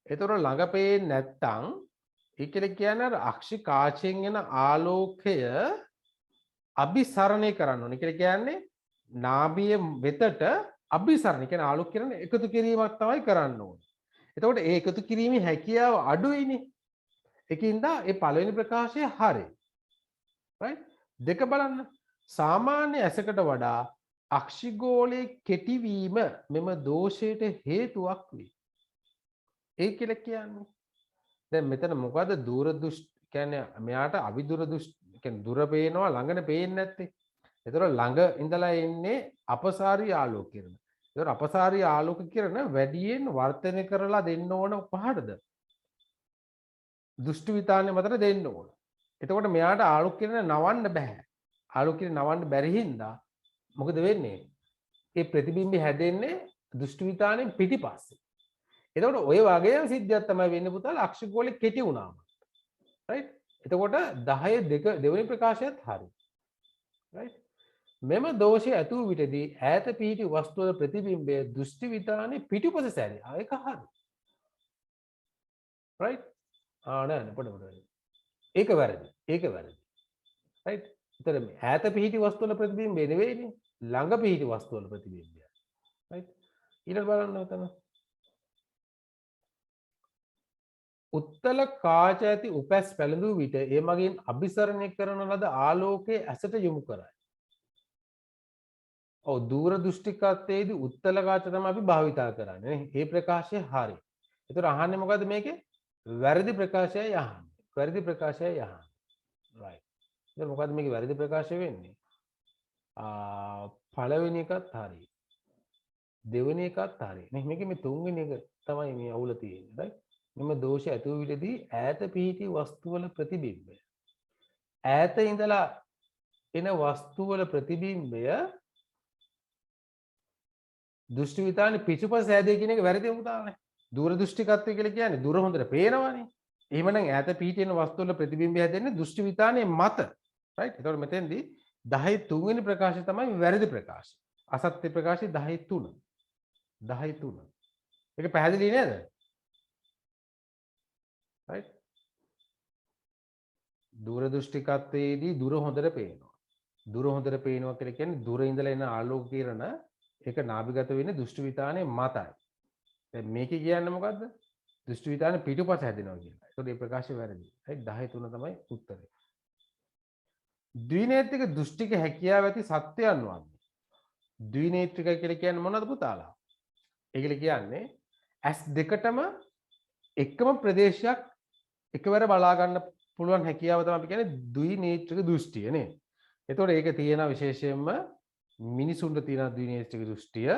එතකොට ළඟ පේන්නේ නැත්තම් ඒ කියන්නේ අර අක්ෂිකාචයෙන් එන ආලෝකය අபிසරණය කරන්න ඕනේ. කියන්නේ නාභිය වෙතට අභිසරණ කියන්නේ ආලෝක කිරණ එකතු කිරීමක් තමයි කරන්න ඕනේ. එතකොට ඒ එකතු කිරීමේ හැකියාව අඩුයිනේ. ඒකින්ද ඒ පළවෙනි ප්‍රකාශය හරි. right? දෙක බලන්න. සාමාන්‍ය ඇසකට වඩා අක්ෂිගෝලයේ කෙටිවීම මෙම දෝෂයට හේතුවක් වේ. ඒ කියලා කියන්නේ දැන් මෙතන මොකද දුර දෘෂ්ටි කියන්නේ මෙයාට අවිදුර දෘෂ්ටි කියන්නේ දුර පේනවා ළඟනේ පේන්නේ නැත්තේ. ඒතර ළඟ ඉඳලා එන්නේ අපසාරී ආලෝක කිරණ. ඒතර අපසාරී ආලෝක කිරණ වැඩියෙන් වර්ධනය කරලා දෙන්න ඕන පහටද? දෘෂ්ටි විතානය මතට දෙන්න ඕන. එතකොට මෙයාට ආලෝක කිරණ නවන්න බෑ. ආලෝක කිරණ නවන්න බැරි හින්දා මොකද වෙන්නේ? ඒ ප්‍රතිබිම්බය හැදෙන්නේ දෘෂ්ටි විතානයෙන් පිටිපස්සේ. එතකොට ඔය වගේම සිද්ධියක් තමයි වෙන්නේ පුතාලා අක්ෂිගෝලෙ කෙටි වුණාම. right? එතකොට 10 දෙක දෙවෙනි ප්‍රකාශයත් හරි. right? මෙම දෝෂය ඇති වූ විටදී ඈත පිහිටි වස්තුවල ප්‍රතිබිම්බය දෘෂ්ටි විතානේ පිටුපස සැරේ. ඒක හරි. right? නෑ පොඩ. ඒක වැරදි. ඒක වැරදි. right? ඒතර ඈත පිහිටි වස්තුවල ප්‍රතිබිම්බය නෙවෙයිනේ. ළඟ පිහිටි වස්තුවල ප්‍රතිබිම්බය. right? ඊළඟ බලන්න මෙතන. උත්තල කාච ඇති උපැස් පැළඳූ විට ඒ මගින් අභිසරණය කරන ලද ආලෝකයේ ඇසට යොමු කරයි. ඔව් දූර දෘෂ්ටිකත්වයේදී උත්තල කාච තමයි අපි භාවිතා කරන්නේ නේ. මේ ප්‍රකාශය හරි. ඒතර අහන්නේ මොකද්ද මේකේ? වැරදි ප්‍රකාශයයි අහන්නේ. වැරදි ප්‍රකාශයයි අහන්නේ. right. ඉතින් මොකද්ද මේකේ වැරදි ප්‍රකාශය වෙන්නේ? පළවෙනි එකත් හරි. දෙවෙනි එකත් හරි. මේකේ මේ තුන්වෙනි එක තමයි මේ අවුල තියෙන්නේ. right? මෙම දෝෂය ඇති වූ විටදී ඈත පිහිටි වස්තුවල ප්‍රතිබිම්බය. ඈත ඉඳලා එන වස්තුවල ප්‍රතිබිම්බය දෘෂ්ටි විතානේ පිටුපස හැදේ කියන එක වැරදි උදාහරණයක්. දුර දෘෂ්ටිකත්වය කියලා කියන්නේ දුර හොඳට පේනවනේ. එහෙමනම් ඈත පිහිටින වස්තුවල ප්‍රතිබිම්බය හැදෙන්නේ දෘෂ්ටි විතානේ මත. right? ඒතකොට මෙතෙන්දී 10 තුන්වෙනි ප්‍රකාශය තමයි වැරදි ප්‍රකාශය. අසත්‍ය ප්‍රකාශය 10 3. 10 3. ඒක පැහැදිලි නේද? right? දුර දෘෂ්ටිකත්වයේදී දුර හොඳට පේනවා. දුර හොඳට පේනවා කියලා කියන්නේ දුර ඉඳලා එන ආලෝක කිරණ ඒක නාභිගත වෙන්නේ දෘෂ්ටි විතානේ මතයි. දැන් මේකේ කියන්නේ මොකද්ද? දෘෂ්ටි විතානේ පිටුපස හැදෙනවා කියලා. ඒකට මේ ප්‍රකාශය වැරදි. හරි 10 3 තමයි උත්තරේ. ද්විනේත්‍රික දෘෂ්ටික හැකියාව ඇති සත්‍යයන් වන්නේ. ද්විනේත්‍රික කියලා කියන්නේ මොනවද පුතාලා? ඒකල කියන්නේ ඇස් දෙකටම එකම ප්‍රදේශයක් එකවර බලා ගන්න පුළුවන් හැකියාව තමයි අපි කියන්නේ ද්විනේත්‍රික දෘෂ්ටිය නේ. එතකොට ඒක තියෙන විශේෂයෙන්ම මිනිසුන්ට තියෙන ද්විනේත්‍රික දෘෂ්ටිය.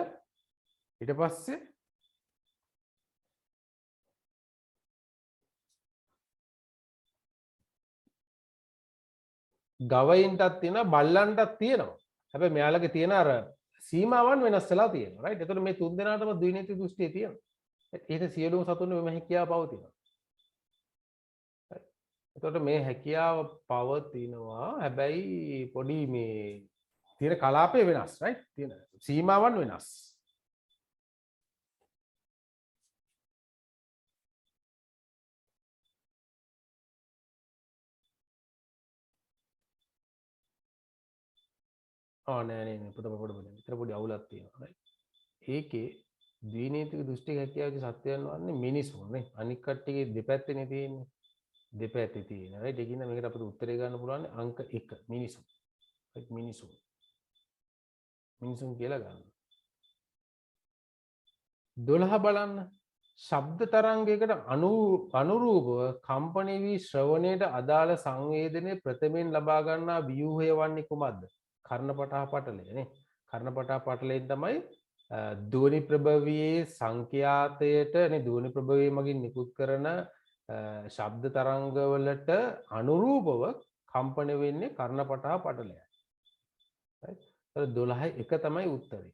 ඊට පස්සේ ගවයින්ටත් තියෙනවා බල්ලන්ටත් තියෙනවා. හැබැයි මෙයාලගේ තියෙන අර සීමාවන් වෙනස් වෙලා තියෙනවා. රයිට්. එතකොට මේ තුන් දෙනාටම ද්විනේත්‍රික දෘෂ්ටිය තියෙනවා. ඒක සියලුම සතුන්ගේ මේ හැකියාව පවතිනවා. එතකොට මේ හැකියාව පවතිනවා. හැබැයි පොඩි මේ තියෙන කලාපය වෙනස්. රයිට්. තියෙන සීමාවන් වෙනස්. නෑ පුතේ පොඩි අවුලක් තියෙනවා. රයිට්. ඒකේ ද්විනේත්‍රික දෘෂ්ටික හැකියාවේ සත්‍යයන් වන්නේ මිනිසුන් නේ. අනික් කට්ටියගේ දෙපැත්තේනේ තියෙන්නේ. දෙපැත්තේ තියෙන. රයිට්. ඒකින්ද මේකට අපිට උත්තරේ ගන්න පුළුවන් අංක 1 මිනිසුන්. රයිට් මිනිසුන්. මිනිසුන් කියලා ගන්න. 12 බලන්න. ශබ්ද තරංගයකට අනුරූපව කම්පණය වී ශ්‍රවණයට අදාළ සංවේදනයේ ප්‍රථමයෙන් ලබා ගන්නා ව්‍යුහය වන්නේ කුමක්ද? කර්ණපටහ පටලය නේ. කර්ණපටහ පටලයෙන් තමයි ධ්වනි ප්‍රභවයේ සංඛ්‍යාතයට නේ ධ්වනි ප්‍රභවයේ මගින් නිකුත් කරන ශබ්ද තරංගවලට අනුරූපව කම්පන වෙන්නේ කර්ණපටහ පටලයයි. right? 12 එක තමයි උත්තරේ.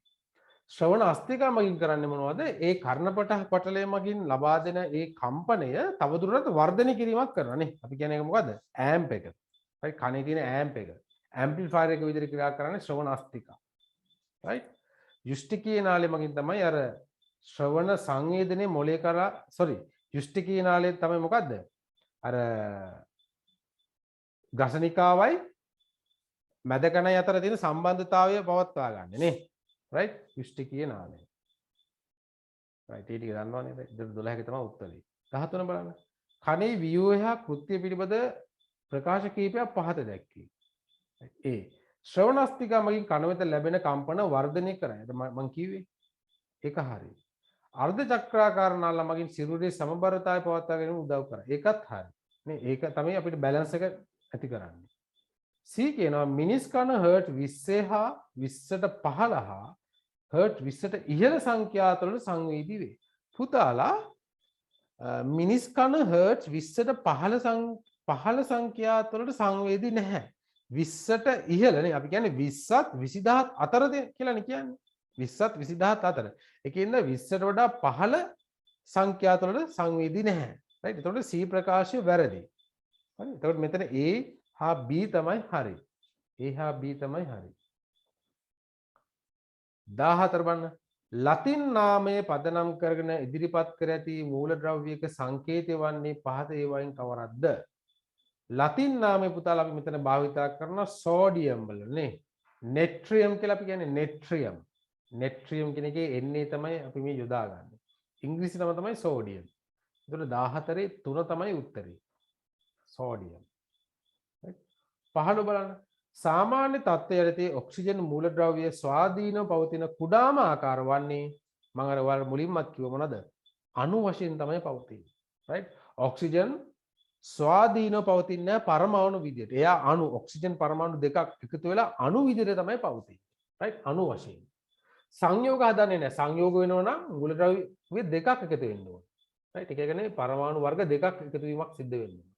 ශ්‍රවණ අස්තිකා මගින් කරන්නේ මොනවද? ඒ කර්ණපටහ පටලය මගින් ලබා දෙන ඒ කම්පනය තවදුරටත් වර්ධනය කිරීමක් කරනවා නේ. අපි කියන්නේ ඒක මොකද්ද? ඇම්ප් එක. right? කනේ තියෙන ඇම්ප් එක. ඇම්ප්ලිෆයර් එක විදිහට ක්‍රියා කරන්නේ ශ්‍රවණ අස්තිකා. right? යුෂ්ටිකීය නාලය මගින් තමයි අර ශ්‍රවණ සංවේදනයේ මොලේ කරා යුෂ්ටිකීය නාලය තමයි මොකද්ද? අර ගසනිකාවයි මැද කණයි අතර තියෙන සම්බන්ධතාවය පවත්වා ගන්න නේ. right? යුෂ්ටිකීය නාලය. right ඒ ටික දන්නවනේ. 12ක තමයි උත්තරේ. 13 බලන්න. කනේ ව්‍යුහය කෘත්‍ය පිළිබඳ ප්‍රකාශ කීපයක් පහත දැක්කේ. ඒ ශ්‍රවණස්තිකා මගින් කන වෙත ලැබෙන කම්පන වර්ධනය කරයි. මම කිව්වේ ඒක හරියි. අර්ධ චක්‍රාකාර නාල මගින් සිරුරේ සමබරතාවය පවත්වා ගැනීම උදව් කරයි. ඒකත් හරි. නේ ඒක තමයි අපිට බැලන්ස් එක ඇති කරන්නේ. C කියනවා මිනිස් කන හර්ට් 20 හා 20ට 15 හා හර්ට් 20ට ඉහළ සංඛ්‍යාත වලට සංවේදී වේ. පුතාලා මිනිස් කන හර්ට් 20ට 15 සංඛ්‍යාත වලට සංවේදී නැහැ. 20ට ඉහළනේ අපි කියන්නේ 20ත් 20000ත් අතර කියලානේ කියන්නේ. 20ත් 20000ත් අතර. ඒකින්ද 20ට වඩා 15 සංඛ්‍යාත වලට සංවේදී නැහැ. right? එතකොට C ප්‍රකාශය වැරදි. හරි. එතකොට මෙතන A හා B තමයි හරි. A හා B තමයි හරි. 14 බලන්න. ලතින් නාමයේ පදනම් කරගෙන ඉදිරිපත් කර ඇති මූලද්‍රව්‍යයක සංකේතය වන්නේ පහත ඒවායින් කවරක්ද? ලතින් නාමයේ පුතාලා අපි මෙතන භාවිතා කරන සෝඩියම් වල නේ. නෙට්‍රියම් කියලා අපි කියන්නේ නෙට්‍රියම්. නෙට්‍රියම් කියන එකේ එන්නේ තමයි අපි මේ යොදාගන්නේ. ඉංග්‍රීසි නම තමයි සෝඩියම්. ඒතකොට 14 3 තමයි උත්තරේ. සෝඩියම්. 15 බලන්න. සාමාන්‍ය තත්ත්වයේදී ඔක්සිජන් මූලද්‍රව්‍ය ස්වාධීනව පවතින කුඩාම ආකාර වන්නේ මම අර වල මුලින්මත් කිව්ව මොනවද? අණු වශයෙන් තමයි පවතින්නේ. right? ඔක්සිජන් ස්වාධීනව පවතින්නේ පරමාණු විදියට. එයා අණු ඔක්සිජන් පරමාණු දෙකක් එකතු වෙලා අණු විදියට තමයි පවතින්නේ. right? අණු වශයෙන්. සංයෝග හදන්නේ නැහැ. සංයෝග වෙනවා නම් මූලද්‍රව්‍ය දෙකක් එකතු වෙන්න ඕන. right? ඒ කියන්නේ පරමාණු වර්ග දෙකක් එකතු වීමක් සිද්ධ වෙන්න ඕන.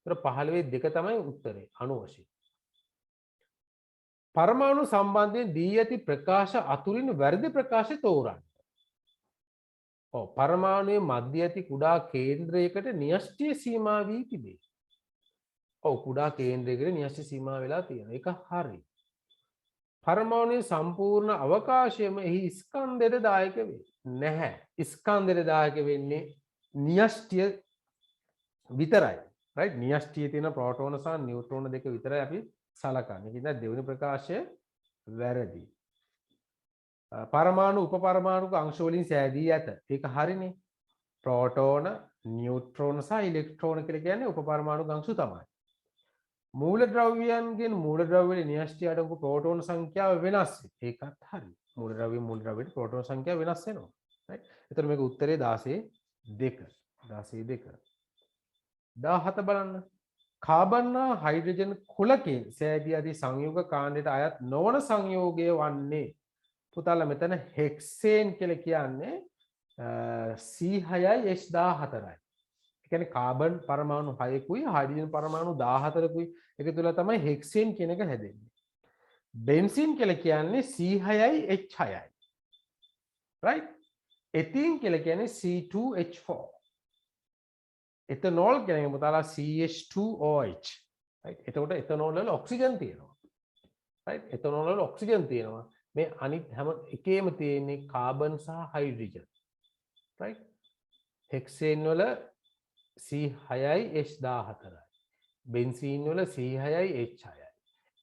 ඒතර 15 දෙක තමයි උත්තරේ අණු වශයෙන්. පරමාණු සම්බන්ධයෙන් දී ඇති ප්‍රකාශ අතුරින් වැරදි ප්‍රකාශය තෝරන්න. ඔව් පරමාණුවේ මැද ඇති කුඩා කේන්ද්‍රයකට න්‍යෂ්ටිය සීමා වී තිබේ. ඔව් කුඩා කේන්ද්‍රයකට න්‍යෂ්ටි සීමා වෙලා තියෙනවා. ඒක හරි. පරමාණුවේ සම්පූර්ණ අවකාශයම එහි ස්කන්ධයට දායක වේ. නැහැ. ස්කන්ධයට දායක වෙන්නේ න්‍යෂ්ටිය විතරයි. right? න්‍යෂ්ටියේ තියෙන ප්‍රෝටෝන සහ නියුට්‍රෝන දෙක විතරයි අපි සලකන්නේ. ඉතින් දෙවෙනි ප්‍රකාශය වැරදි. පරමාණු උපපරමාණුක අංශ වලින් සෑදී ඇත. ඒක හරිනේ. ප්‍රෝටෝන, නියුට්‍රෝන සහ ඉලෙක්ට්‍රෝන කියලා කියන්නේ උපපරමාණුක අංශු තමයි. මූලද්‍රව්‍යයන්ගෙන් මූලද්‍රව්‍ය න්‍යෂ්ටි අඩංගු ප්‍රෝටෝන සංඛ්‍යාව වෙනස්. ඒකත් හරි. මූලද්‍රව්‍යයට ප්‍රෝටෝන සංඛ්‍යාව වෙනස් වෙනවා. right? එතකොට මේක උත්තරේ 16 2. 17 බලන්න. කාබන් හා හයිඩ්‍රජන් කුලකයෙන් සෑදී ඇති සංයෝග කාණ්ඩයට අයත් නොවන සංයෝගය වන්නේ පුතාලා මෙතන හෙක්සේන් කියලා කියන්නේ C6යි H14යි. ඒ කියන්නේ කාබන් පරමාණු 6කුයි හයිඩ්‍රජන් පරමාණු 14කුයි එකතු වෙලා තමයි හෙක්සේන් කියන එක හැදෙන්නේ. බෙන්සීන් කියලා කියන්නේ C6යි H6යි. right? එතීන් කියලා කියන්නේ C2H4. එතනෝල් කියන්නේ පුතාලා CH2OH. right? එතකොට එතනෝල් වල ඔක්සිජන් තියෙනවා. right? එතනෝල් වල ඔක්සිජන් තියෙනවා. මේ අනිත් හැම එකේම තියෙන්නේ කාබන් සහ හයිඩ්‍රජන්. right? හෙක්සේන් වල C6යි H14යි. බෙන්සීන් වල C6යි H6යි.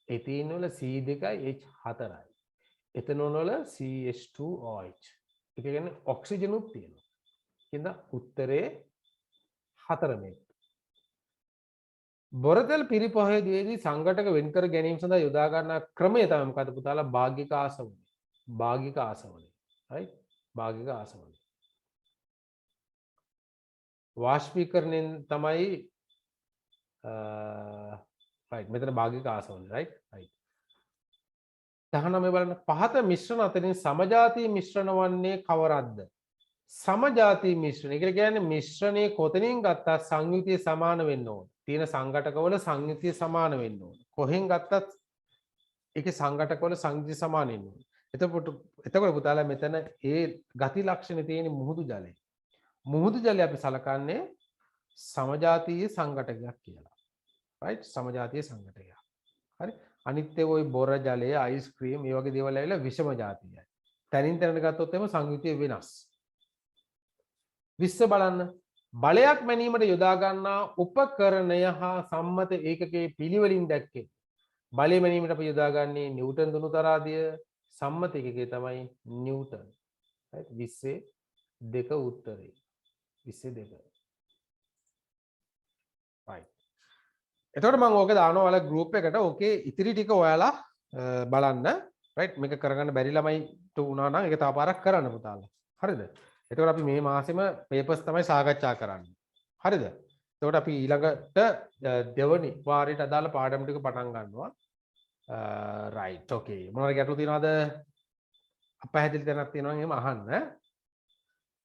එතීන් වල C2යි H4යි. එතනෝල් වල CH2OH. ඒ කියන්නේ ඔක්සිජන් උත් තියෙනවා. කියනද උත්තරේ 4 මේ. බොරතෙල් පිරිපොහේදීදී සංඝටක වෙන්කර ගැනීම සඳහා යොදා ගන්නා ක්‍රමය තමයි මොකද පුතාලා භාගික ආසවණි. භාගික ආසවණි. right? භාගික ආසවණි. වාෂ්පීකරණයෙන් තමයි right මෙතන භාගික ආසවණි right? right. 19 බලන්න පහත මිශ්‍රණ අතරින් සමජාතීය මිශ්‍රණ වන්නේ කවරක්ද? සමජාතීය මිශ්‍රණය කියන්නේ මිශ්‍රණයේ කොතනින් ගත්තත් සංයුතිය සමාන වෙන්න ඕන. තියෙන සංඝටකවල සංයුතිය සමාන වෙන්න ඕන. කොහෙන් ගත්තත් ඒකේ සංඝටකවල සංයුතිය සමාන වෙන්න ඕන. එතකොට පුතාලා මෙතන ඒ ගති ලක්ෂණ තියෙන මුහුදු ජලය. මුහුදු ජලය අපි සලකන්නේ සමජාතීය සංඝටකයක් කියලා. right? සමජාතීය සංඝටකයක්. හරි? අනිත් ඒ ওই බොර ජලය, අයිස්ක්‍රීම් මේ වගේ දේවල් ඇවිල්ලා විෂම ජාතියයි. තනින් තැනට ගත්තොත් එම සංයුතිය වෙනස්. 20 බලන්න. බලයක් මැනීමට යොදා ගන්නා උපකරණය හා සම්මත ඒකකයේ පිළිවෙලින් දැක්කේ. බලය මැනීමට අපි යොදා ගන්නේ නිව්ටන් දුනු තරාදිය, සම්මත ඒකකයේ තමයි නිව්ටන්. right? 22 උත්තරේ. 22. right. එතකොට මම ඕක දානවා ඔයාලා group එකට. ඕකේ ඉතිරි ටික ඔයාලා බලන්න. right? මේක කරගන්න බැරි ළමයිට උනා නම් ඒක තව පාරක් කරන්න පුතාලා. හරිද? එතකොට අපි මේ මාසෙම papers තමයි සාකච්ඡා කරන්නේ. හරිද? එතකොට අපි ඊළඟට දෙවනි වාරයට අදාළ පාඩම් ටික පටන් ගන්නවා. right. okay. මොනවද ගැටලු තියෙනවද? අපහැදිලි තැනක් තියෙනවා නම් එහෙම අහන්න.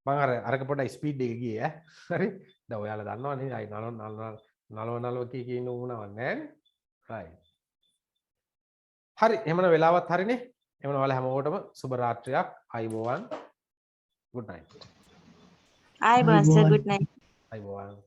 මම අරක පොඩ්ඩක් ස්පීඩ් එක ගියේ ඈ. හරි? දැන් ඔයාලා දන්නවනේ අය නලව කී ඉන්න උනව නැහැ. right. හරි. එහෙමනම් වෙලාවත් හරිනේ. එහෙමනම් ඔයාලා හැමෝටම සුබ රාත්‍රියක්. අයබෝවන්. good night. Hi, Master. Good night. අයබෝවන්.